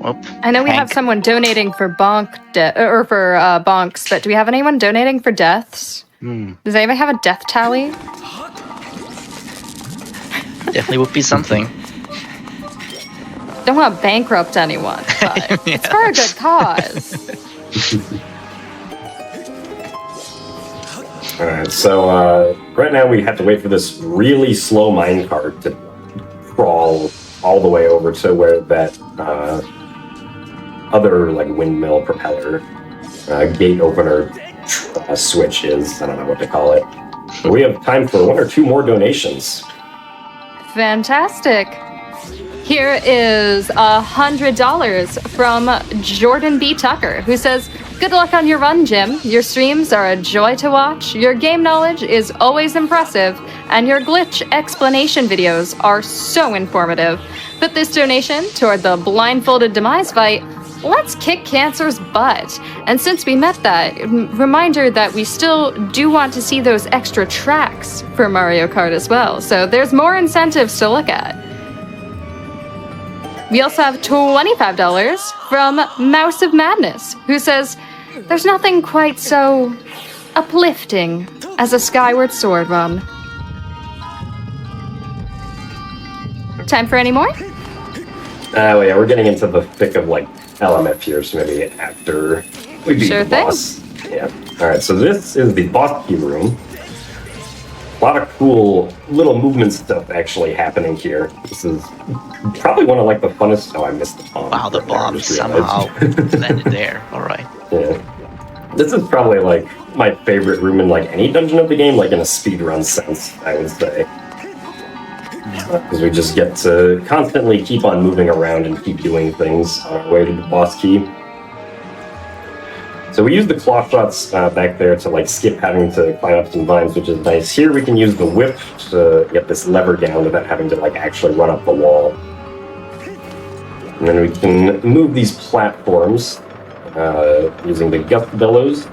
Whoop. I know we have someone donating for bonks, but do we have anyone donating for deaths? Does anyone have a death tally? Definitely would be something. Don't want to bankrupt anyone, but it's for a good cause. Alright, so right now we have to wait for this really slow minecart to crawl all the way over to where that other like windmill propeller gate opener switch is. I don't know what to call it. But we have time for 1 or 2 more donations. Fantastic. Here is $100 from Jordan B. Tucker, who says, "Good luck on your run, Jim. Your streams are a joy to watch. Your game knowledge is always impressive, and your glitch explanation videos are so informative. Put this donation toward the blindfolded demise fight. Let's kick cancer's butt. And since we met that, reminder that we still do want to see those extra tracks for Mario Kart as well. So there's more incentives to look at." We also have $25 from Mouse of Madness, who says, "There's nothing quite so uplifting as a Skyward Sword run." Time for any more? Oh yeah, we're getting into the thick of like LMF here, so maybe after we beat Sure the thing. boss. Yeah. Alright, so this is the boss key room. A lot of cool little movement stuff actually happening here. This is probably one of like the funnest. Oh, I missed the bomb. Wow, the Right there, I bomb just somehow realized. landed there. Alright. Yeah. This is probably like my favorite room in like any dungeon of the game, like in a speedrun sense, I would say. Because we just get to constantly keep on moving around and keep doing things on our way to the boss key. So we use the claw shots back there to like skip having to climb up some vines, which is nice. Here we can use the whip to get this lever down without having to like actually run up the wall. And then we can move these platforms using the gust bellows.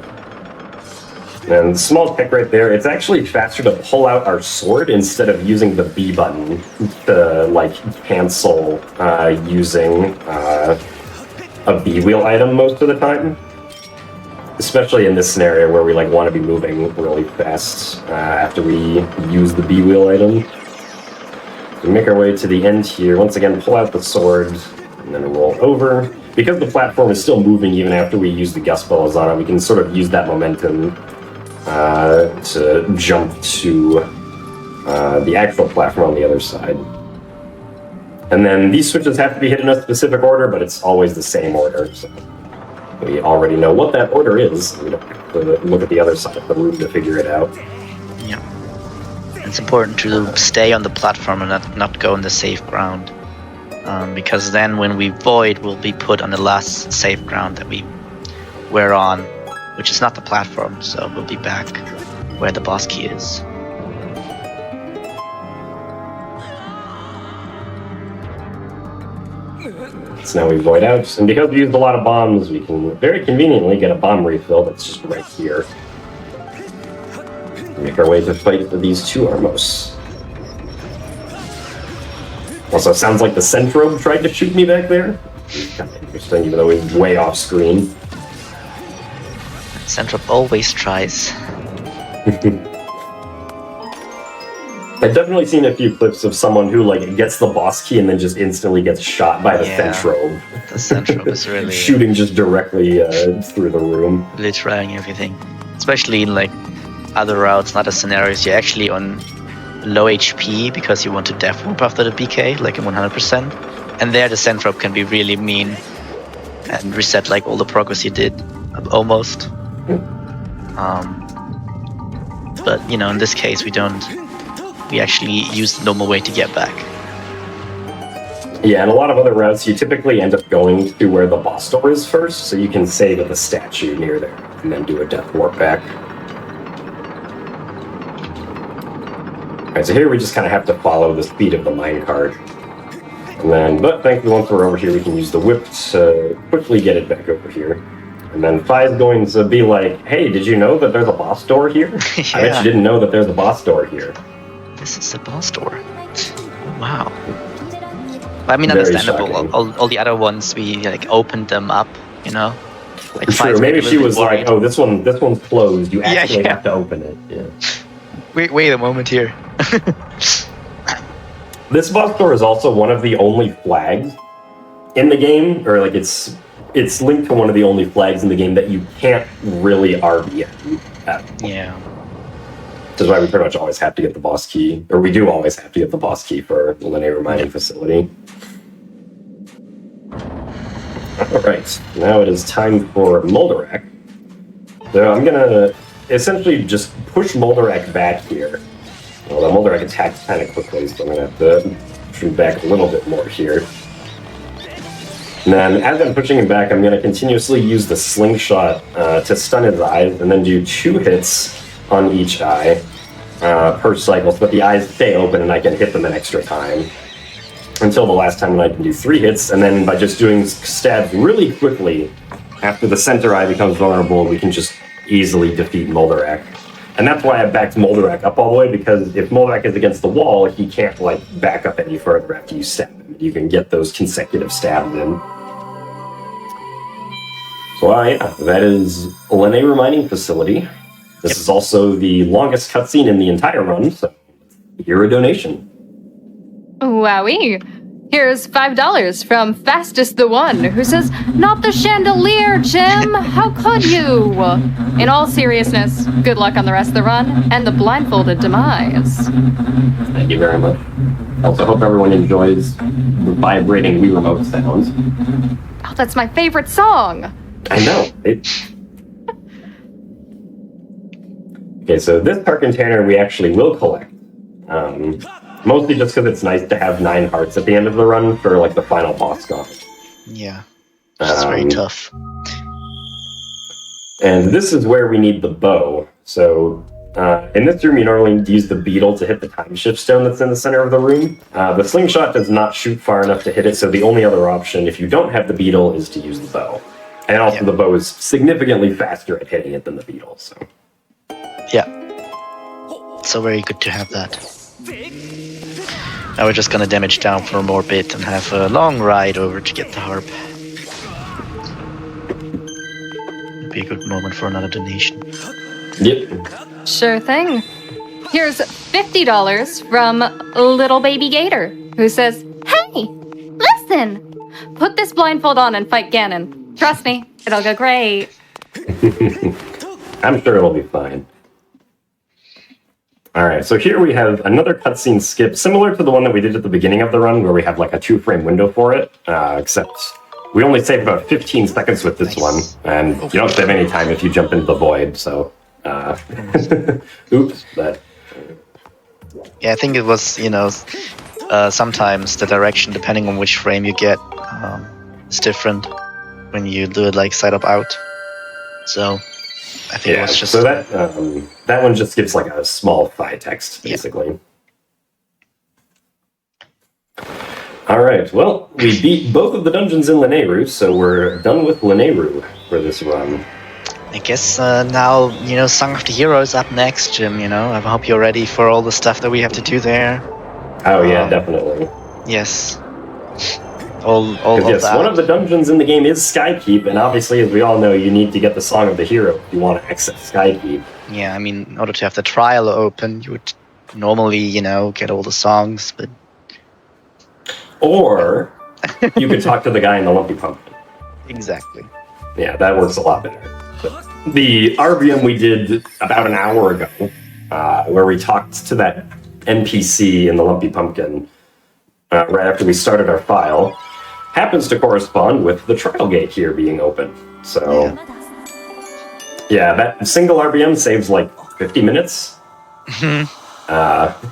And the small tech right there, it's actually faster to pull out our sword instead of using the B button to like cancel using a B wheel item most of the time. Especially in this scenario where we like want to be moving really fast after we use the B wheel item. We make our way to the end here. Once again, pull out the sword and then roll over. Because the platform is still moving even after we use the gust bellows on it, we can sort of use that momentum to jump to the actual platform on the other side. And then these switches have to be hit in a specific order, but it's always the same order. So we already know what that order is. We don't have to look at the other side of the room to figure it out. Yeah. It's important to stay on the platform and not go on the safe ground. Because then when we void, we'll be put on the last safe ground that we were on, which is not the platform, so we'll be back where the boss key is. So now we void out, and because we used a lot of bombs, we can very conveniently get a bomb refill that's just right here. Make our way to fight for these two Armos. Also, sounds like the Centrobe tried to shoot me back there. Kind of interesting, even though he's way off screen. Centrobe always tries. I've definitely seen a few clips of someone who like gets the boss key and then just instantly gets shot by the Centrobe. The Centrobe is really shooting just directly through the room. really trying everything. Especially in like other routes, other scenarios, you're actually on low HP because you want to death warp after the BK, like in 100%. And there the Centrobe can be really mean and reset like all the progress you did, almost. But you know, in this case we don't. We actually use the normal way to get back. Yeah, and a lot of other routes, you typically end up going to where the boss door is first, so you can save at the statue near there, and then do a death warp back. Alright, so here we just kind of have to follow the speed of the minecart. And then, but thankfully once we're over here, we can use the whip to quickly get it back over here. And then Fi's going to be like, hey, did you know that there's a boss door here? I bet you didn't know that there's a boss door here. This is the boss door. Wow. I mean, Very understandable. All the other ones, we like opened them up, you know. Like True. Maybe she was like, "Oh, this one's closed. You actually have to open it." Yeah. Wait a moment here. This boss door is also one of the only flags in the game, or like it's linked to one of the only flags in the game that you can't really RBM at. Yeah. Which is why we pretty much always have to get the boss key, or we do always have to get the boss key for the linear mining facility. Alright, now it is time for Moldorak. So I'm gonna essentially just push Moldorak back here. Well, the Moldorak attacks kind of quickly, so I'm gonna have to shoot back a little bit more here. And then as I'm pushing him back, I'm gonna continuously use the slingshot to stun his eyes, and then do 2 hits on each eye per cycle, so that the eyes stay open and I can hit them an extra time. Until the last time when I can do 3 hits, and then by just doing stabs really quickly, after the center eye becomes vulnerable, we can just easily defeat Moldorak. And that's why I backed Moldorak up all the way, because if Moldorak is against the wall, he can't like back up any further after you stab him. You can get those consecutive stabs in. So yeah, that is Linear Mining Facility. This is also the longest cutscene in the entire run, so here a donation. Wowee. Here's $5 from Fastest the One, who says, "Not the chandelier, Jim! How could you?" In all seriousness, good luck on the rest of the run and the blindfolded demise. Thank you very much. I also hope everyone enjoys the vibrating Wii Remote sounds. Oh, that's my favorite song! I know. Okay, so this car container we actually will collect. Mostly just because it's nice to have 9 hearts at the end of the run for like the final boss gauntlet. Yeah. It's very tough. And this is where we need the bow. So in this room you normally use the beetle to hit the time shift stone that's in the center of the room. The slingshot does not shoot far enough to hit it, so the only other option if you don't have the beetle is to use the bow. And also the bow is significantly faster at hitting it than the beetle, so. Yeah. So very good to have that. Now we're just gonna damage down for more bit and have a long ride over to get the harp. It'd be a good moment for another donation. Yep. Sure thing. Here's $50 from Little Baby Gator, who says, "Hey, listen! Put this blindfold on and fight Ganon. Trust me, it'll go great." I'm sure it'll be fine. Alright, so here we have another cutscene skip, similar to the one that we did at the beginning of the run, where we have like a 2-frame window for it, except we only save about 15 seconds with this one, and you don't save any time if you jump into the void, so... oops, but... Yeah, I think it was, you know, sometimes the direction, depending on which frame you get, is different when you do it like side up out. So... I think it was just... So that one just gives like a small FI text, basically. All right. Well, we beat both of the dungeons in Lanayru, so we're done with Lanayru for this run. I guess now, Song of the Hero is up next, Jim, I hope you're ready for all the stuff that we have to do there. Oh, yeah, definitely. Yes. All yes, that. one of the dungeons in the game is Skykeep, and obviously, as we all know, you need to get the Song of the Hero if you want to access Skykeep. Yeah, I mean, in order to have the trial open, you would normally, get all the songs, but... Or you could talk to the guy in the Lumpy Pumpkin. Exactly. Yeah, that works a lot better. But the RVM we did about an hour ago, where we talked to that NPC in the Lumpy Pumpkin right after we started our file, happens to correspond with the trial gate here being open. So, yeah, that single RVM saves like 50 minutes.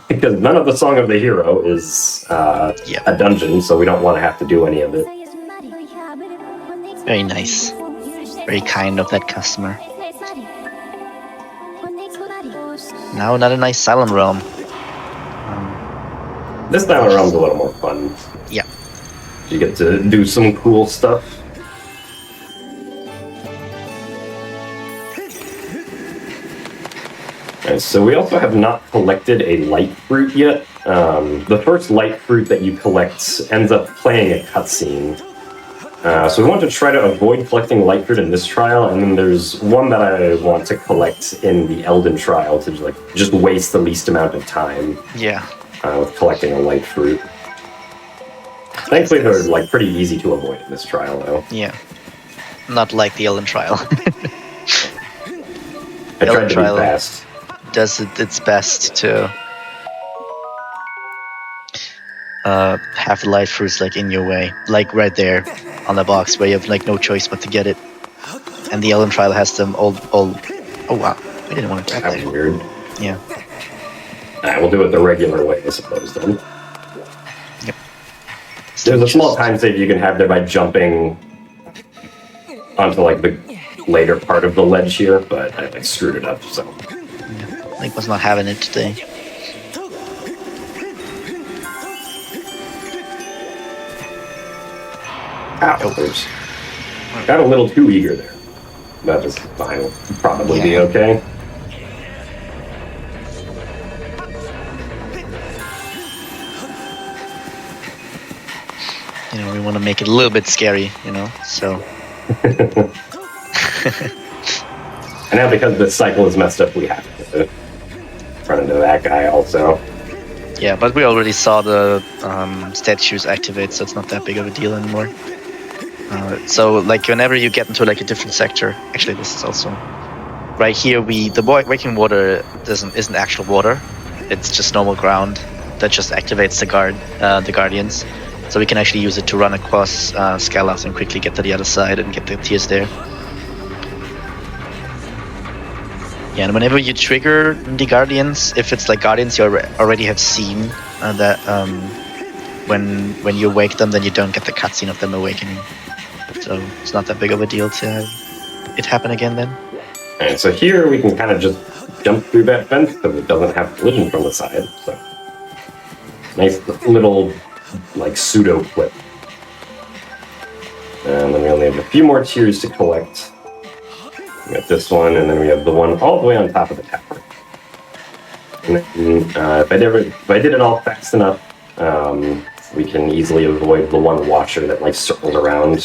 Because none of the Song of the Hero is a dungeon, so we don't want to have to do any of it. Very nice. Very kind of that customer. Now another nice Silent Realm. This Silent Realm's a little more fun. Yeah. You get to do some cool stuff. And so we also have not collected a light fruit yet. The first light fruit that you collect ends up playing a cutscene. So we want to try to avoid collecting light fruit in this trial, and then there's one that I want to collect in the Elden trial to just waste the least amount of time. Yeah. With collecting a light fruit. Thankfully, they're pretty easy to avoid in this trial, though. Yeah. Not like the Elden trial. I tried to be fast. Does its best to have the light fruits in your way, right there on the box where you have no choice but to get it. And the Elden trial has them all. Oh wow! I didn't want to grab that. That was weird. Yeah. Alright, we'll do it the regular way, I suppose, then. Yep. There's a small time save you can have there by jumping onto the later part of the ledge here, but I screwed it up, so. Yeah. Link was not having it today. Oops. Got a little too eager there. That is fine. Will probably be okay. We want to make it a little bit scary, so. And now because this cycle is messed up, we have to run into that guy also. Yeah, but we already saw the statues activate, so it's not that big of a deal anymore. So whenever you get into a different sector, actually this is also right here. The waking water isn't actual water; it's just normal ground that just activates the guardians. So we can actually use it to run across Scalas and quickly get to the other side and get the tears there. Yeah, and whenever you trigger the guardians, if it's guardians you already have seen, that when you wake them, then you don't get the cutscene of them awakening. So it's not that big of a deal to have it happen again then. And so here we can kind of just jump through that fence because it doesn't have collision from the side. So nice little pseudo clip. And then we only have a few more tiers to collect. We got this one, and then we have the one all the way on top of the tower. And then, if I did it all fast enough, we can easily avoid the one watcher that circles around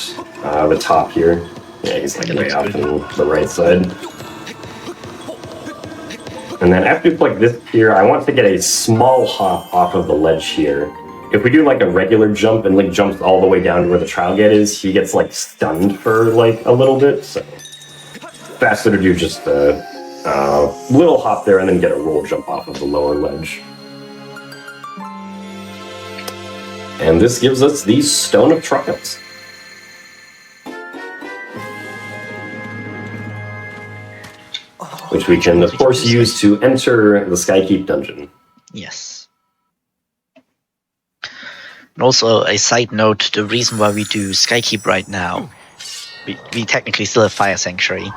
the top here. Yeah, he's way off on the right side. And then after we collect this here, I want to get a small hop off of the ledge here. If we do a regular jump and Link jumps all the way down to where the trial gate is, he gets stunned for a little bit. So faster to do just a little hop there and then get a roll jump off of the lower ledge. And this gives us the Stone of Trials. Which we can, of course, use to enter the Skykeep dungeon. Yes. And also, a side note, the reason why we do Skykeep right now, we technically still have Fire Sanctuary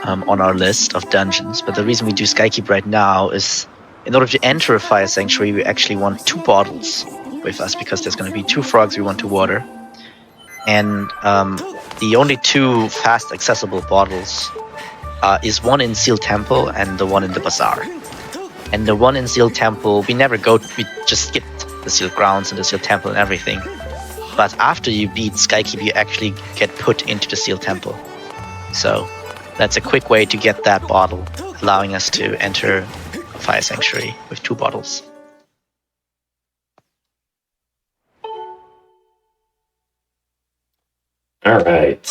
on our list of dungeons, but the reason we do Skykeep right now is in order to enter a Fire Sanctuary, we actually want 2 bottles. We with us because there's going to be 2 frogs we want to water. And the only 2 fast accessible bottles is one in Seal Temple and the one in the Bazaar. And the one in Seal Temple, we never go, we just skip the Seal Grounds and the Seal Temple and everything. But after you beat Skykeep, you actually get put into the Seal Temple. So that's a quick way to get that bottle, allowing us to enter Fire Sanctuary with 2 bottles. Alright,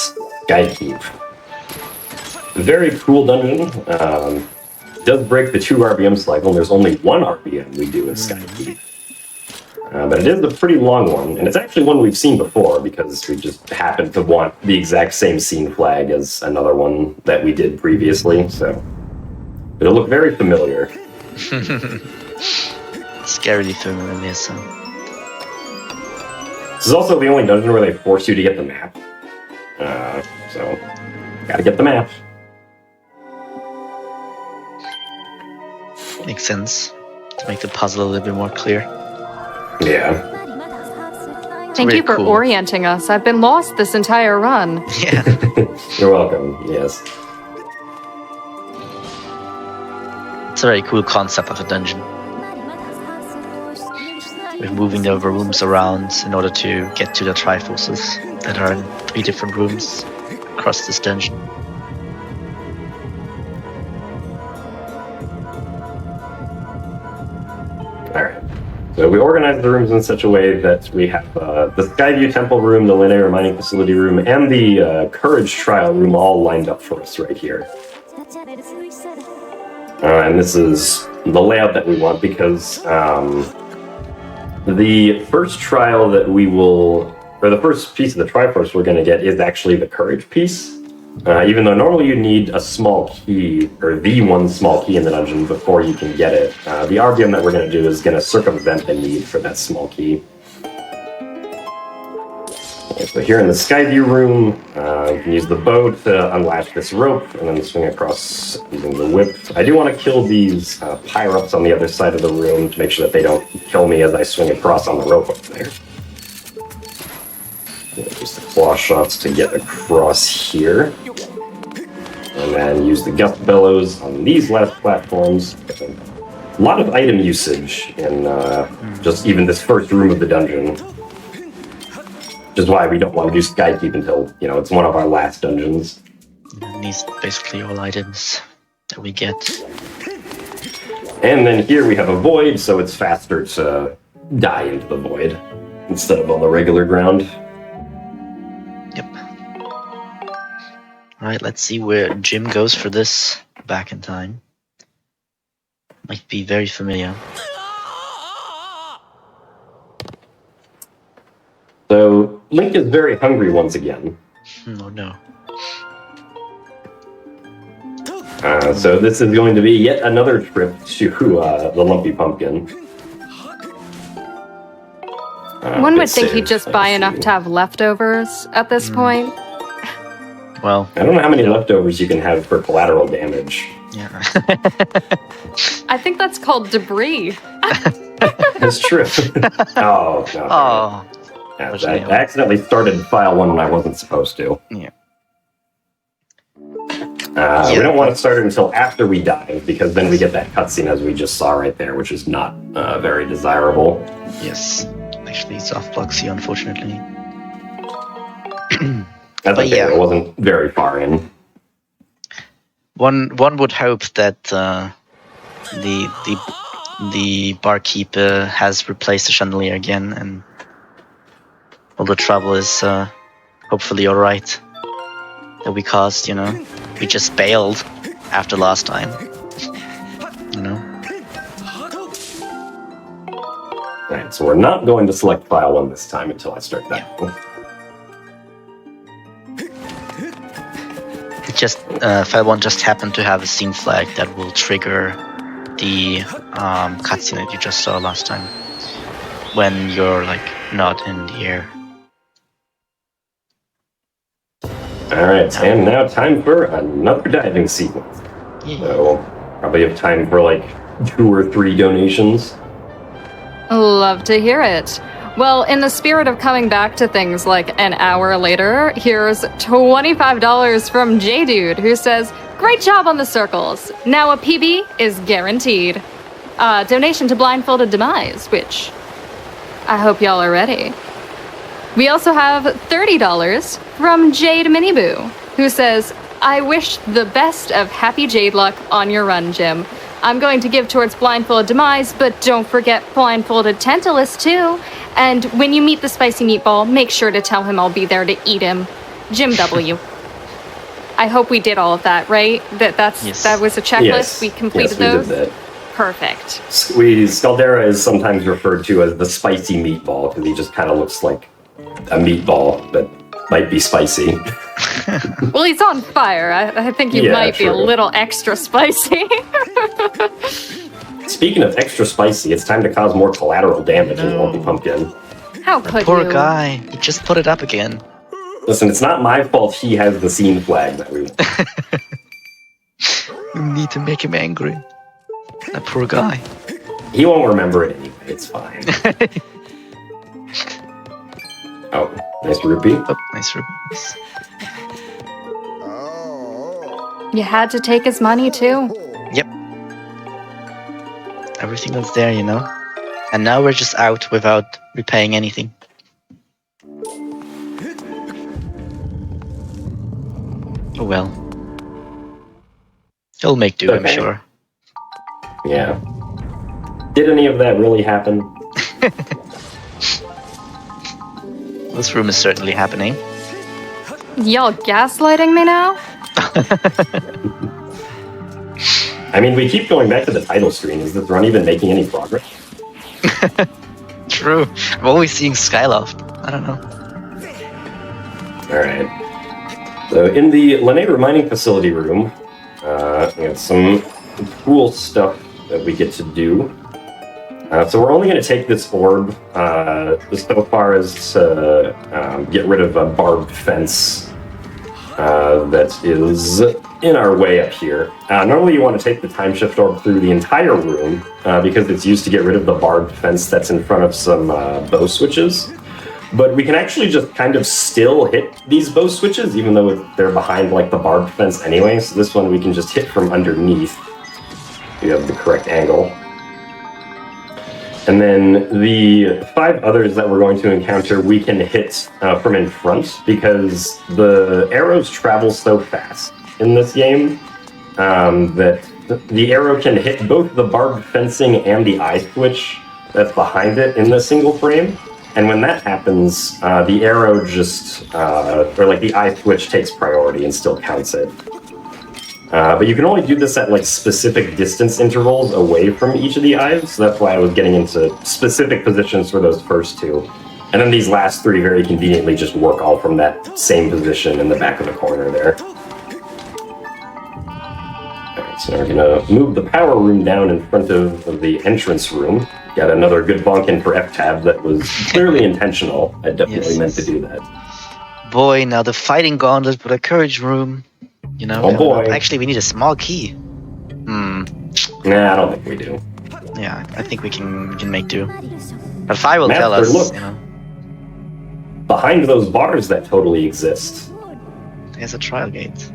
Skykeep. Very cool dungeon. Does break the 2 RBM cycle, and there's only 1 RBM we do in Skykeep. But it is a pretty long one, and it's actually one we've seen before because we just happened to want the exact same scene flag as another one that we did previously, so it'll look very familiar. Scarily familiar, so. This is also the only dungeon where they force you to get the map. So, gotta get the map. Makes sense. To make the puzzle a little bit more clear. Yeah. Thank you for cool. orienting us. I've been lost this entire run. Yeah. You're welcome, yes. It's a very cool concept of a dungeon. We're moving the rooms around in order to get to the Triforces that are in 3 different rooms across this dungeon. Alright. So we organize the rooms in such a way that we have the Skyview Temple room, the Linear Mining Facility room, and the Courage Trial room all lined up for us right here. And this is the layout that we want because the first trial that we will, or the first piece of the Triforce we're going to get is actually the Courage piece. Even though normally you need a small key, or the one small key in the dungeon before you can get it, the RBM that we're going to do is going to circumvent the need for that small key. Okay, so here in the Skyview room, you can use the bow to unlatch this rope and then swing across using the whip. I do want to kill these pyre-ups on the other side of the room to make sure that they don't kill me as I swing across on the rope up there. Use the claw shots to get across here. And then use the gust bellows on these last platforms. A lot of item usage in just even this first room of the dungeon. Which is why we don't want to do Skykeep until, you know, it's one of our last dungeons. And these basically all items that we get. And then here we have a void, so it's faster to die into the void instead of on the regular ground. Yep. Alright, let's see where Jim goes for this back in time. Might be very familiar. So, Link is very hungry once again. Oh no. So this is going to be yet another trip to the Lumpy Pumpkin. One would think he'd just buy enough to have leftovers at this point. Well, I don't know how many leftovers you can have for collateral damage. yeah. I think that's called debris. That's true. Oh, no. Oh. Yeah, I accidentally started file 1 when I wasn't supposed to. Yeah. We don't want to start it until after we die, because then we get that cutscene as we just saw right there, which is not very desirable. Yes. Actually, it's off Bloxy, unfortunately. That's okay, it wasn't very far in. One would hope that the barkeeper has replaced the chandelier again, and all the trouble is hopefully alright. That we caused, you know. We just bailed after last time. You know? Alright, so we're not going to select file 1 this time until I start that one. It just file 1 just happened to have a scene flag that will trigger the cutscene that you just saw last time. When you're like not in the air. Alright, and now time for another diving sequence. Yeah. So we'll probably have time for like 2 or 3 donations. Love to hear it. Well, in the spirit of coming back to things like an hour later, here's $25 from J-Dude, who says, "Great job on the circles. Now a PB is guaranteed." Donation to Blindfolded Demise, which I hope y'all are ready. We also have $30 from Jade Miniboo, who says, "I wish the best of happy Jade luck on your run, Jim. I'm going to give towards Blindfolded Demise, but don't forget Blindfolded Tantalus too. And when you meet the spicy meatball, make sure to tell him I'll be there to eat him. Jim W." I hope we did all of that, right? That was a checklist. Yes. We completed yes, we those. Did that. Perfect. Scaldera is sometimes referred to as the spicy meatball because he just kind of looks like a meatball that might be spicy. Well, he's on fire. I think he might be a little extra spicy. Speaking of extra spicy, it's time to cause more collateral damage in Lumpy Pumpkin. How could Poor you? guy. He just put it up again. Listen, it's not my fault he has the scene flag that we want. You need to make him angry. That poor guy. He won't remember it anyway, it's fine. Oh, nice rupee. Oh, nice rupees. You had to take his money too. Yep. Everything was there, you know? And now we're just out without repaying anything. Oh well. He'll make do, I'm Okay. sure. Yeah. Did any of that really happen? This room is certainly happening. Y'all gaslighting me now? I mean, we keep going back to the title screen. Is this run even making any progress? True. I'm always seeing Skyloft. I don't know. Alright. So, in the Lanayru mining facility room, we have some cool stuff that we get to do. So we're only going to take this orb so far as to get rid of a barbed fence that is in our way up here. Normally you want to take the time shift orb through the entire room because it's used to get rid of the barbed fence that's in front of some bow switches. But we can actually just kind of still hit these bow switches even though they're behind like the barbed fence anyway. So this one we can just hit from underneath. We have the correct angle. And then the 5 others that we're going to encounter, we can hit from in front because the arrows travel so fast in this game that the arrow can hit both the barbed fencing and the eye switch that's behind it in the single frame. And when that happens, the arrow just, or like the eye switch takes priority and still counts it. But you can only do this at like specific distance intervals away from each of the eyes, so that's why I was getting into specific positions for those first 2. And then these last 3 very conveniently just work all from that same position in the back of the corner there. Alright, so now we're gonna move the power room down in front of the entrance room. Got another good bonk in for F-tab that was clearly intentional. I definitely meant to do that. Boy, now the fighting gauntlet for the courage room. You know, oh boy. Actually, we need a small key. Nah, I don't think we do. Yeah, I think we can make do. But Fi will tell Master, us, look. you know. Behind those bars that totally exist. There's a trial gate.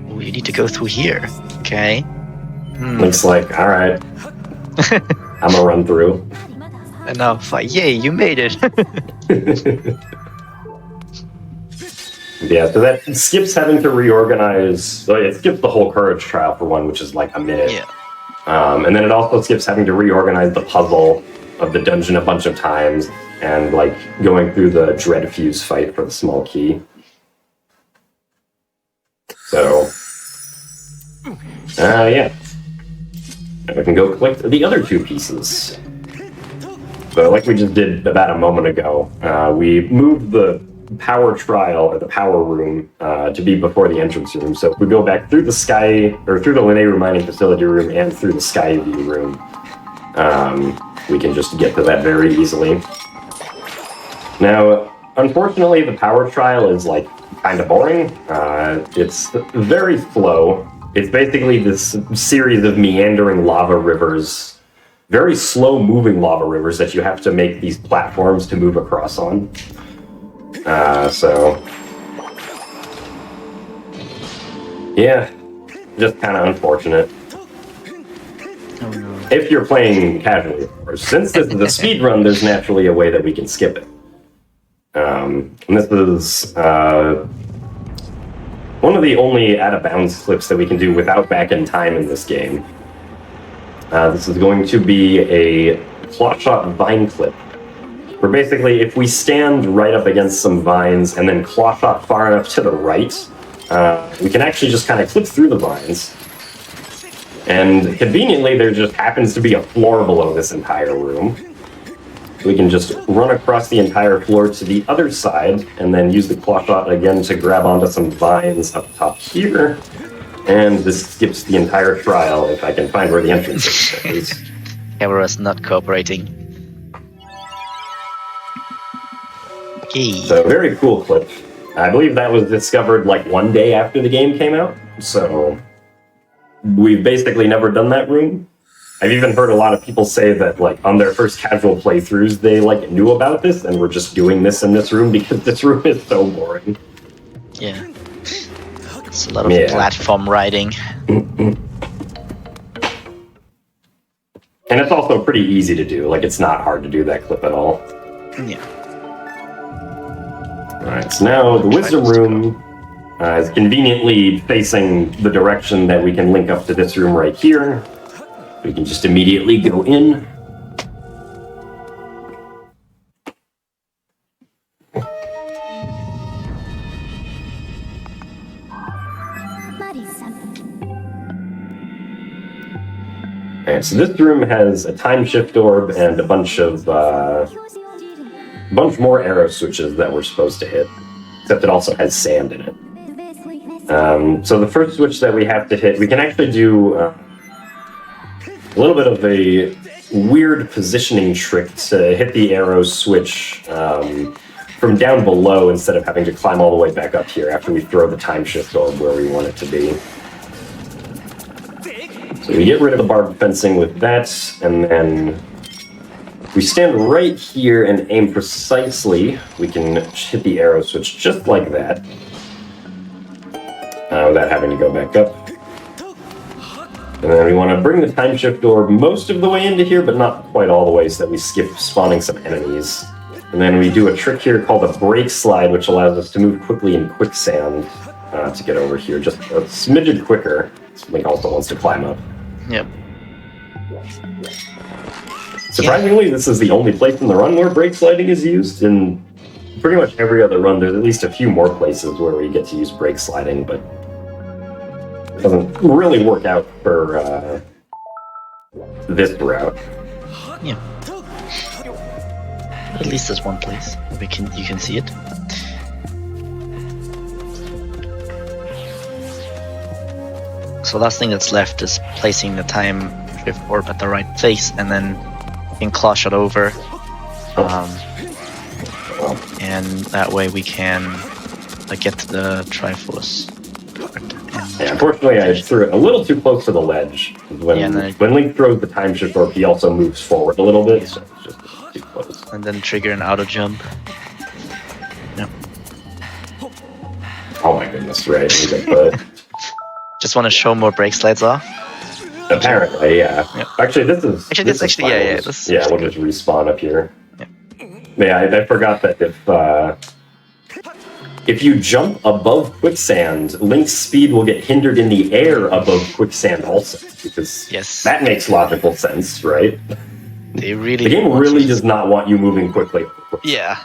Oh, you need to go through here. Okay. Looks like, alright. I'm gonna run through. And now, Fi, yay, you made it! Yeah, so that skips having to reorganize. So it skips the whole courage trial for one, which is like a minute. Yeah. And then it also skips having to reorganize the puzzle of the dungeon a bunch of times and like going through the dread fuse fight for the small key. So, yeah. And we can go collect the other 2 pieces. So like we just did about a moment ago, we moved the power trial or the power room to be before the entrance room. So if we go back through the through the Lanayru mining facility room and through the Skyview room, we can just get to that very easily. Now, unfortunately, the power trial is like kind of boring. It's very slow. It's basically this series of meandering lava rivers very slow-moving lava rivers that you have to make these platforms to move across on. So... yeah, just kind of unfortunate. Oh, no. If you're playing casually, of course. Since this is a speedrun, there's naturally a way that we can skip it. And this is one of the only out-of-bounds clips that we can do without back in time in this game. This is going to be a claw shot vine clip, where basically if we stand right up against some vines and then claw shot far enough to the right, we can actually just kind of clip through the vines. And conveniently, there just happens to be a floor below this entire room. We can just run across the entire floor to the other side and then use the claw shot again to grab onto some vines up top here. And this skips the entire trial if I can find where the entrance is. Camera's not cooperating. Okay. So, very cool clip. I believe that was discovered like one day after the game came out. So, we've basically never done that room. I've even heard a lot of people say that, like, on their first casual playthroughs, they, like, knew about this and were just doing this in this room because this room is so boring. Yeah. It's a lot of platform riding. And it's also pretty easy to do. Like, it's not hard to do that clip at all. Yeah. Alright, so now the wisdom room is conveniently facing the direction that we can link up to this room right here. We can just immediately go in. Alright, so this room has a time shift orb and a bunch more arrow switches that we're supposed to hit. Except it also has sand in it. So the first switch that we have to hit, we can actually do a little bit of a weird positioning trick to hit the arrow switch from down below instead of having to climb all the way back up here after we throw the time shift orb where we want it to be. So we get rid of the barbed fencing with that, and then we stand right here and aim precisely. We can hit the arrow switch just like that, without having to go back up. And then we want to bring the time shift orb most of the way into here, but not quite all the way, so that we skip spawning some enemies. And then we do a trick here called a break slide, which allows us to move quickly in quicksand to get over here, just a smidgen quicker. Link also wants to climb up. Yep. Surprisingly, this is the only place in the run where break sliding is used. In pretty much every other run, there's at least a few more places where we get to use break sliding, but it doesn't really work out for this route. Yeah. At least there's one place where you can see it. So last thing that's left is placing the time shift orb at the right place, and then you can claw shot over. And that way we can get to the Triforce. Yeah, unfortunately, I threw it a little too close to the ledge. When Link throws the time shift orb, he also moves forward a little bit, so it's just too close. And then trigger an auto jump. Yep. Oh my goodness, right. Just want to show more break slides off? Apparently, yeah. Yep. Actually, this is we'll just respawn up here. Yep. Yeah, I forgot that if you jump above quicksand, Link's speed will get hindered in the air above quicksand also, because that makes logical sense, right? The game really does not want you moving quickly. Yeah.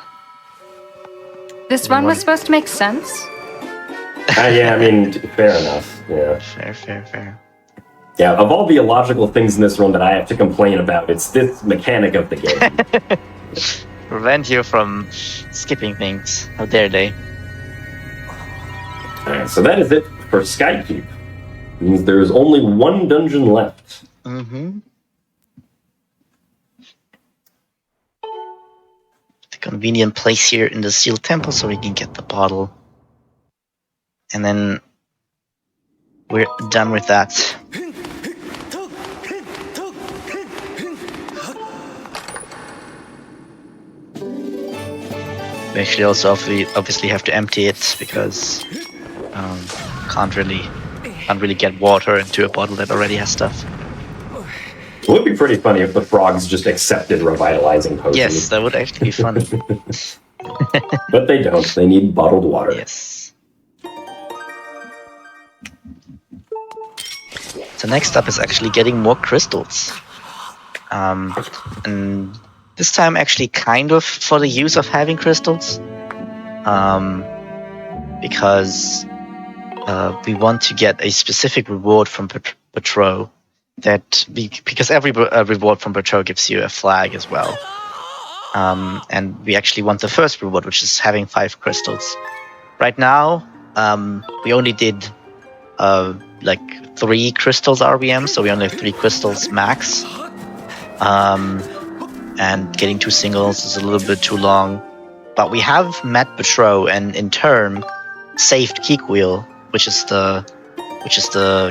This run was supposed to make sense? Yeah, I mean, fair enough. Yeah. Fair. Yeah, of all the illogical things in this run that I have to complain about, it's this mechanic of the game. Prevent you from skipping things. How dare they? Alright, so that is it for Skykeep. It means there is only one dungeon left. Mm-hmm. The convenient place here in the Sealed Temple so we can get the bottle. And then we're done with that. We actually also obviously have to empty it because can't really get water into a bottle that already has stuff. It would be pretty funny if the frogs just accepted revitalizing potions. Yes, that would actually be funny. But they don't. They need bottled water. Yes. So next up is actually getting more crystals. And this time actually kind of for the use of having crystals. Because we want to get a specific reward from Patrol. Because every reward from Patrol gives you a flag as well. And we actually want the first reward, which is having 5 crystals. Right now, we only did like 3 crystals RBM, so we only have 3 crystals max. And getting 2 singles is a little bit too long. But we have met Patrol and in turn saved Keekwheel, which is the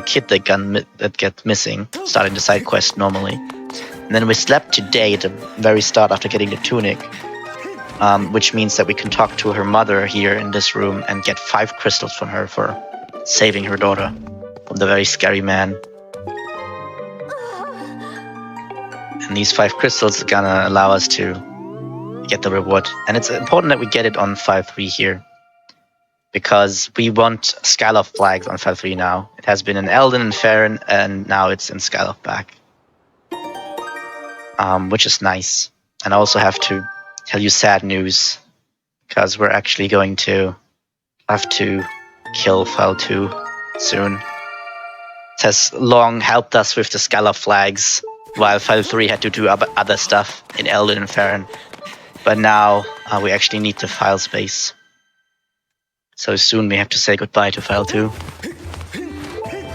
kid that gets missing, starting the side quest normally. And then we slept today at the very start after getting the tunic, which means that we can talk to her mother here in this room and get 5 crystals from her for saving her daughter from the very scary man. And these 5 crystals are gonna allow us to get the reward. And it's important that we get it on 5-3 here, because we want Skyloft flags on 5-3 now. It has been in Elden and Farron, and now it's in Skyloft back. Which is nice. And I also have to tell you sad news, because we're actually going to have to kill File 2 soon. It has long helped us with the Skyloft flags, while File 3 had to do other stuff in Elden and Farron. But now we actually need the file space. So soon we have to say goodbye to File 2.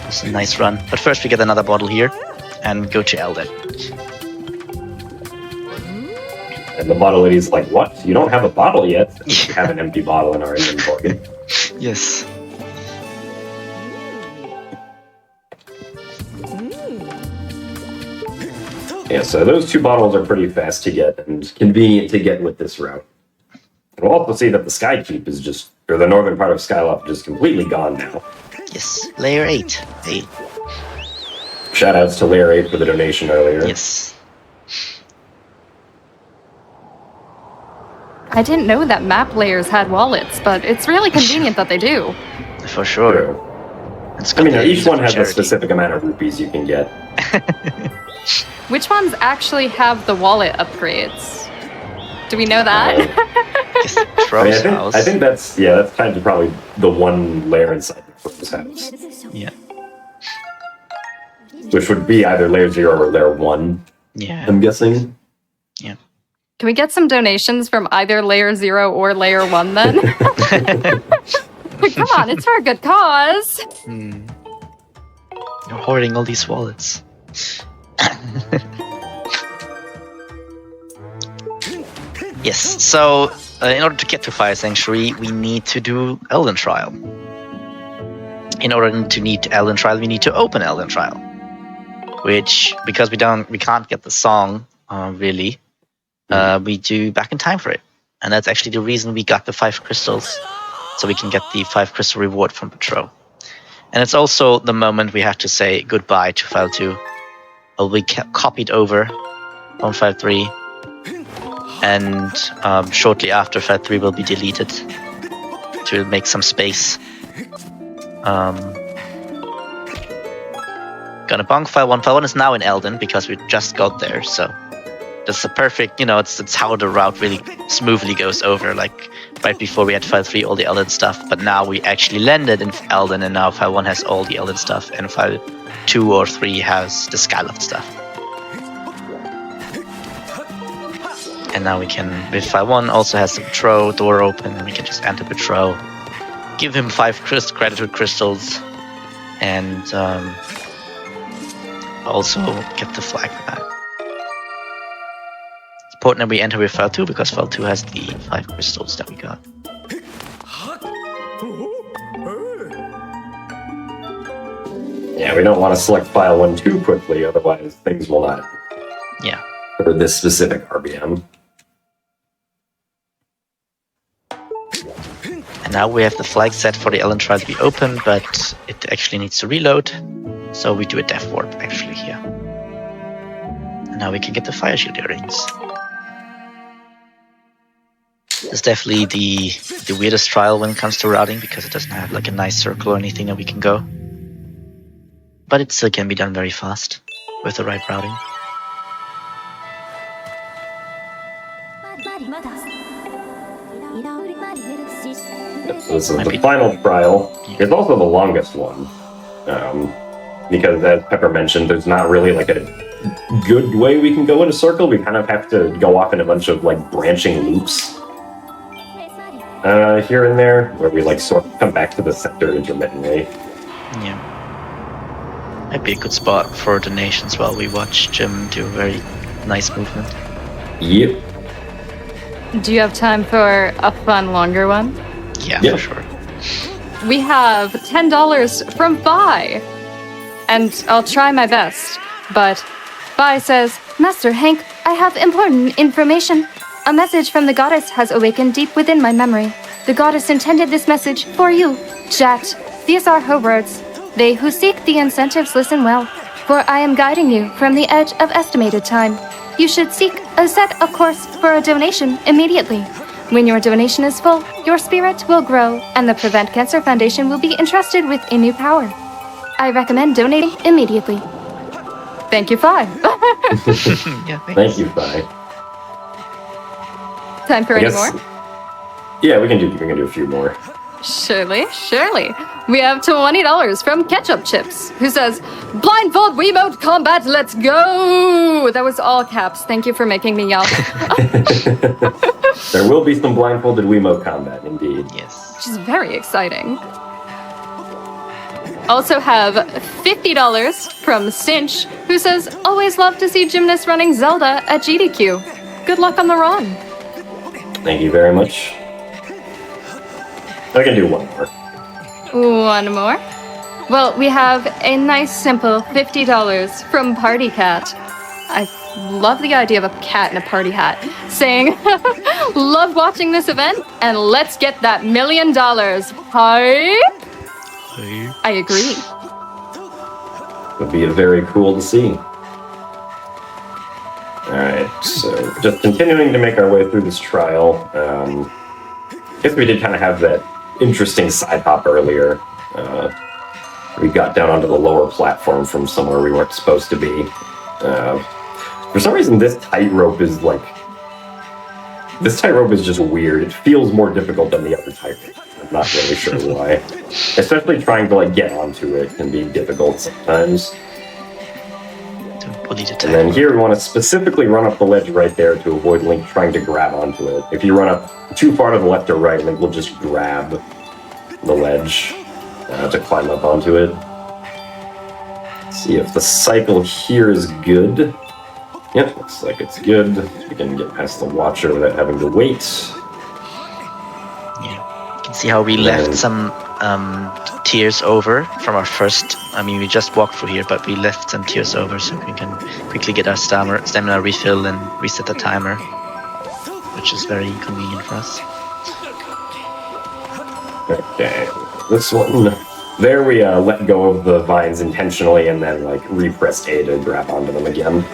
It's a nice run. But first we get another bottle here and go to Elden. And the bottle lady's like, what? You don't have a bottle yet? We have an empty bottle in our inventory. Yes. Yeah, so those 2 bottles are pretty fast to get and convenient to get with this route. And we'll also see that the Sky Keep is just, or the northern part of Skyloft is completely gone now. Yes, layer 8. Hey. Shoutouts to Layer 8 for the donation earlier. Yes. I didn't know that map layers had wallets, but it's really convenient that they do. For sure. True. I mean, each one has a specific amount of rupees you can get. Which ones actually have the wallet upgrades? Do we know that? I think that's kind of probably the one layer inside the Crow's house. Yeah. Which would be either layer 0 or layer 1. Yeah. I'm guessing. Yeah. Can we get some donations from either layer 0 or layer 1 then? Come on, it's for a good cause. You're hoarding all these wallets. Yes, so in order to get to Fire Sanctuary, we need to do Elden Trial. In order to need Elden Trial, we need to open Elden Trial. Which, because we can't get the song, really, we do Back in Time for it. And that's actually the reason we got the 5 crystals, so we can get the 5 crystal reward from Patrol. And it's also the moment we have to say goodbye to File 2. Will be copied over on File 3, and shortly after File 3 will be deleted to make some space. Gonna bonk File 1. File 1 is now in Elden because we just got there, so that's the perfect, it's how the route really smoothly goes over, like right before we had File 3 all the Elden stuff, but now we actually landed in Elden, and now File 1 has all the Elden stuff, and File 2 or 3 has the Skyloft stuff. And now we can, with File 1 also has the Patrol door open, and we can just enter Patrol, give him 5 gratitude crystals, and also get the flag for that. It's important that we enter with File 2 because File 2 has the 5 crystals that we got. Yeah, we don't want to select File 1 too quickly, otherwise things will not. Yeah. For this specific RBM. Now we have the flag set for the Elden Trial to be open, but it actually needs to reload. So we do a death warp actually here. And now we can get the fire shield earrings. It's definitely the weirdest trial when it comes to routing because it doesn't have like a nice circle or anything that we can go. But it still can be done very fast with the right routing. This is the final trial. It's also the longest one. Because as Pepper mentioned, there's not really like a good way we can go in a circle. We kind of have to go off in a bunch of like branching loops. Here and there, where we like sort of come back to the center intermittently. Yeah. Might be a good spot for donations while we watch Jim do a very nice movement. Yep. Do you have time for a fun, longer one? Yeah, Yeah. for sure. We have $10 from Phi. And I'll try my best. But Phi says, Master Hank, I have important information. A message from the goddess has awakened deep within my memory. The goddess intended this message for you, Jet. These are her words. They who seek the incentives listen well, for I am guiding you from the edge of estimated time. You should set a course for a donation immediately. When your donation is full, your spirit will grow, and the Prevent Cancer Foundation will be entrusted with a new power. I recommend donating immediately. Thank you, Phi. Yeah, Thank you, Phi. Time for I any guess- more? Yeah, we can do a few more. Surely. We have $20 from Ketchup Chips, who says, Blindfold Wiimote Combat, let's go! That was all caps. Thank you for making me yell. There will be some blindfolded Wiimote combat, indeed. Yes. Which is very exciting. Also have $50 from Cinch, who says, always love to see gymnasts running Zelda at GDQ. Good luck on the run. Thank you very much. I can do one more. One more. Well, we have a nice, simple $50 from Party Cat. I love the idea of a cat in a party hat, saying, love watching this event, and let's get that $1 million. Hype? I agree. Would be very cool to see. Alright, so just continuing to make our way through this trial. I guess we did kind of have that interesting side hop earlier. We got down onto the lower platform from somewhere we weren't supposed to be. For some reason, this tightrope is just weird. It feels more difficult than the other tightrope. I'm not really sure why. Especially trying to get onto it can be difficult sometimes. And then here we want to specifically run up the ledge right there to avoid Link trying to grab onto it. If you run up too far to the left or right, Link will just grab the ledge to climb up onto it. Let's see if the cycle here is good. Yep, looks like it's good. We can get past the Watcher without having to wait. Yeah. You can see how we left some tiers over from our first. I mean, we just walked through here, but we left some tiers over so we can quickly get our stamina refill and reset the timer, which is very convenient for us. Okay, this one. There we let go of the vines intentionally and then repressed A to grab onto them again.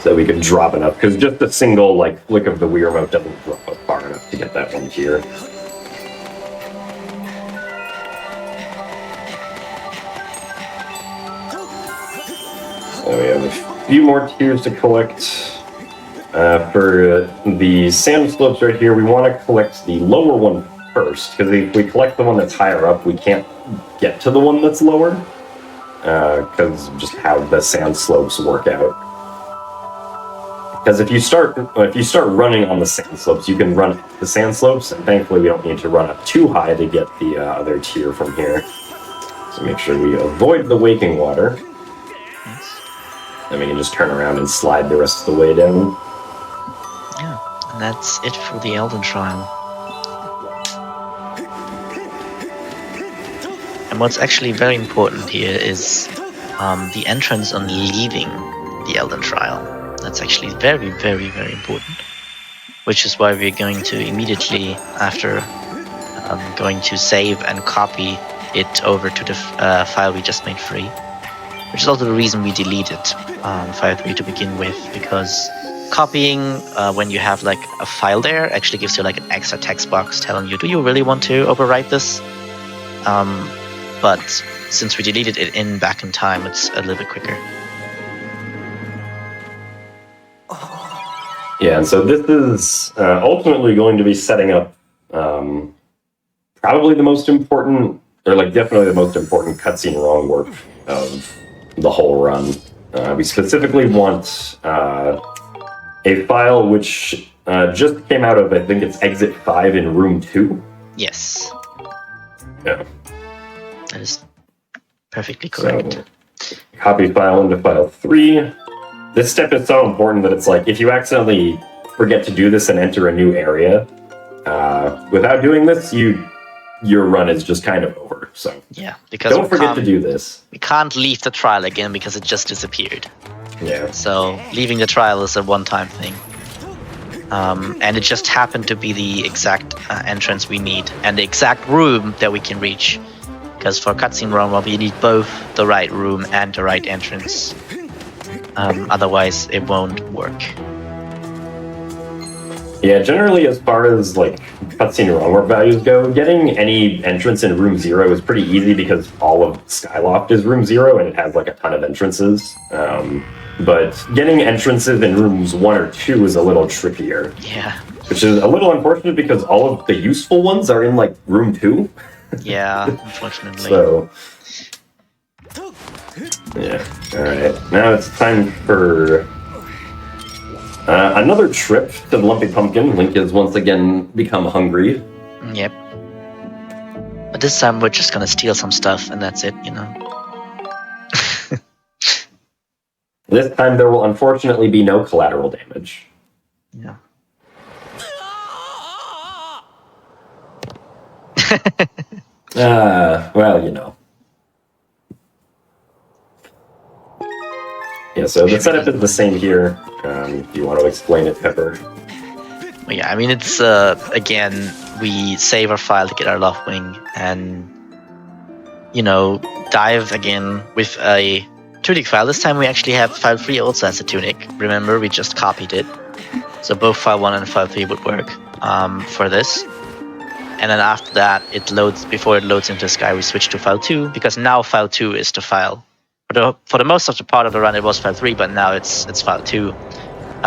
So we could drop enough, because just a single flick of the Wii remote doesn't drop up far enough to get that one tier. So we have a few more tiers to collect. For the sand slopes right here, we want to collect the lower one first, because if we collect the one that's higher up, we can't get to the one that's lower, because just how the sand slopes work out. Because if you start running on the sand slopes, you can run up the sand slopes, and thankfully we don't need to run up too high to get the other tier from here. So make sure we avoid the waking water. Then we can just turn around and slide the rest of the way down. Yeah, and that's it for the Elden Trial. And what's actually very important here is the entrance on leaving the Elden Trial. That's actually very, very, very important. Which is why we're going to immediately after I'm going to save and copy it over to the file we just made free, which is also the reason we deleted file 3 to begin with, because copying when you have like a file there actually gives you like an extra text box telling you, do you really want to overwrite this? But since we deleted it back in time, it's a little bit quicker. Yeah, and so this is ultimately going to be setting up probably the most important, or like definitely the most important cutscene wrong work of the whole run. We specifically want a file which just came out of, I think it's exit 5 in room 2. Yes. Yeah. That is perfectly correct. So, copy file into file 3. This step is so important that it's like, if you accidentally forget to do this and enter a new area, without doing this, your run is just kind of over. So yeah, because don't forget to do this. We can't leave the trial again because it just disappeared. Yeah. So leaving the trial is a one-time thing. And it just happened to be the exact entrance we need and the exact room that we can reach. Because for cutscene run, we need both the right room and the right entrance. Otherwise, it won't work. Yeah, generally, as far as like cutscene wrong work values go, getting any entrance in room 0 is pretty easy because all of Skyloft is room 0 and it has like a ton of entrances. But getting entrances in rooms 1 or 2 is a little trickier. Yeah. Which is a little unfortunate because all of the useful ones are in like room 2. Yeah, unfortunately. So, yeah. Alright, now it's time for another trip to the Lumpy Pumpkin. Link has once again become hungry. Yep. But this time we're just gonna steal some stuff and that's it, you know. This time there will unfortunately be no collateral damage. Yeah. Well, you know. Yeah, so the setup is the same here. If you want to explain it, Pepper. Well, yeah, I mean, it's, again, we save our file to get our love wing and, you know, dive again with a tunic file. This time we actually have file 3 also has a tunic. Remember, we just copied it. So both file 1 and file 3 would work for this. And then after that, it loads, before it loads into Sky, we switch to file 2, because now file 2 is the file. For the most of the part of the run, it was file 3, but now it's file 2,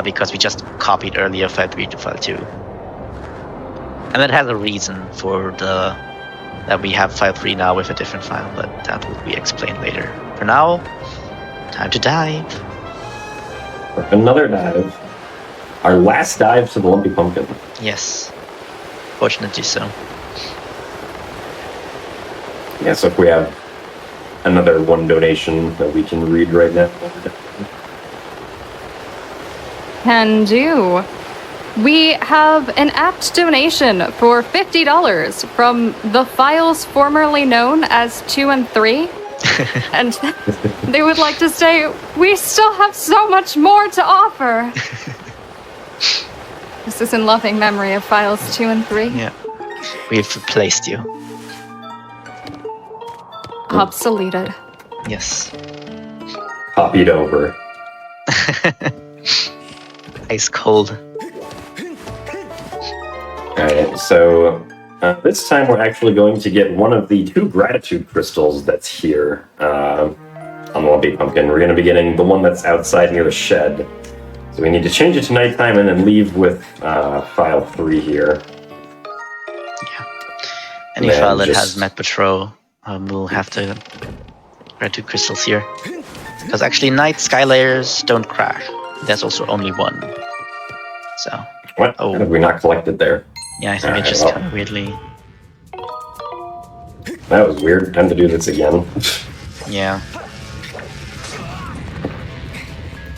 because we just copied earlier file 3 to file 2. And that has a reason for that we have file 3 now with a different file, but that will be explained later. For now, time to dive. Another dive. Our last dive to the Lumpy Pumpkin. Yes. Fortunately so. Yeah, so if we have another one donation that we can read right now. Can do. We have an apt donation for $50 from the files formerly known as 2 and 3. And they would like to say, we still have so much more to offer. This is in loving memory of files 2 and 3. Yeah. We've replaced you. Obsoleted. Yes. Copied over. Ice cold. Alright, so this time we're actually going to get one of the 2 gratitude crystals that's here on the Lumpy Pumpkin. We're going to be getting the one that's outside near the shed. So we need to change it to nighttime and then leave with file 3 here. Yeah. Any file that has Met Patrol will have the gratitude crystals here. Because actually night sky layers don't crash. There's also only one. So. What? How did we not collect it there? Yeah, I think it just kind of weirdly. That was weird. Time to do this again. Yeah.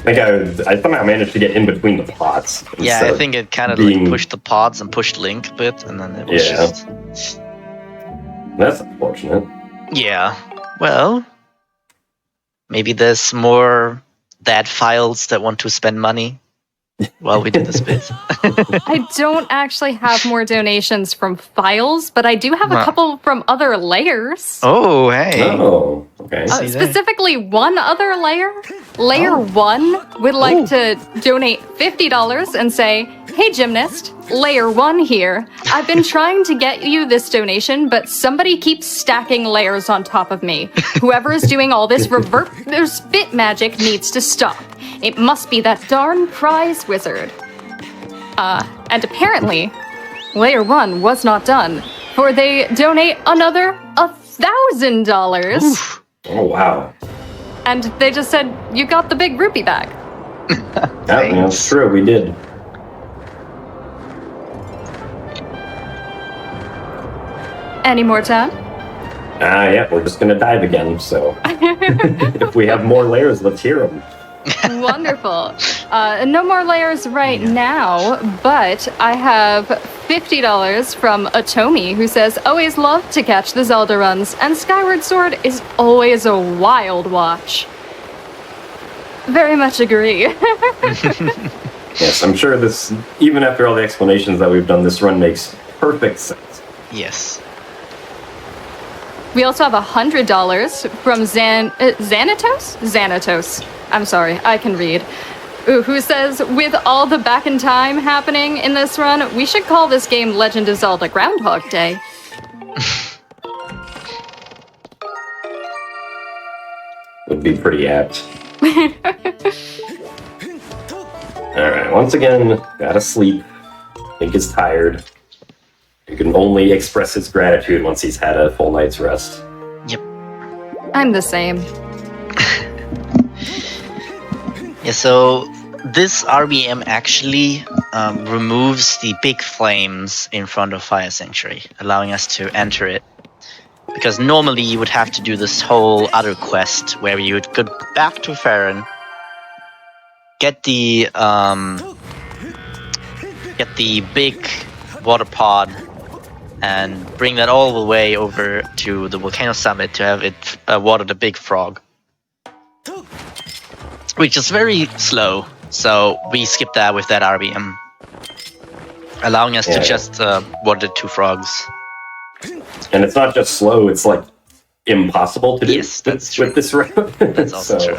I think I somehow managed to get in between the pots. Yeah, I think it kind of like pushed the pods and pushed Link a bit, and then it was just. That's unfortunate. Yeah. Well, maybe there's more bad files that want to spend money. while we did this bit. I don't actually have more donations from files, but I do have a couple from other layers. Oh, hey. Oh, okay. See there. Specifically, one other layer. Layer 1 would like to donate $50 and say, "Hey, Gymnast, Layer 1 here. I've been trying to get you this donation, but somebody keeps stacking layers on top of me. Whoever is doing all this reverse bit magic needs to stop. It must be that darn prize wizard." And apparently, Layer 1 was not done, for they donate another $1,000. Oh, wow. And they just said, "You got the big rupee back." Yeah, that's true, we did. Any more time? Yeah, we're just gonna dive again, so... if we have more layers, let's hear them. Wonderful. No more layers right now, but I have $50 from Atomi, who says, "Always love to catch the Zelda runs, and Skyward Sword is always a wild watch." Very much agree. Yes, I'm sure this, even after all the explanations that we've done, this run makes perfect sense. Yes. We also have $100 from Xanatos? Xanatos. I'm sorry, I can read. Who says, "With all the back in time happening in this run, we should call this game Legend of Zelda Groundhog Day." Would be pretty apt. Alright, once again, gotta sleep. I think he's tired. He can only express his gratitude once he's had a full night's rest. Yep. I'm the same. Yeah, so this RBM actually removes the big flames in front of Fire Sanctuary, allowing us to enter it. Because normally you would have to do this whole other quest where you would go back to Farron, get the big water pod, and bring that all the way over to the volcano summit to have it water the big frog, which is very slow. So we skip that with that RBM, allowing us to just water the 2 frogs. And it's not just slow, it's like impossible to do. Yes, that's true. With this route. That's also true.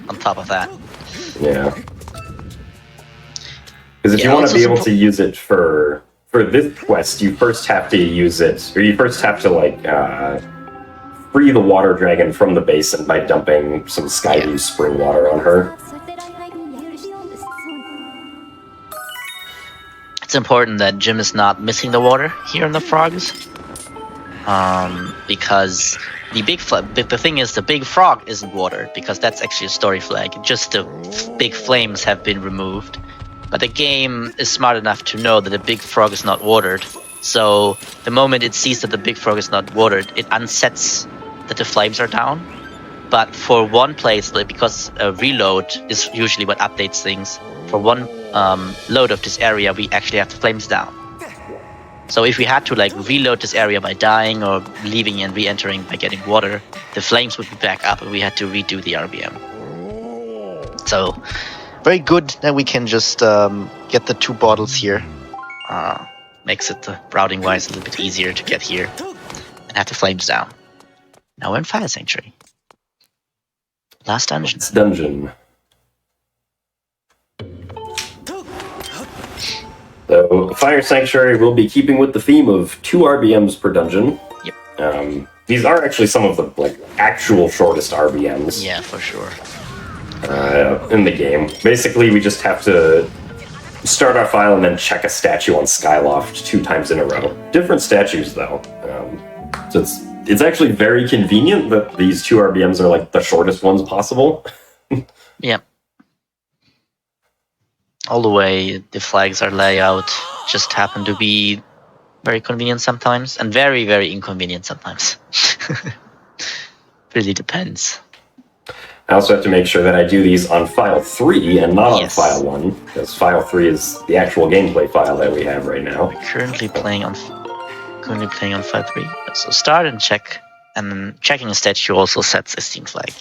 On top of that. Yeah. Because if you want to be able to use it for this quest, you first have to use it, or you first have to free the water dragon from the basin by dumping some Skyview spring water on her. It's important that Jim is not missing the water here in the frogs, because the thing is, the big frog isn't watered, because that's actually a story flag. Just the big flames have been removed. But the game is smart enough to know that the big frog is not watered. So the moment it sees that the big frog is not watered, it unsets that the flames are down. But for one place, because a reload is usually what updates things, for one load of this area, we actually have the flames down. So if we had to reload this area by dying or leaving and re-entering by getting water, the flames would be back up and we had to redo the RBM. So very good that we can just get the 2 bottles here. Makes it routing wise a little bit easier to get here and have the flames down. Now we're in Fire Sanctuary. Last dungeon. It's dungeon. So, Fire Sanctuary will be keeping with the theme of 2 RBMs per dungeon. Yep. These are actually some of the actual shortest RBMs. Yeah, for sure. In the game. Basically, we just have to start our file and then check a statue on Skyloft 2 times in a row. Different statues, though. So it's actually very convenient that these 2 RBMs are the shortest ones possible. Yep. All the way, the flags are layout just happen to be very convenient sometimes, and very, very inconvenient sometimes. Really depends. I also have to make sure that I do these on file 3 and not on file 1, because file 3 is the actual gameplay file that we have right now. We're currently playing on file 3. So start and check, and then checking a statue also sets a Steam flag.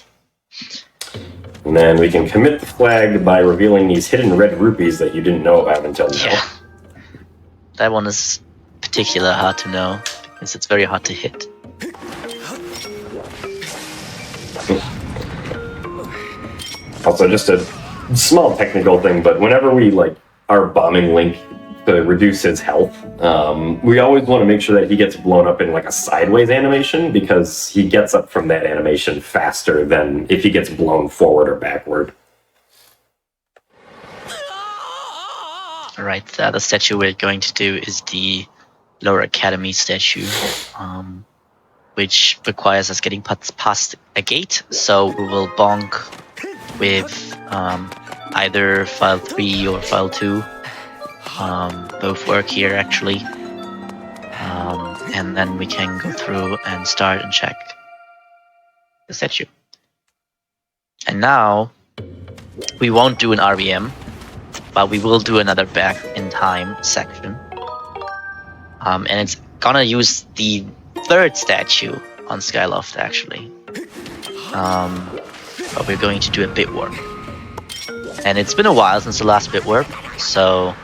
And then we can commit the flag by revealing these hidden red rupees that you didn't know about until now. Yeah. That one is particularly hard to know, because it's very hard to hit. Also, just a small technical thing, but whenever we are bombing Link to reduce his health, we always want to make sure that he gets blown up in a sideways animation, because he gets up from that animation faster than if he gets blown forward or backward. Alright, the other statue we're going to do is the Lower Academy statue, which requires us getting past a gate, so we will bonk with either file 3 or file 2. Both work here actually. And then we can go through and start and check the statue. And now we won't do an RVM, but we will do another back in time section. And it's gonna use the third statue on Skyloft actually. But we're going to do a bit warp. And it's been a while since the last bit warp, so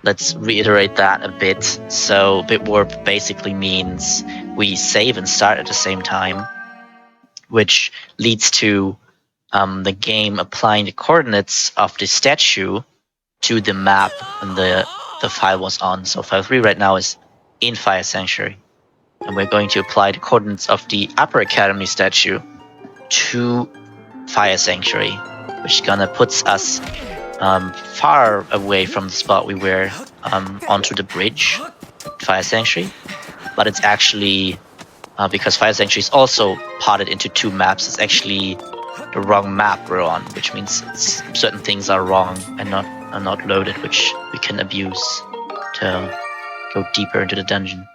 let's reiterate that a bit. So bit warp basically means we save and start at the same time, which leads to the game applying the coordinates of the statue to the map and the file was on. So file 3 right now is in Fire Sanctuary, and we're going to apply the coordinates of the Upper Academy statue to Fire Sanctuary, which gonna puts us far away from the spot we were onto the bridge, Fire Sanctuary. But it's actually because Fire Sanctuary is also parted into 2 maps. It's actually the wrong map we're on, which means certain things are wrong and not loaded, which we can abuse to go deeper into the dungeon.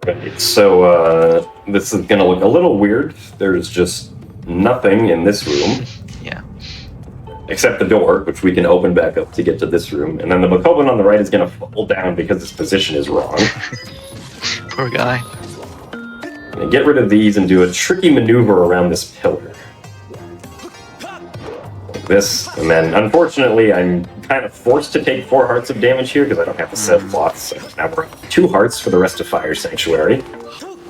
Right, so this is gonna look a little weird. There's just nothing in this room. Yeah. Except the door, which we can open back up to get to this room. And then the Bokoblin on the right is gonna fall down because his position is wrong. Poor guy. And get rid of these and do a tricky maneuver around this pillar. Like this, and then unfortunately I'm kind of forced to take 4 hearts of damage here because I don't have the set slots. So now we're 2 hearts for the rest of Fire Sanctuary.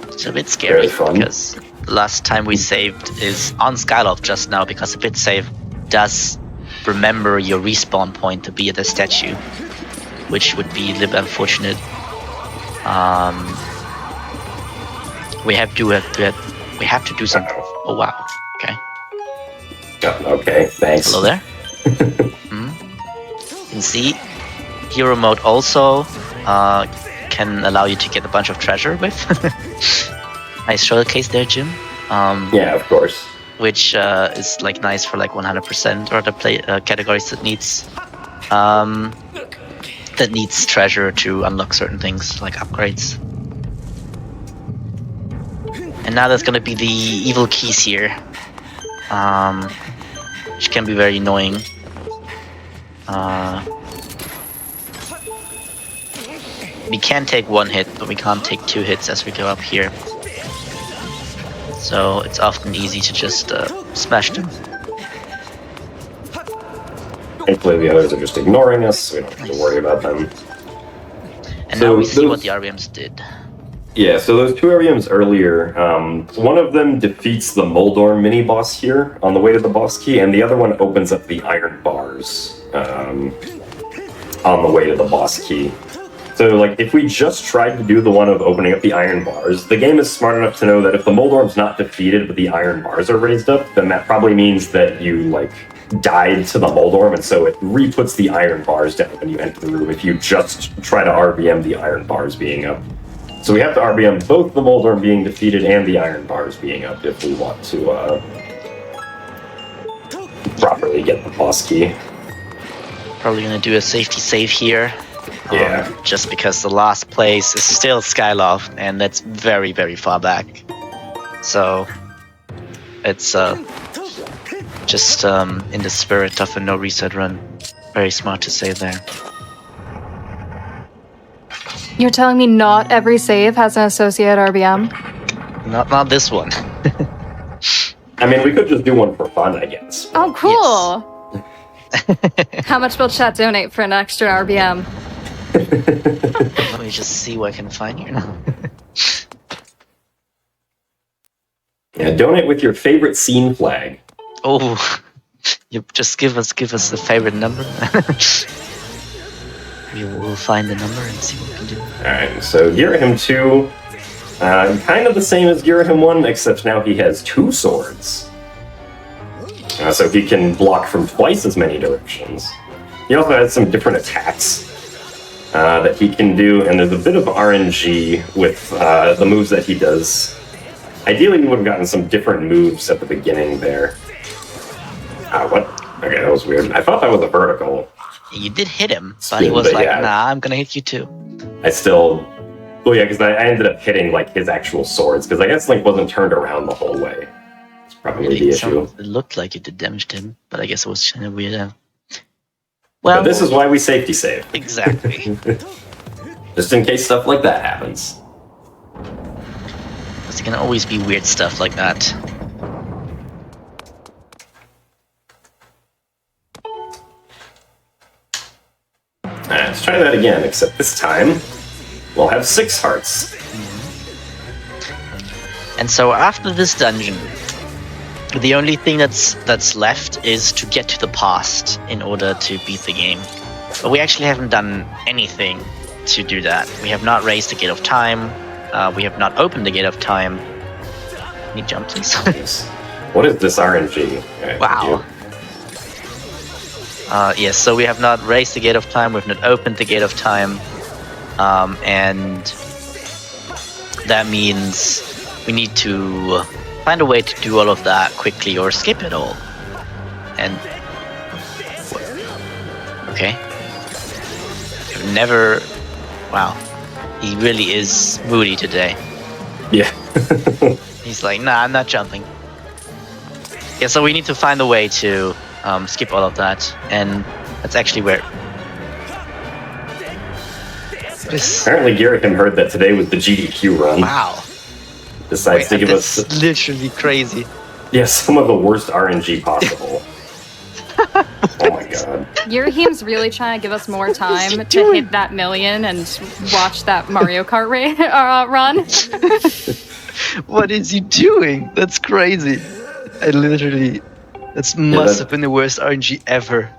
It's a bit scary Very fun. because the last time we saved is on Skyloft just now, because a bit save does remember your respawn point to be at the statue, which would be a little bit unfortunate. We have to do something. Oh wow. Okay. Oh, okay, thanks. Hello there. You can see hero mode also can allow you to get a bunch of treasure with. Nice showcase there, Jim. Yeah, of course. Which is nice for 100% or the play categories that needs treasure to unlock certain things like upgrades. And now there's gonna be the evil keys here, which can be very annoying. We can take 1 hit, but we can't take 2 hits as we go up here. So it's often easy to just smash them. Thankfully the others are just ignoring us, so we don't have to worry about them. And So now we see those- what the RVMs did. Yeah, so those 2 RVMs earlier, one of them defeats the Moldorm mini-boss here on the way to the boss key, and the other one opens up the iron bars on the way to the boss key. So, if we just tried to do the one of opening up the iron bars, the game is smart enough to know that if the Moldorm's not defeated but the iron bars are raised up, then that probably means that you, died to the Moldorm, and so it re-puts the iron bars down when you enter the room if you just try to RVM the iron bars being up. So we have to RBM both the Moldorm being defeated and the iron bars being up if we want to properly get the boss key. Probably gonna do a safety save here. Yeah. Just because the last place is still Skyloft, and that's very, very far back. So it's just in the spirit of a no reset run. Very smart to save there. You're telling me not every save has an associated RBM? Not this one. I mean, we could just do one for fun, I guess. Oh, cool. How much will chat donate for an extra RBM? Let me just see what I can find here now. Yeah, donate with your favorite scene flag. Oh, you just give us the favorite number. We will find the number and see what we can do. Alright, so Girahim 2, kind of the same as Girahim 1, except now he has 2 swords. So he can block from twice as many directions. He also has some different attacks that he can do, and there's a bit of RNG with the moves that he does. Ideally, we would have gotten some different moves at the beginning there. What? Okay, that was weird. I thought that was a vertical. You did hit him, but he was like, nah, I'm gonna hit you too. I still... Well, yeah, because I ended up hitting, like, his actual swords, because I guess Link wasn't turned around the whole way. It's probably the issue. It looked like it did damage to him, but I guess it was kind of weird. Well, but this is why we safety save. Exactly. Just in case stuff like that happens. Because there can always be weird stuff like that. Alright, let's try that again, except this time we'll have 6 hearts. And so after this dungeon, the only thing that's left is to get to the past in order to beat the game. But we actually haven't done anything to do that. We have not raised the Gate of Time. We have not opened the Gate of Time. Can you jump, please? What is this RNG? Right, wow. Yes, so we have not raised the Gate of Time, we've not opened the Gate of Time, and that means we need to find a way to do all of that quickly or skip it all. And... okay. I've never... wow. He really is moody today. Yeah. He's like, nah, I'm not jumping. Yeah, so we need to find a way to skip all of that, and that's actually where... Apparently Girahim heard that today was the GDQ run. Wow. Decides to give us... literally crazy. Yeah, some of the worst RNG possible. Oh my god. Girahim's really trying to give us more time to hit that million and watch that Mario Kart run. What is he doing? That's crazy. I literally... that must have been the worst RNG ever.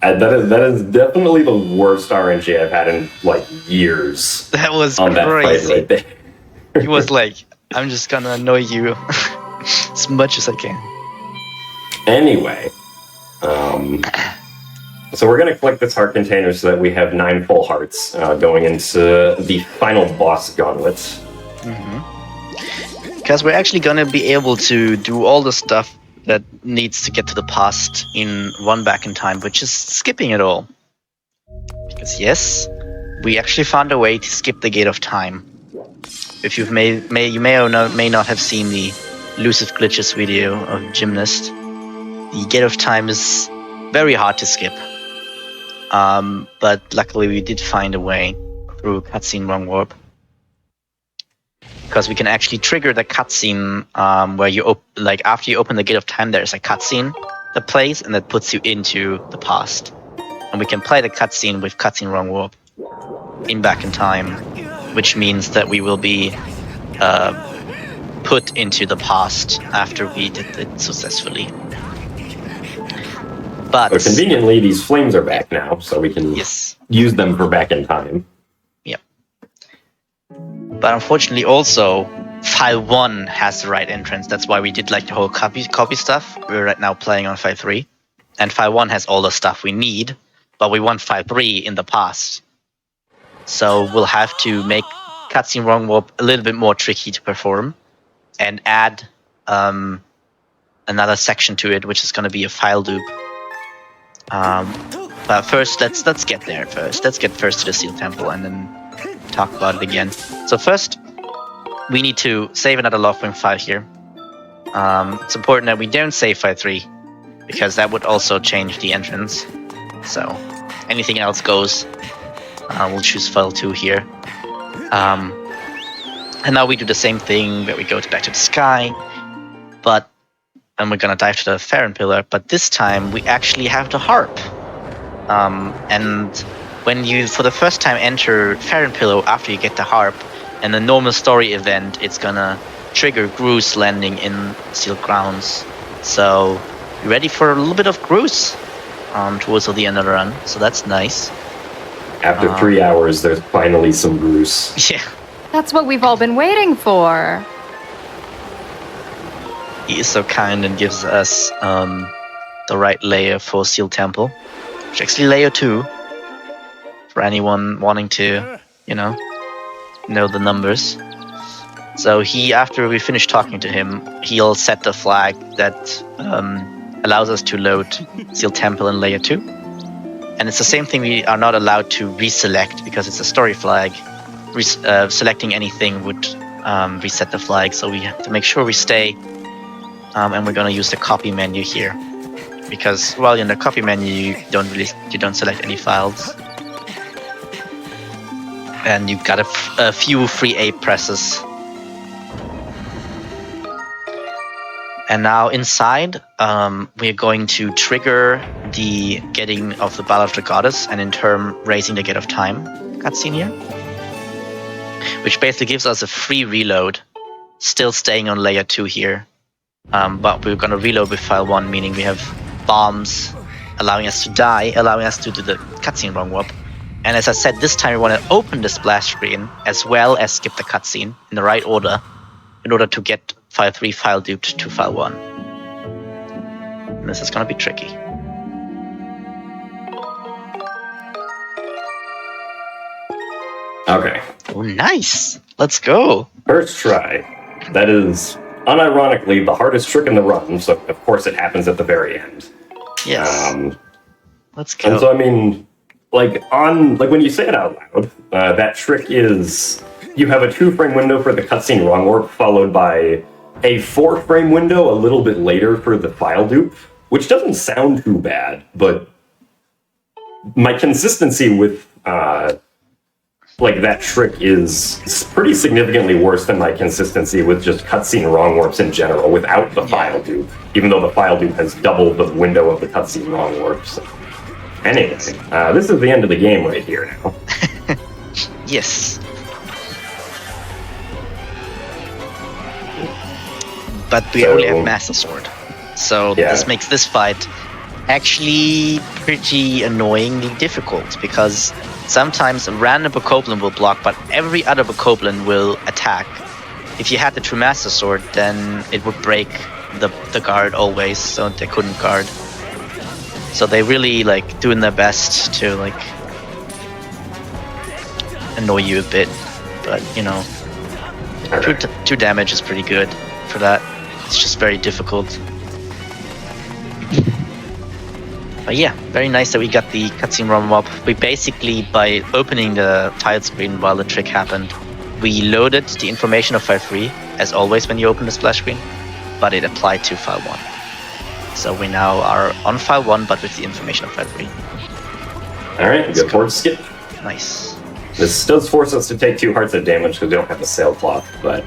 That is definitely the worst RNG I've had in, like, years. That was on crazy. That fight right there. He was like, I'm just gonna annoy you as much as I can. Anyway, so we're going to collect this heart container so that we have 9 full hearts going into the final boss gauntlet. Because we're actually gonna be able to do all the stuff that needs to get to the past in one back in time, which is skipping it all. Because yes, we actually found a way to skip the Gate of Time. If you may or may not have seen the Elusive Glitches video of Gymnast, the Gate of Time is very hard to skip. But luckily we did find a way through cutscene wrong warp. Because we can actually trigger the cutscene where you like after you open the Gate of Time, there's a cutscene that plays and that puts you into the past. And we can play the cutscene with cutscene wrong warp in back in time, which means that we will be put into the past after we did it successfully. But conveniently, these flames are back now, so we can use them for back in time. Yep. But unfortunately, also, File 1 has the right entrance. That's why we did like the whole copy stuff. We're right now playing on File 3. And File 1 has all the stuff we need, but we want File 3 in the past. So we'll have to make cutscene wrong warp a little bit more tricky to perform and add another section to it, which is going to be a file loop. But first, let's get there first. Let's get first to the Seal Temple and then talk about it again. So first, we need to save another Lovewind file here. It's important that we don't save File 3, because that would also change the entrance. So anything else goes. We'll choose File 2 here. And now we do the same thing, where we go back to the sky. But and we're gonna dive to the Farron Pillar, but this time we actually have the harp. And when you, for the first time, enter Farron Pillar after you get the harp, and the normal story event, it's gonna trigger Gru's landing in Sealed Grounds. So, you ready for a little bit of Gru's towards the end of the run, so that's nice. After 3 hours, there's finally some Bruce. Yeah. That's what we've all been waiting for. He is so kind and gives us the right layer for Sealed Temple. Which actually layer 2. For anyone wanting to, know the numbers. So he, after we finish talking to him, he'll set the flag that allows us to load Sealed Temple in layer 2. And it's the same thing, we are not allowed to reselect because it's a story flag. Selecting anything would reset the flag, so we have to make sure we stay. And we're gonna use the copy menu here, because while you're in the copy menu, you don't select any files, and you've got a few free A presses. And now inside, we're going to trigger the getting of the Ballad of the Goddess, and in turn raising the Gate of Time cutscene here, which basically gives us a free reload, still staying on layer 2 here. But we're gonna reload with file 1, meaning we have bombs allowing us to die, allowing us to do the cutscene wrong warp. And as I said, this time we want to open the splash screen as well as skip the cutscene in the right order in order to get file 3 file duped to file 1. And this is gonna be tricky. Okay. Oh, nice! Let's go! First try. That is, unironically, the hardest trick in the run, so of course it happens at the very end. Yes. Let's go. And so, I mean, when you say it out loud, that trick is, you have a 2-frame window for the cutscene wrong warp, followed by a 4-frame window a little bit later for the file dupe, which doesn't sound too bad, but my consistency with that trick is pretty significantly worse than my consistency with just cutscene wrong warps in general without the file dupe, even though the file dupe has doubled the window of the cutscene wrong warps. Anyway, this is the end of the game right here now. Yes. But we only have Master Sword. So this makes this fight actually pretty annoyingly difficult, because sometimes a random Bokoblin will block, but every other Bokoblin will attack. If you had the True Master Sword, then it would break the guard always, so they couldn't guard. So they really doing their best to annoy you a bit, but two damage is pretty good for that. It's just very difficult. But yeah, very nice that we got the cutscene run up. We basically, by opening the tile screen while the trick happened, we loaded the information of file 3, as always when you open the splash screen, but it applied to file 1. So we now are on file 1, but with the information of file 3. Alright, good forward skip. Nice. This does force us to take 2 hearts of damage because we don't have the sailcloth, but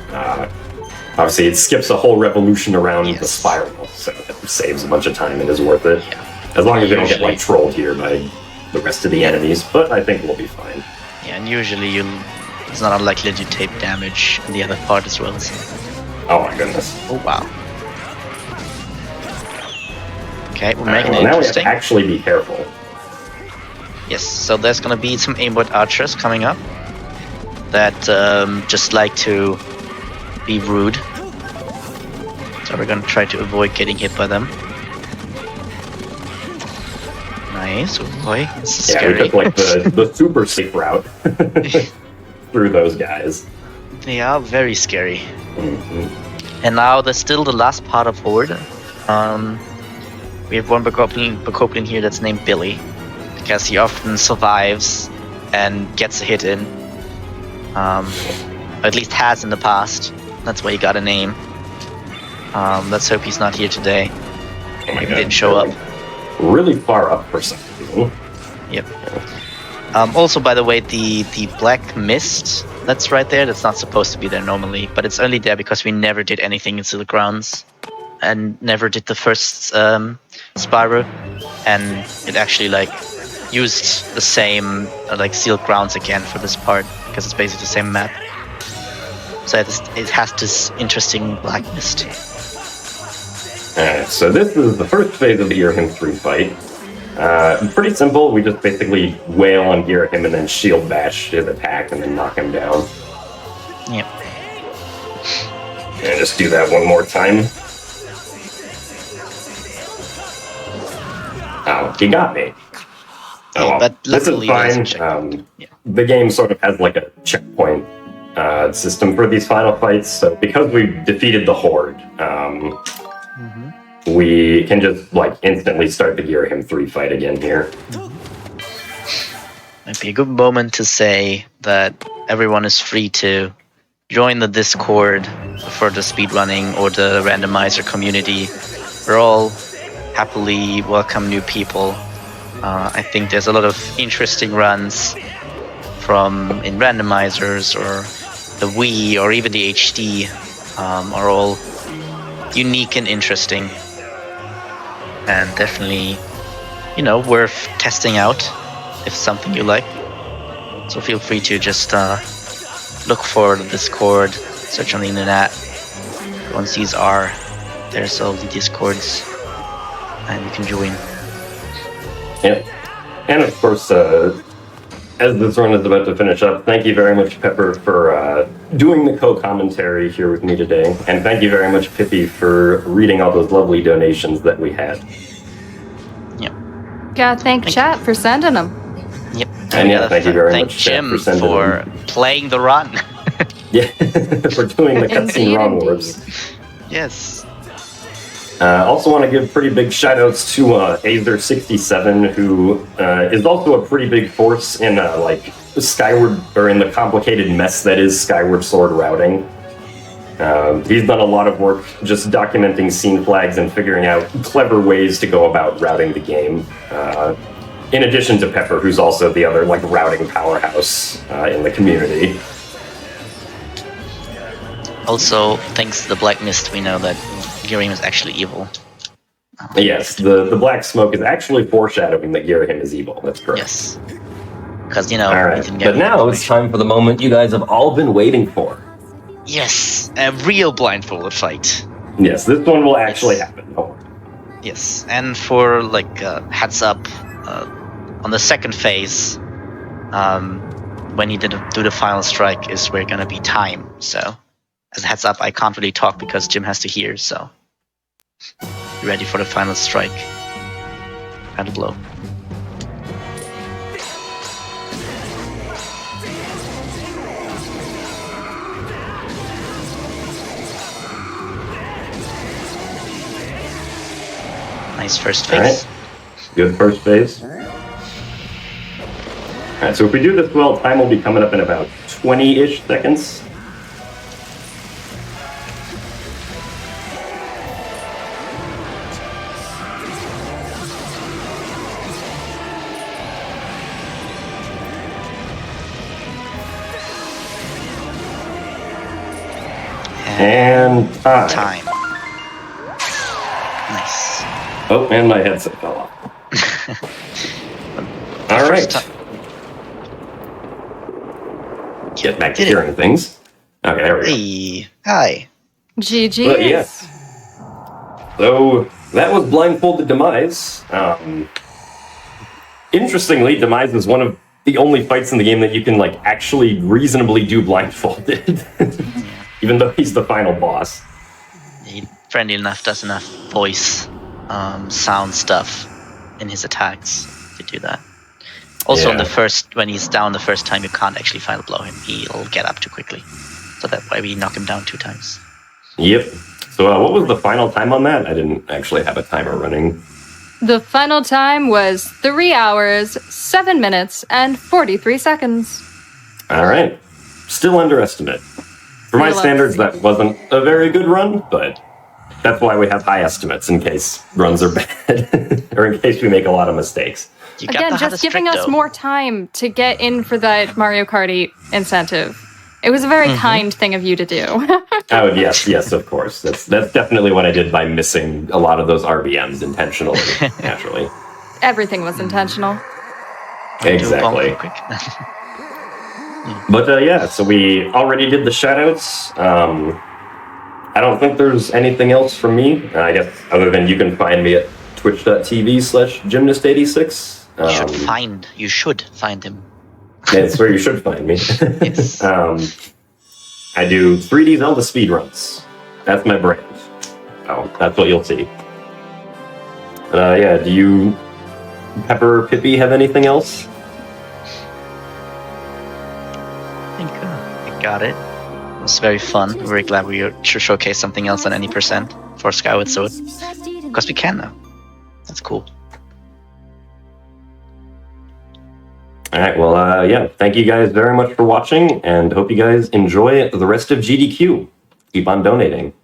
obviously it skips a whole revolution around the spiral, so it saves a bunch of time and is worth it. Yeah. As long as we don't get trolled here by the rest of the enemies, but I think we'll be fine. Yeah, and usually it's not unlikely that you take damage in the other part as well. So. Oh my goodness. Oh wow. Okay, we're making now it we have interesting. to actually be careful. Yes, so there's gonna be some aimbot archers coming up that just like to be rude. So we're gonna try to avoid getting hit by them. Nice, oh boy, this is scary. We took the super safe route through those guys. They are very scary. Mm-hmm. And now there's still the last part of Horde. We have one Bokoblin here that's named Billy, because he often survives and gets a hit in. Or at least has in the past. That's why he got a name. Let's hope he's not here today. Oh He didn't show up. Really far up for some reason. Yep. Also, by the way, the black mist that's right there, that's not supposed to be there normally, but it's only there because we never did anything in Sealed Grounds. and never did the first Spyro, and it actually like used the same like sealed grounds again for this part because it's basically the same map. So it has this interesting black mist. Alright, so this is the first phase of the Ghirahim 3 fight. Pretty simple. We just basically wail on Ghirahim and then shield bash his attack and then knock him down. Yep. And just do that one more time. Oh, he got me. Oh, well, but this is luckily there's a fine. checkpoint. Yeah. The game sort of has like a checkpoint system for these final fights, so because we defeated the Horde, we can just like instantly start the Ghirahim 3 fight again here. Might be a good moment to say that everyone is free to join the Discord for the speedrunning or the randomizer community. We're all happily welcome new people. I think there's a lot of interesting runs in randomizers, or the Wii, or even the HD are all unique and interesting, and definitely, worth testing out if something you like. So feel free to just look for the Discord, search on the internet, go on these there's all the Discords, and you can join. Yeah. And of course, as this run is about to finish up, thank you very much, Pepper, for doing the co-commentary here with me today. And thank you very much, Pippy, for reading all those lovely donations that we had. Yep. Gotta thank chat for sending them. Yep. And yeah, thank you very thank much, Jim Chat, for sending for playing the run. Yeah, for doing the cutscene run wars. Yes. Also want to give pretty big shout-outs to Azer67, who is also a pretty big force in Skyward, or in the complicated mess that is Skyward Sword routing. He's done a lot of work just documenting scene flags and figuring out clever ways to go about routing the game. In addition to Pepper, who's also the other routing powerhouse in the community. Also, thanks to the Black Mist, we know that Ghirahim is actually evil. Yes, the black smoke is actually foreshadowing that Ghirahim is evil. That's correct. Yes. Because, All right, but now it's time for the moment you guys have all been waiting for. Yes, a real blindfolded fight. Yes, this one will actually happen. Oh. Yes, and for heads up, on the second phase, when you do the final strike, is where gonna be time. So, as a heads up, I can't really talk because Jim has to hear. So, be ready for the final strike and blow. Nice first phase. All right. Good first phase. All right, so if we do this well, time will be coming up in about 20-ish seconds. And time. Nice. Oh, and my headset fell off. All right. Get back to hearing things. Okay, there we go. Hey, hi. GG. But yes. So that was Blindfolded Demise. Interestingly, Demise is one of the only fights in the game that you can actually reasonably do blindfolded. Even though he's the final boss. He friendly enough, does enough voice, sound stuff in his attacks to do that. Also, Yeah. when he's down the first time, you can't actually final blow him. He'll get up too quickly. So that's why we knock him down 2 times. Yep. So what was the final time on that? I didn't actually have a timer running. The final time was 3 hours, 7 minutes, and 43 seconds. All right. Still underestimate. For my Real standards, that wasn't a very good run, but that's why we have high estimates in case runs are bad, or in case we make a lot of mistakes. You got Again, the just hardest giving trick, us though. more time to get in for that Mario Kart 8 incentive. It was a very kind thing of you to do. Oh, yes, of course. That's definitely what I did by missing a lot of those RBMs intentionally, naturally. Everything was intentional. Exactly. Do a bonk quick. But yeah, so we already did the shoutouts. I don't think there's anything else from me. I guess other than you can find me at twitch.tv/gymnast86. You should find him. That's where you should find me. Yes. I do 3D Zelda speedruns. That's my brand. Oh, that's what you'll see. Yeah, do you, Pepper, Pippy, have anything else? I think I got it. It was very fun. We're very glad we should showcase something else than any percent for Skyward Sword. Because we can now. That's cool. All right, well, yeah, thank you guys very much for watching, and hope you guys enjoy the rest of GDQ. Keep on donating.